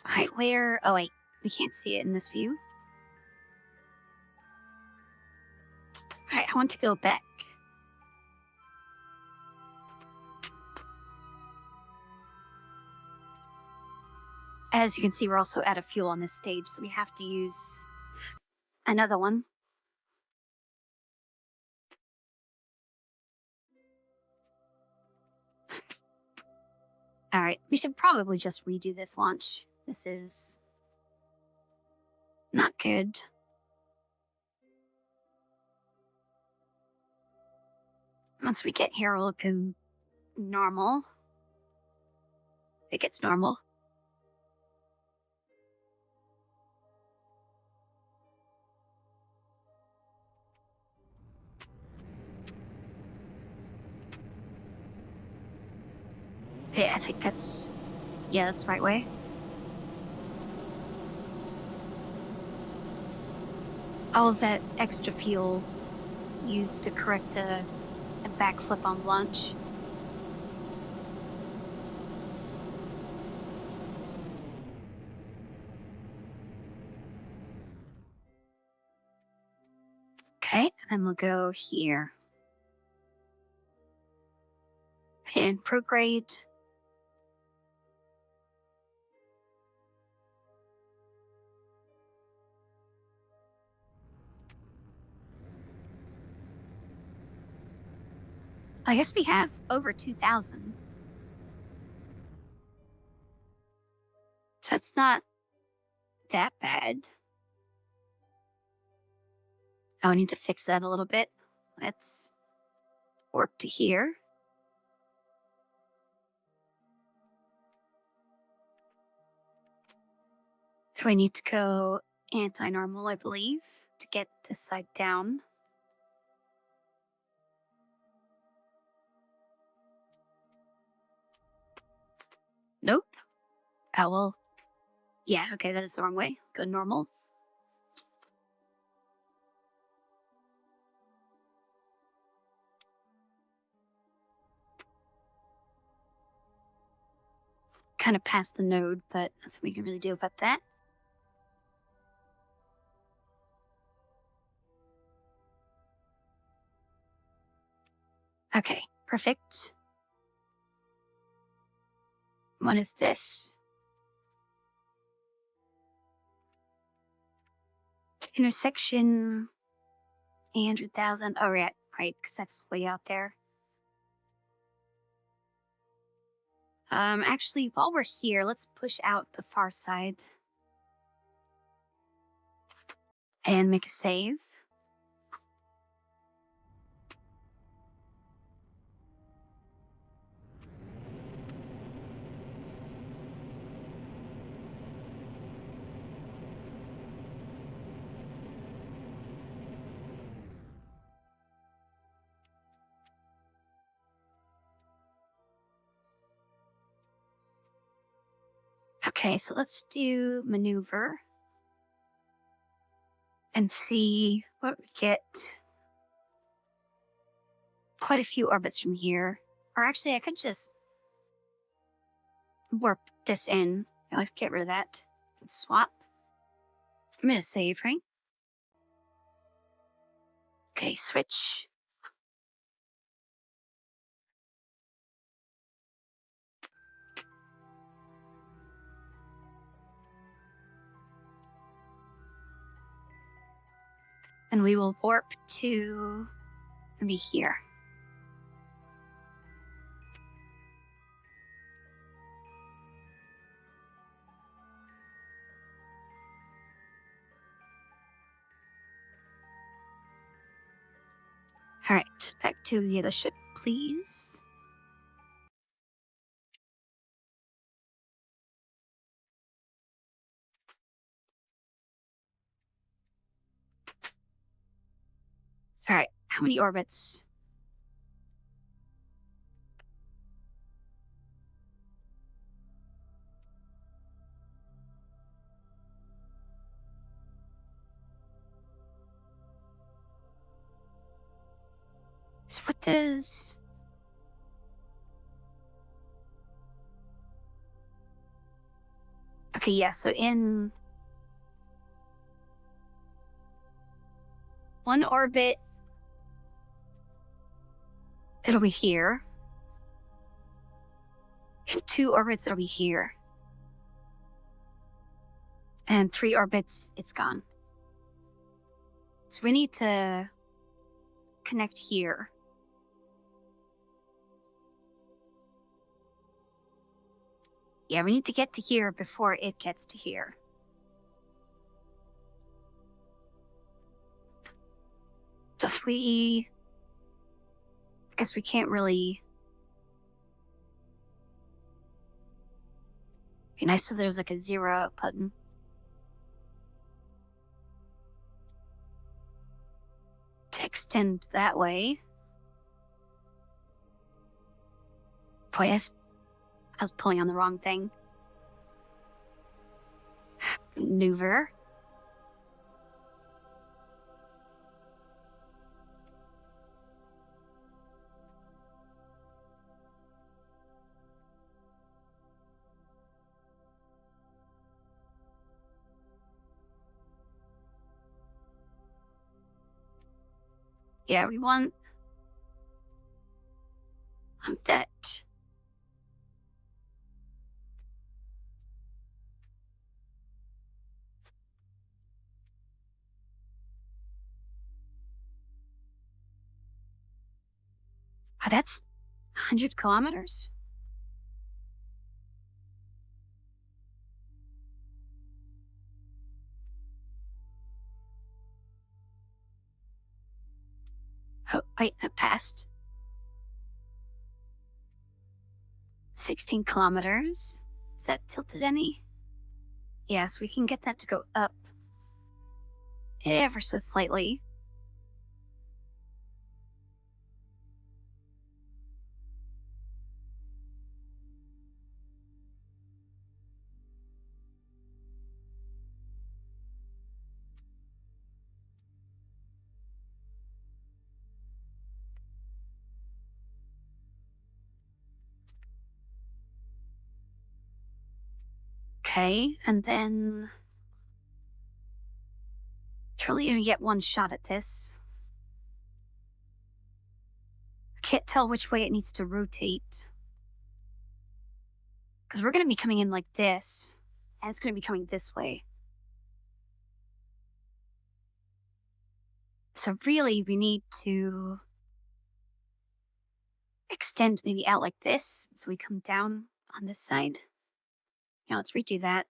Alright, where? Oh wait, we can't see it in this view. Alright, I want to go back. As you can see, we're also out of fuel on this stage, so we have to use another one. Alright, we should probably just redo this launch. This is not good. Once we get here, we'll look normal. It gets normal. Yeah, I think that's Yeah, that's the right way. All of that extra fuel used to correct a backflip on launch. Okay, and then we'll go here. And prograde. I guess we have over 2,000. So that's not that bad. Oh, I need to fix that a little bit. Let's warp to here. So I need to go anti-normal, I believe, to get this side down. Nope. Oh, well. Yeah, okay, that is the wrong way. Go normal. Kind of past the node, but nothing we can really do about that. Okay, perfect. What is this? Intersection 800,000. Oh, right, because that's way out there. Actually, while we're here, let's push out the far side and make a save. Okay, so let's do maneuver and see what we get. Quite a few orbits from here. Or actually, I could just warp this in. Let's get rid of that. And swap. I'm gonna save, right? Okay, switch. And we will warp to maybe here. All right, back to the other ship, please. All right, how many orbits? So what does... Okay, yeah, so in one orbit, it'll be here. In 2 orbits, it'll be here. And 3 orbits, it's gone. So we need to connect here. Yeah, we need to get to here before it gets to here. So if we... I guess we can't really... Be nice if there's like a 0 button. To extend that way. Boy, I was pulling on the wrong thing. maneuver. Yeah, we want that. Oh, that's 100 kilometers? Oh, wait, that passed. 16 kilometers. Is that tilted any? Yes, we can get that to go up ever so slightly. Okay, and then surely you get one shot at this. I can't tell which way it needs to rotate. Because we're going to be coming in like this, and it's going to be coming this way. So really, we need to extend maybe out like this, so we come down on this side. Now let's redo that.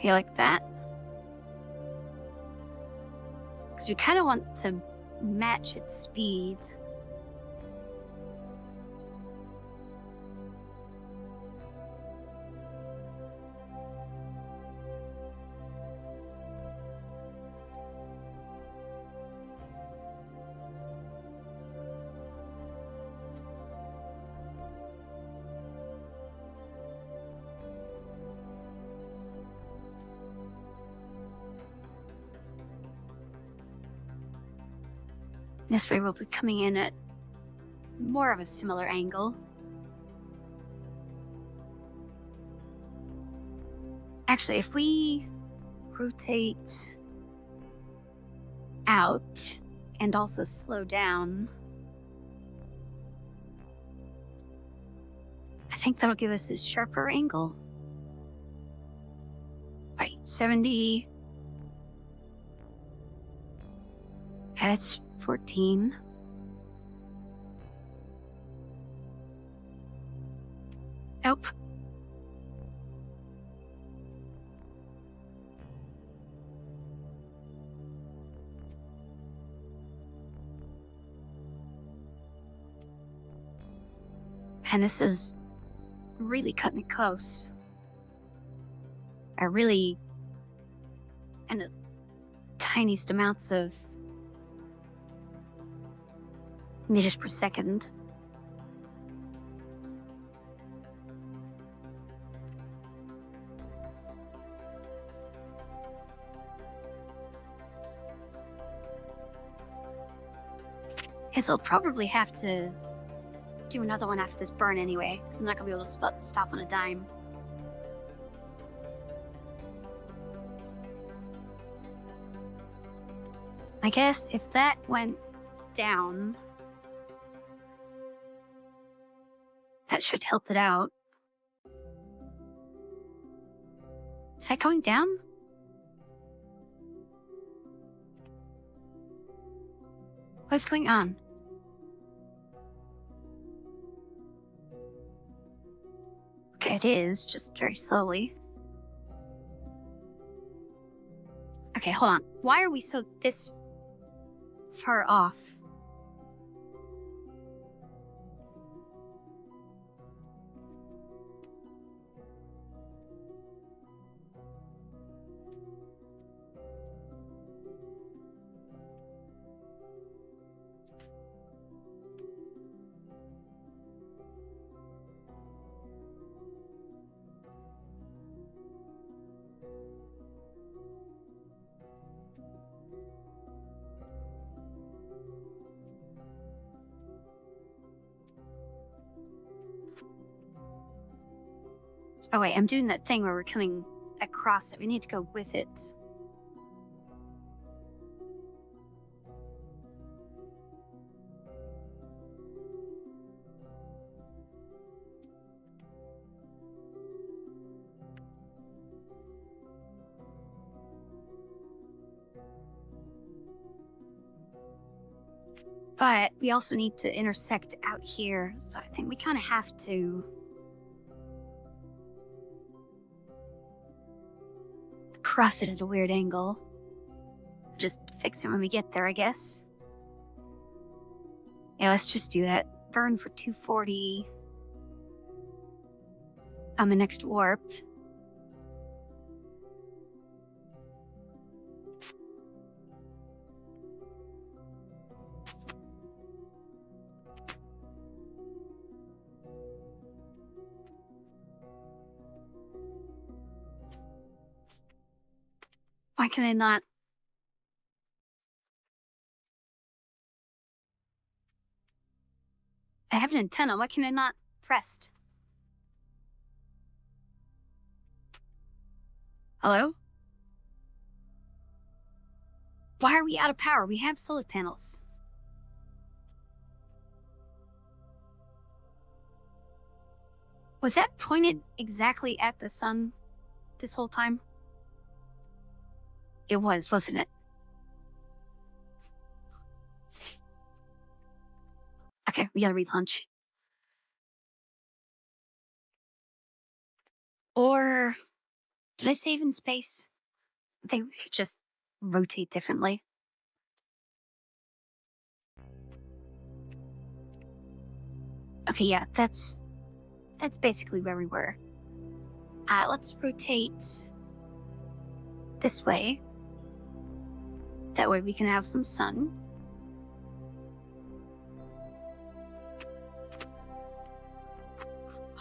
You like that? Because we kind of want to match its speed. This way we'll be coming in at more of a similar angle. Actually, if we rotate out and also slow down, I think that'll give us a sharper angle. Right, 70. That's 14. Nope. And this is really cutting it close. And the tiniest amounts of meters per second. Guess I'll probably have to do another one after this burn anyway, because I'm not going to be able to stop on a dime. I guess if that went down, that should help it out. Is that going down? What's going on? Okay, it is, just very slowly. Okay, hold on. Why are we so this far off. Oh wait, I'm doing that thing where we're coming across it. We need to go with it. But we also need to intersect out here, so I think we kind of have to cross it at a weird angle. Just fix it when we get there, I guess. Yeah, let's just do that. Burn for 240 on the next warp. Why can I not? I have an antenna. Why can I not pressed? Hello? Why are we out of power? We have solar panels. Was that pointed exactly at the sun this whole time? It was, wasn't it? Okay, we gotta relaunch. Or did I save in space? They just rotate differently. Okay, yeah, that's basically where we were. Let's rotate this way. That way we can have some sun.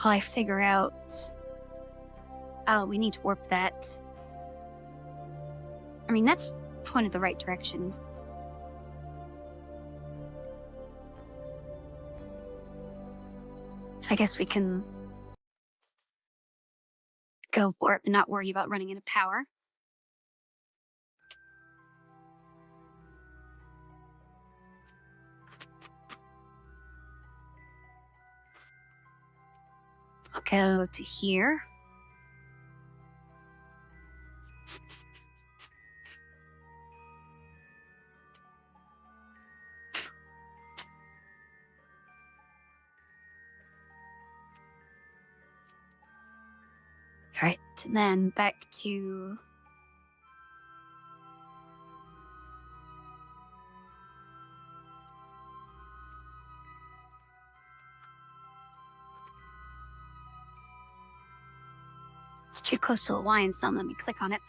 While I figure out... Oh, we need to warp that. I mean, that's pointed the right direction. I guess we can go warp and not worry about running into power. I'll go to here. Alright, then back to... It's too close to the lines, don't let me click on it.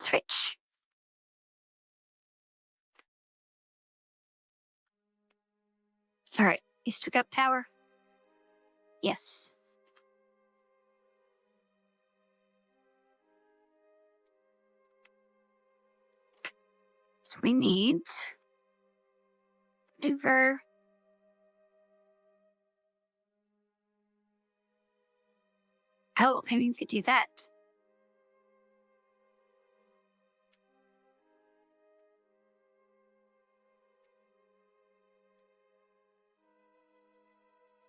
Switch. Alright, you still got power? Yes. So we need... maneuver. Oh, maybe we could do that.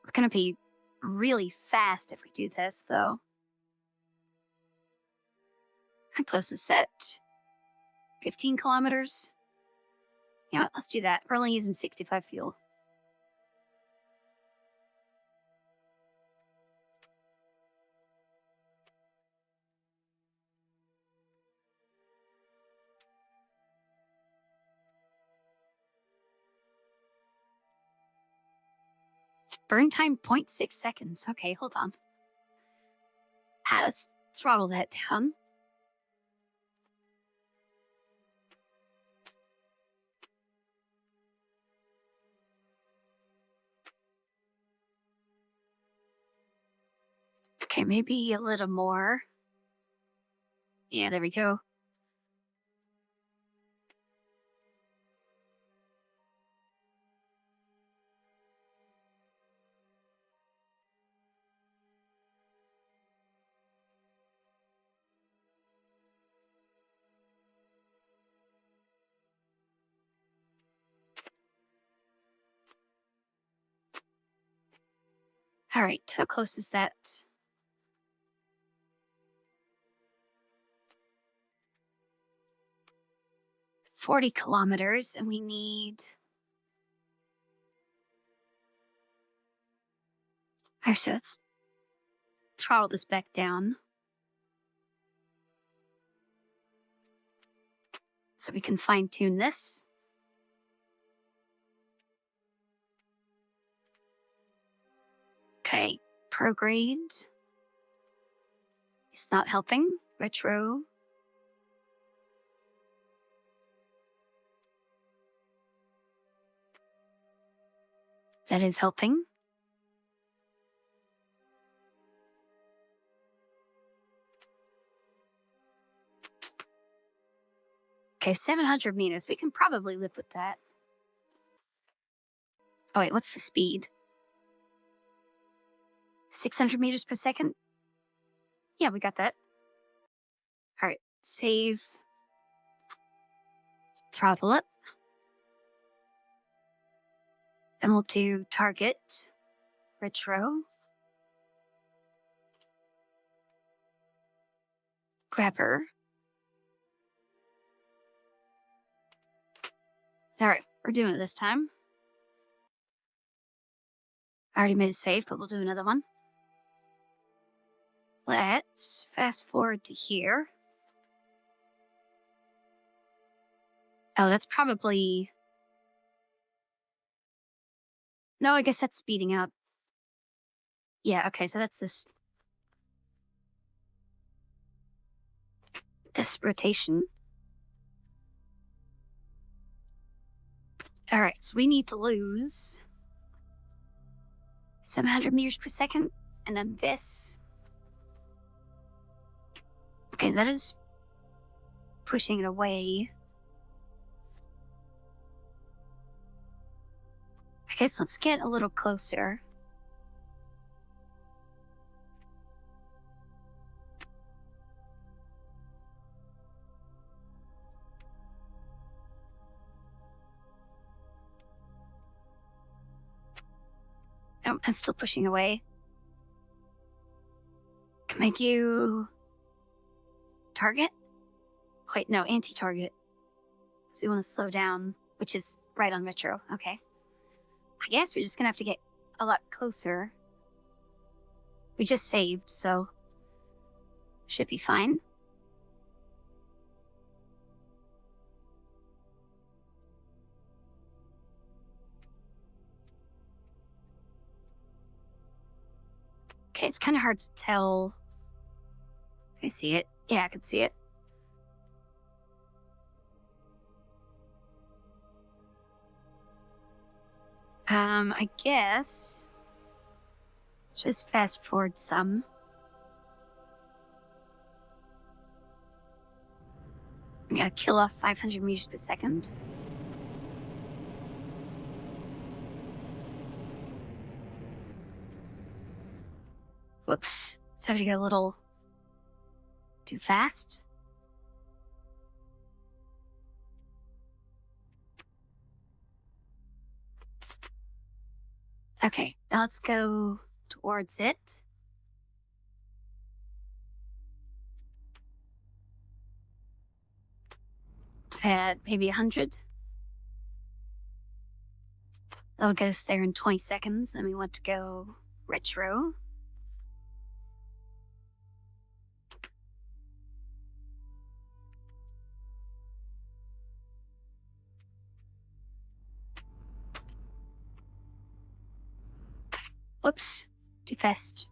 We're gonna be really fast if we do this, though. How close is that? 15 kilometers? Yeah, let's do that. We're only using 65 fuel. Burn time 0.6 seconds. Okay, hold on. Let's throttle that down. Okay, maybe a little more. Yeah, there we go. All right, how close is that? "40 kilometers, and we need..." Actually, let's throttle this back down so we can fine-tune this. Okay, prograde. It's not helping. Retro. That is helping. Okay, 700 meters. We can probably live with that. Oh wait, what's the speed? 600 meters per second? Yeah, we got that. All right, save. Throttle it. Then we'll do target. Retro. Grabber. All right, we're doing it this time. I already made a save, but we'll do another one. Let's fast forward to here. Oh, that's probably... No, I guess that's speeding up. Yeah, okay, so that's this rotation. All right, so we need to lose 700 meters per second, and then this. Okay, that is pushing it away. I guess let's get a little closer. Oh, it's still pushing away. Can I do target? Wait, no, anti-target. So we want to slow down, which is right on retro. Okay. I guess we're just gonna have to get a lot closer. We just saved, so should be fine. Okay, it's kind of hard to tell. Can I see it? Yeah, I can see it. I guess just fast forward some. I'm gonna kill off 500 meters per second. Whoops. Started to get a little too fast. Okay, now let's go towards it. At maybe 100. That'll get us there in 20 seconds. Then we want to go retro. Whoops. Too fast.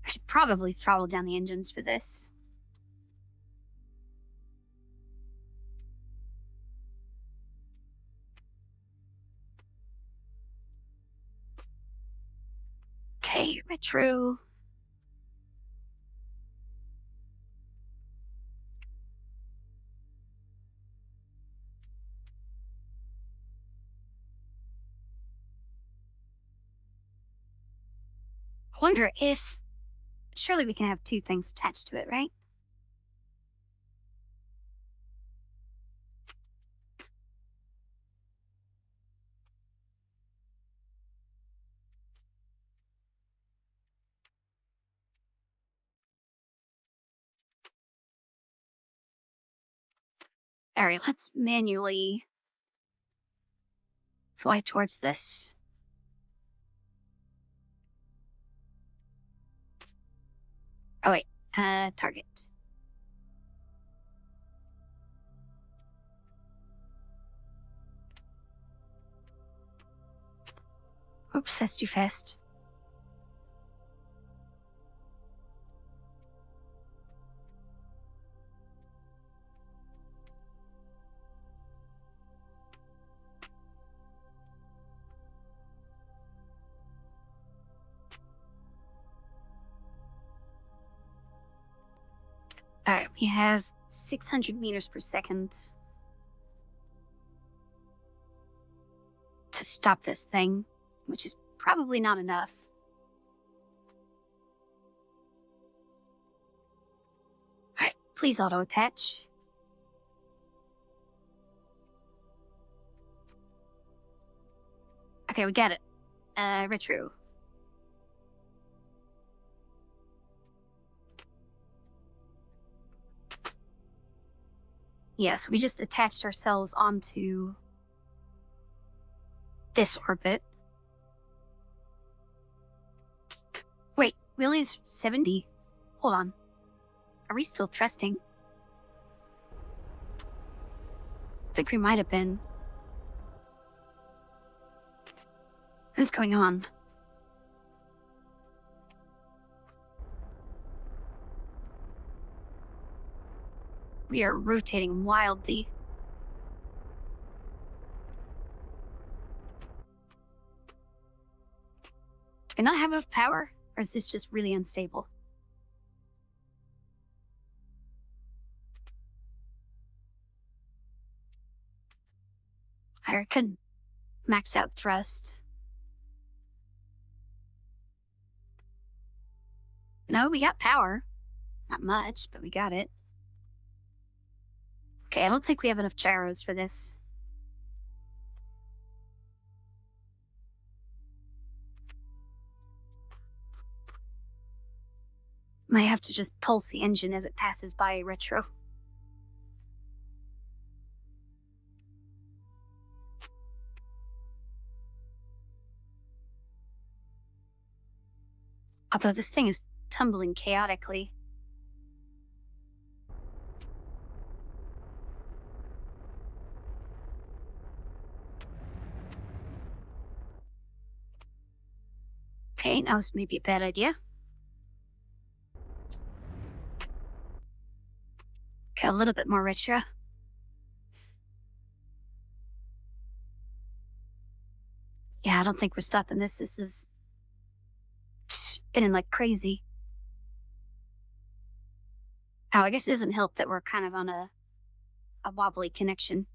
I should probably throttle down the engines for this. Okay, retro. I wonder if... Surely we can have two things attached to it, right? Alright, let's manually fly towards this. Oh wait, target. Oops, that's too fast. Alright, we have 600 meters per second to stop this thing, which is probably not enough. Alright, please auto-attach. Okay, we got it. Retro. Yes, we just attached ourselves onto this orbit. Wait, we only have 70. Hold on. Are we still thrusting? I think we might have been. What's going on? We are rotating wildly. Do we not have enough power? Or is this just really unstable? I could max out thrust. No, we got power. Not much, but we got it. Okay, I don't think we have enough gyros for this. Might have to just pulse the engine as it passes by retro. Although this thing is tumbling chaotically. Okay, now this may be a bad idea. Okay, a little bit more retro. Yeah, I don't think we're stopping this. This is spinning like crazy. Oh, I guess it doesn't help that we're kind of on a wobbly connection.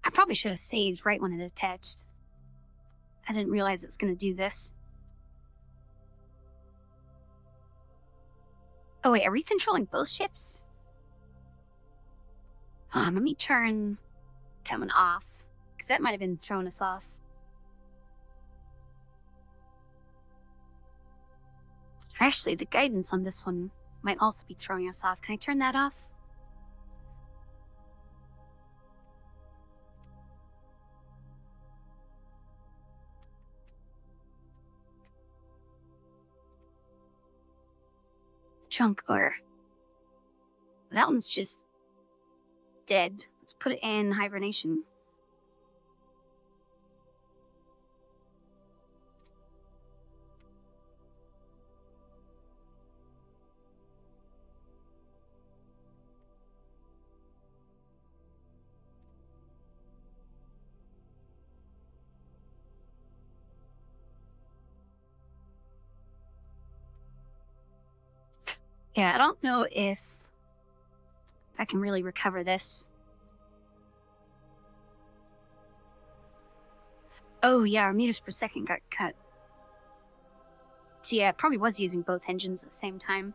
I probably should have saved right when it attached. I didn't realize it was going to do this. Oh wait, are we controlling both ships? Let me turn that one off, because that might have been throwing us off. Actually, the guidance on this one might also be throwing us off. Can I turn that off? Junk ore. That one's just dead. Let's put it in hibernation. Yeah, I don't know if I can really recover this. Oh yeah, our meters per second got cut. So yeah, it probably was using both engines at the same time.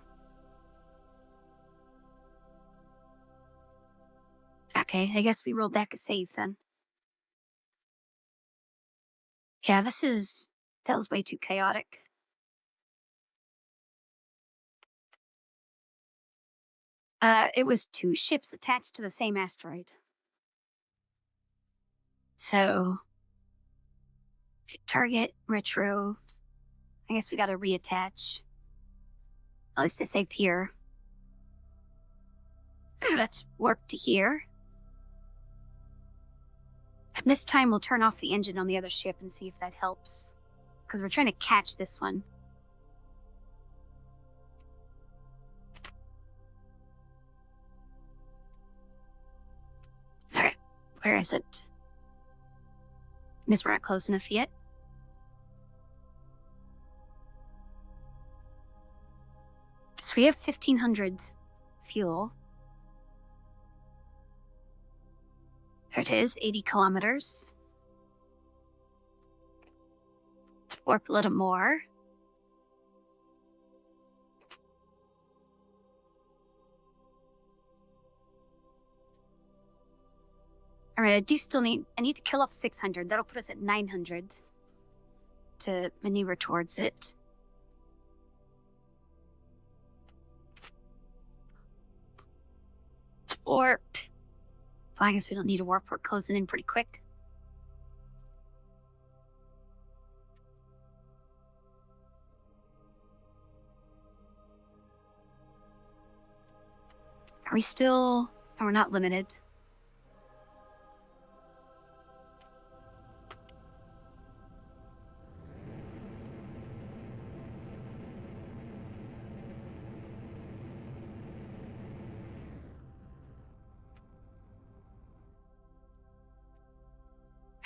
Okay, I guess we rolled back a save then. Yeah, that was way too chaotic. It was 2 ships attached to the same asteroid. So, target, retro. I guess we gotta reattach. At least I saved here. Let's warp to here. And this time we'll turn off the engine on the other ship and see if that helps. Because we're trying to catch this one. Alright, where is it? Miss, we're not close enough yet. So we have 1,500 fuel. There it is, 80 kilometers. Let's warp a little more. Alright, I need to kill off 600. That'll put us at 900 to maneuver towards it. Warp. Well, I guess we don't need a warp. We're closing in pretty quick. Are we still... Oh, we're not limited.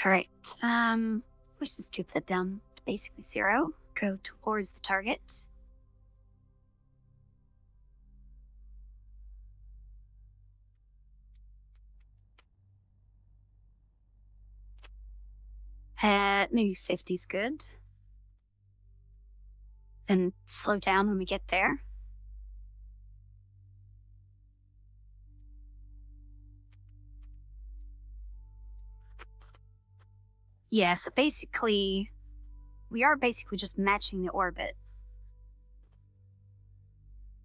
Alright, let's just keep that down to basically 0. Go towards the target. Maybe 50's good. Then slow down when we get there. Yeah, so basically, we are basically just matching the orbit.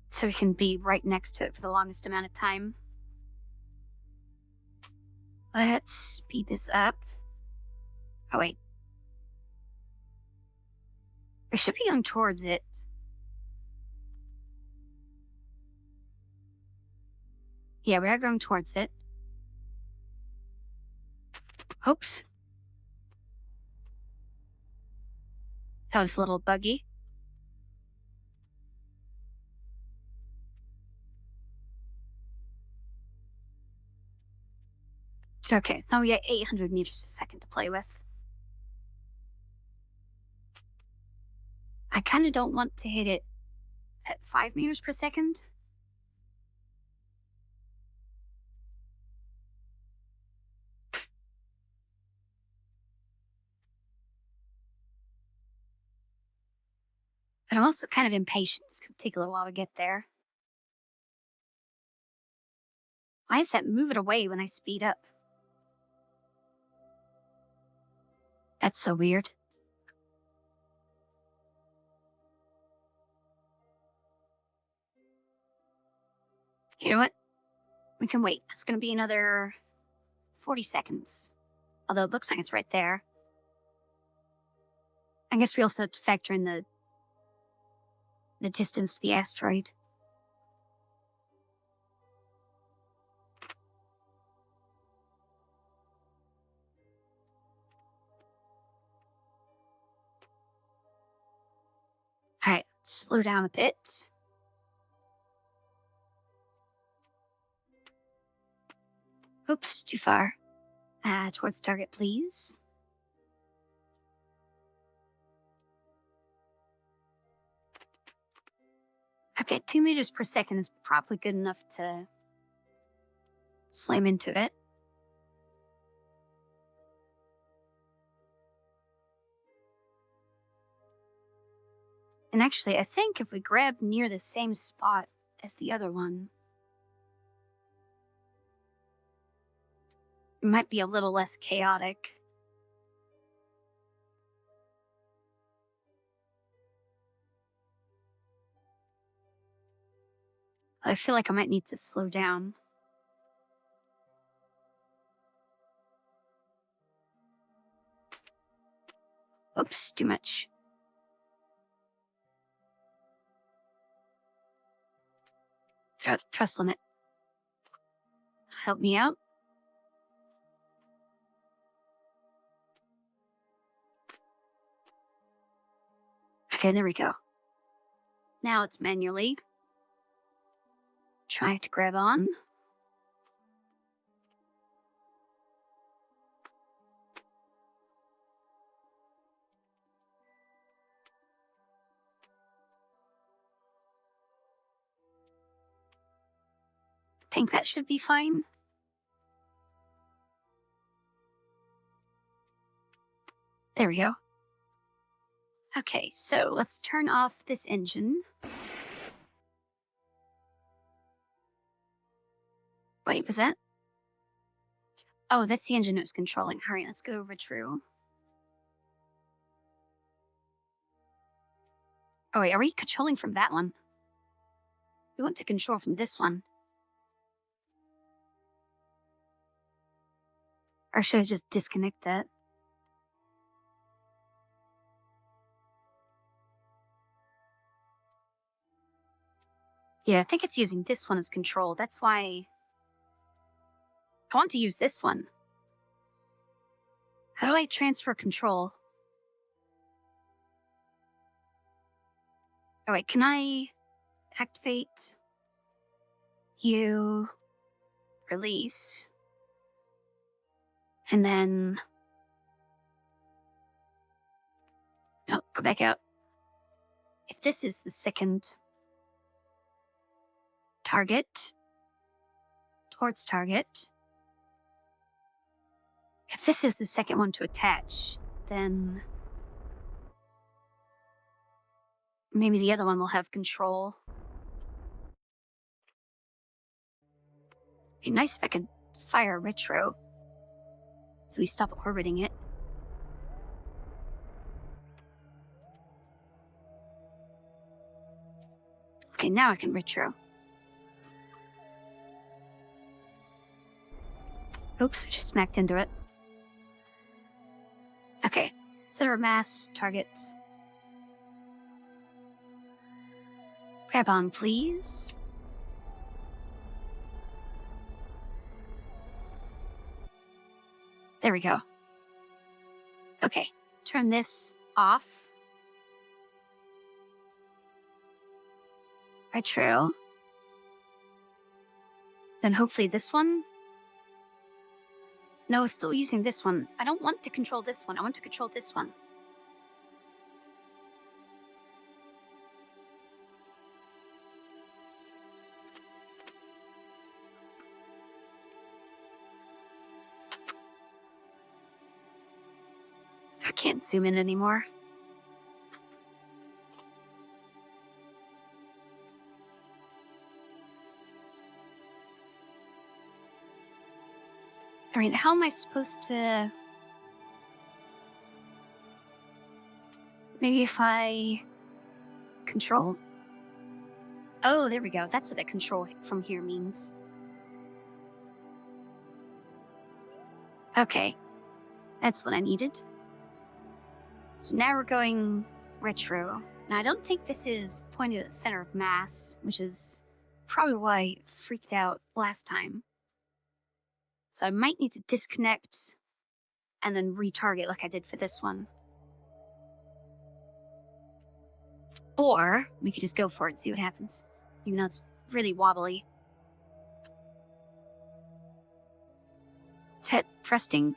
So we can be right next to it for the longest amount of time. Let's speed this up. Oh, wait. We should be going towards it. Yeah, we are going towards it. Oops. That was a little buggy. Okay, now we got 800 meters a second to play with. I kind of don't want to hit it at 5 meters per second. But I'm also kind of impatient. It's going to take a little while to get there. Why does that move it away when I speed up? That's so weird. You know what? We can wait. It's gonna be another 40 seconds. Although it looks like it's right there. I guess we also have to factor in the distance to the asteroid. Alright, slow down a bit. Oops, too far. Towards target, please. Okay, 2 meters per second is probably good enough to slam into it. And actually, I think if we grab near the same spot as the other one, it might be a little less chaotic. I feel like I might need to slow down. Oops, too much. Thrust limit. Help me out. Okay, there we go. Now it's manually. Try to grab on. Think that should be fine. There we go. Okay, so let's turn off this engine. Wait, was that? Oh, that's the engine it was controlling. Hurry, let's go over true. Oh wait, are we controlling from that one? We want to control from this one. Or should I just disconnect that? Yeah, I think it's using this one as control. That's why I want to use this one. How do I transfer control? Oh wait, can I activate you, release, and then no, go back out. If this is the second target, towards target. If this is the second one to attach, then maybe the other one will have control. It'd be nice if I could fire retro, so we stop orbiting it. Okay, now I can retro. Oops, I just smacked into it. Okay, center mass, target. Grab on, please. There we go. Okay, turn this off. Retro. Then hopefully this one. No, it's still using this one. I don't want to control this one. I want to control this one. I can't zoom in anymore. I mean, how am I supposed to... Maybe if I control. Oh, there we go. That's what that control from here means. Okay. That's what I needed. So now we're going retro. Now, I don't think this is pointed at the center of mass, which is probably why I freaked out last time. So I might need to disconnect and then retarget like I did for this one. Or we could just go for it and see what happens, even though it's really wobbly. Let's hit thrusting.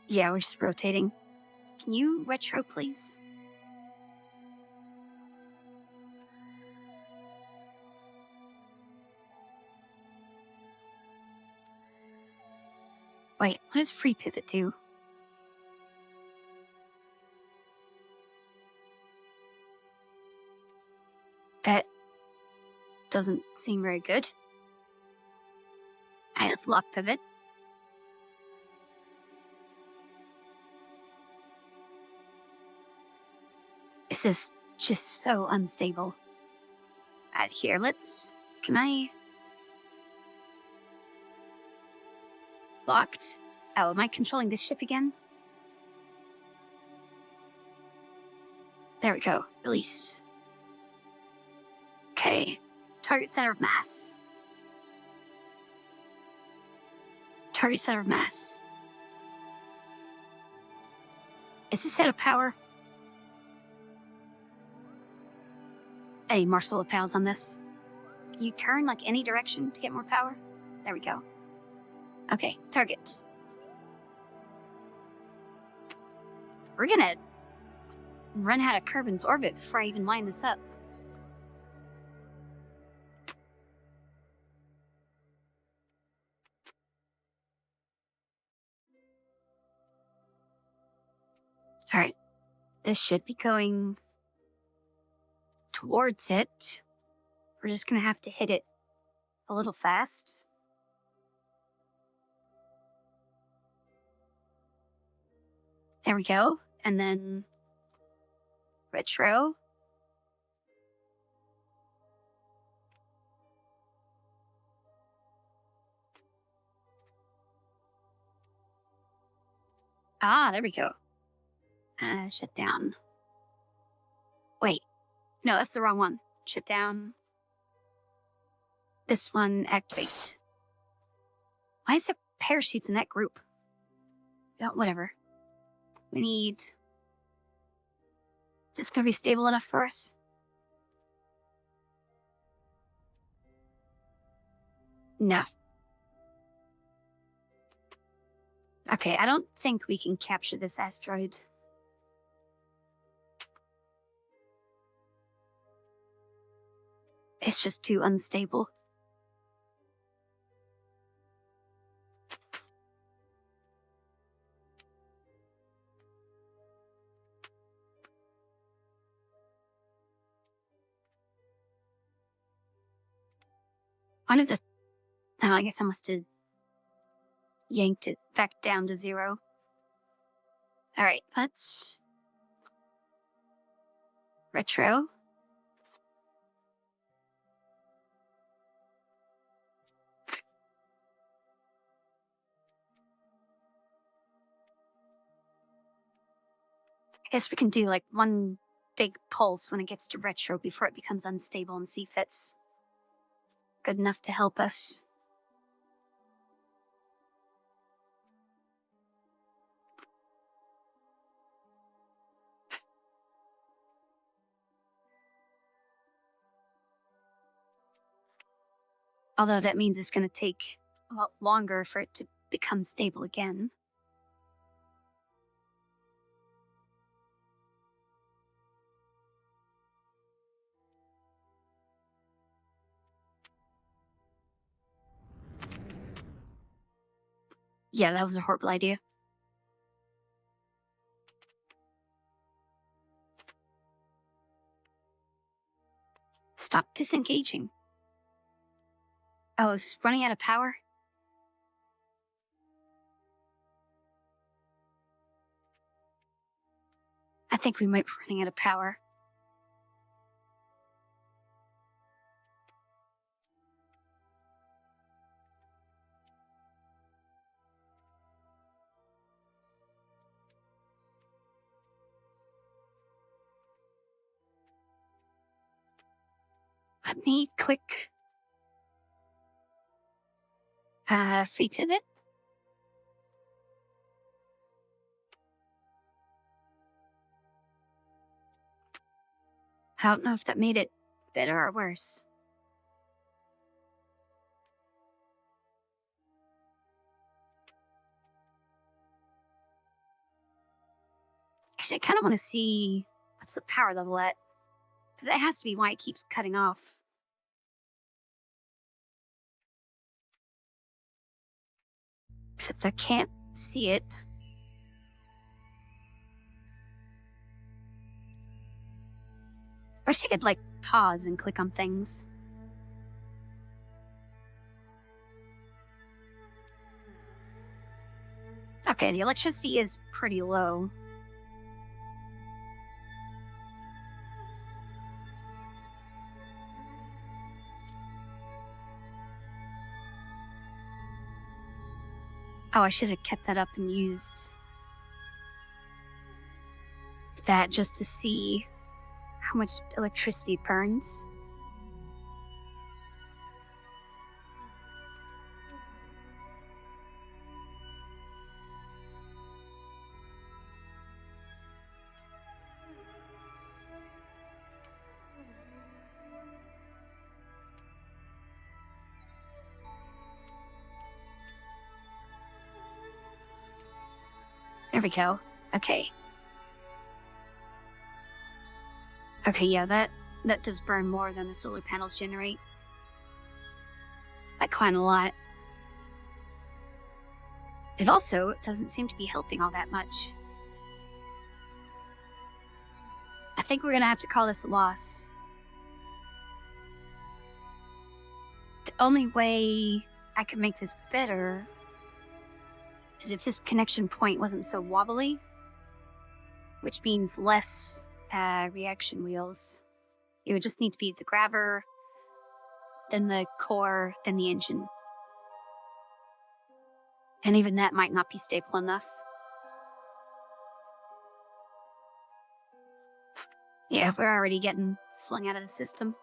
Yeah, we're just rotating. Can you retro, please? Wait, what does free pivot do? That doesn't seem very good. Alright, let's lock pivot. This is just so unstable. Alright, here, can I... Locked. Oh, am I controlling this ship again? There we go. Release. Okay. Target center of mass. Target center of mass. Is this out of power? I need more solar panels on this. Can you turn like any direction to get more power? There we go. Okay, target. We're gonna run out of Kerbin's orbit before I even line this up. Alright, this should be going towards it. We're just gonna have to hit it a little fast. There we go. And then retro. Ah, there we go. Shut down. Wait. No, that's the wrong one. Shut down. This one, activate. Why is there parachutes in that group? Oh, whatever. We need... Is this gonna be stable enough for us? No. Okay, I don't think we can capture this asteroid. It's just too unstable. One of the... Oh, I guess I must have yanked it back down to 0. Alright, let's... Retro. I guess we can do like one big pulse when it gets to retro before it becomes unstable and see if that's good enough to help us. Although that means it's going to take a lot longer for it to become stable again. Yeah, that was a horrible idea. Stop disengaging. Oh, is this running out of power? I think we might be running out of power. Let me click free pivot. I don't know if that made it better or worse. Actually, I kind of want to see what's the power level at, because that has to be why it keeps cutting off. Except I can't see it. I wish I could, like, pause and click on things. Okay, the electricity is pretty low. Oh, I should have kept that up and used that just to see how much electricity it burns. There we go. Okay. Okay, yeah, that does burn more than the solar panels generate. Like, quite a lot. It also doesn't seem to be helping all that much. I think we're gonna have to call this a loss. The only way I could make this better is if this connection point wasn't so wobbly, which means less reaction wheels. It would just need to be the grabber, then the core, then the engine. And even that might not be stable enough. Yeah, we're already getting flung out of the system.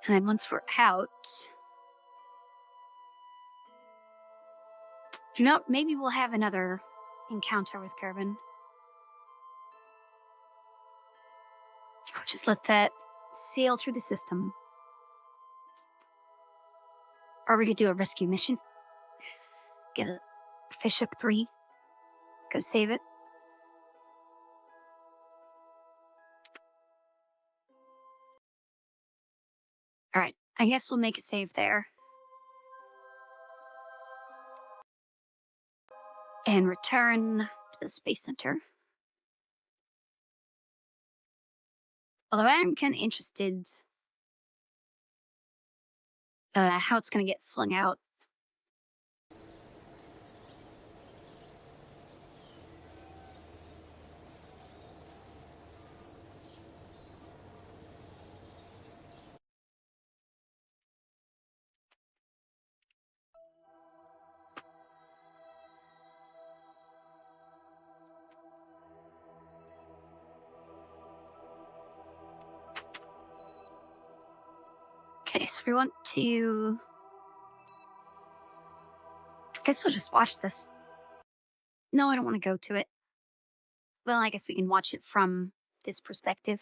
And then once we're out, you know, maybe we'll have another encounter with Kerbal. We'll just let that sail through the system. Or we could do a rescue mission. Get a fish hook 3. Go save it. Alright, I guess we'll make a save there. And return to the Space Center. Although I am kind of interested how it's going to get flung out. Okay, so we want to... I guess we'll just watch this. No, I don't want to go to it. Well, I guess we can watch it from this perspective.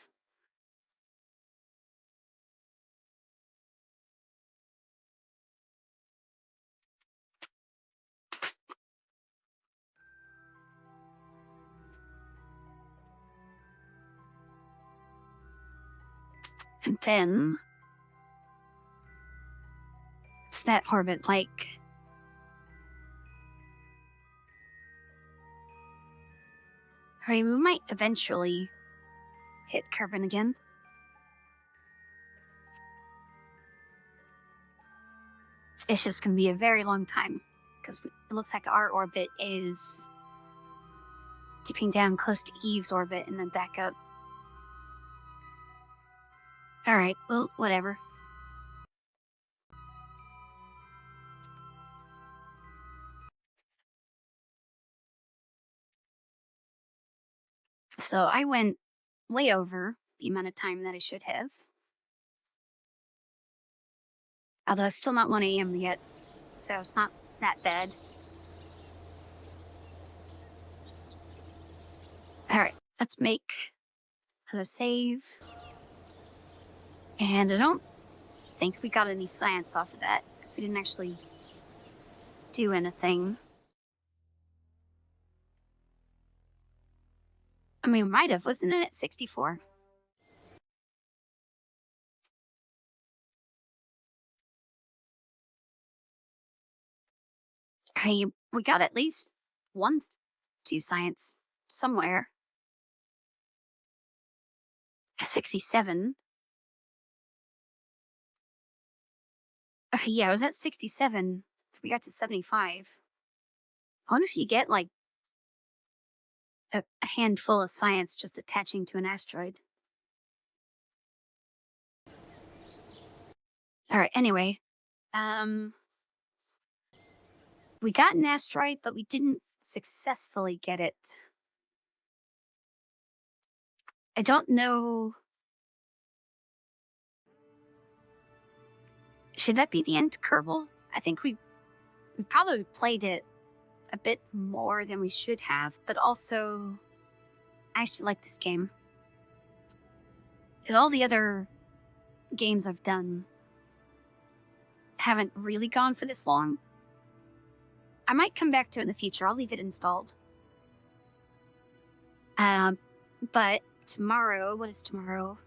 And then... What's that orbit like? I mean, we might eventually hit Kerbal again. It's just gonna be a very long time, because it looks like our orbit is dipping down close to Eve's orbit and then back up. Alright, well, whatever. So I went way over the amount of time that I should have. Although it's still not 1 a.m. yet, so it's not that bad. Alright, let's make another save. And I don't think we got any science off of that, because we didn't actually do anything. I mean, we might have. Wasn't it at 64? Hey, we got at least 2 science somewhere. 67. Yeah, I was at 67. We got to 75. I wonder if you get, like, a handful of science just attaching to an asteroid. Alright, anyway. We got an asteroid, but we didn't successfully get it. I don't know. Should that be the end to Kerbal? I think we probably played it a bit more than we should have, but also I actually like this game. Because all the other games I've done haven't really gone for this long. I might come back to it in the future. I'll leave it installed. But tomorrow, what is tomorrow?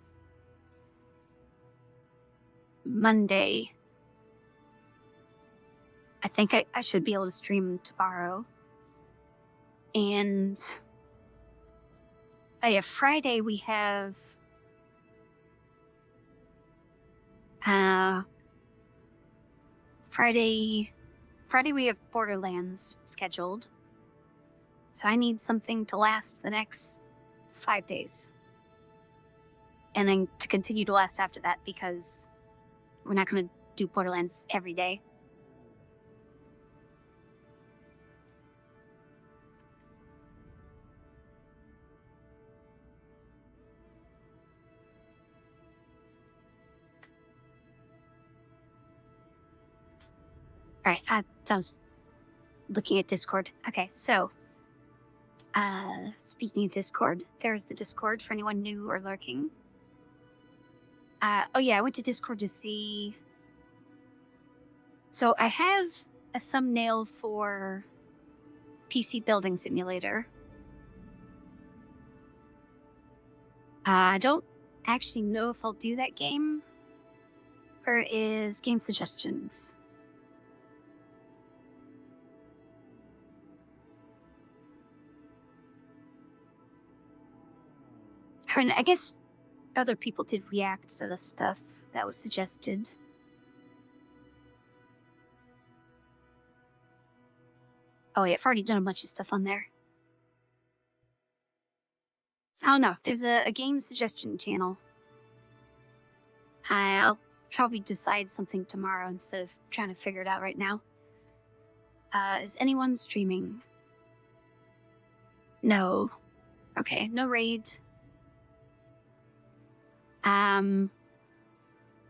Monday. I think I should be able to stream tomorrow. And Friday we have Friday we have Borderlands scheduled. So I need something to last the next 5 days. And then to continue to last after that, because we're not going to do Borderlands every day. Alright, I was looking at Discord. Okay, so, speaking of Discord, there's the Discord for anyone new or lurking. Oh yeah, I went to Discord to see... So I have a thumbnail for PC Building Simulator. I don't actually know if I'll do that game. Or is game suggestions. And I guess other people did react to the stuff that was suggested. Oh yeah, I've already done a bunch of stuff on there. I don't know, there's a game suggestion channel. I'll probably decide something tomorrow instead of trying to figure it out right now. Is anyone streaming? No. Okay, no raids.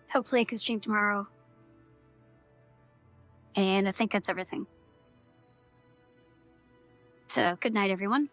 Hopefully I can stream tomorrow. And I think that's everything. So, good night, everyone.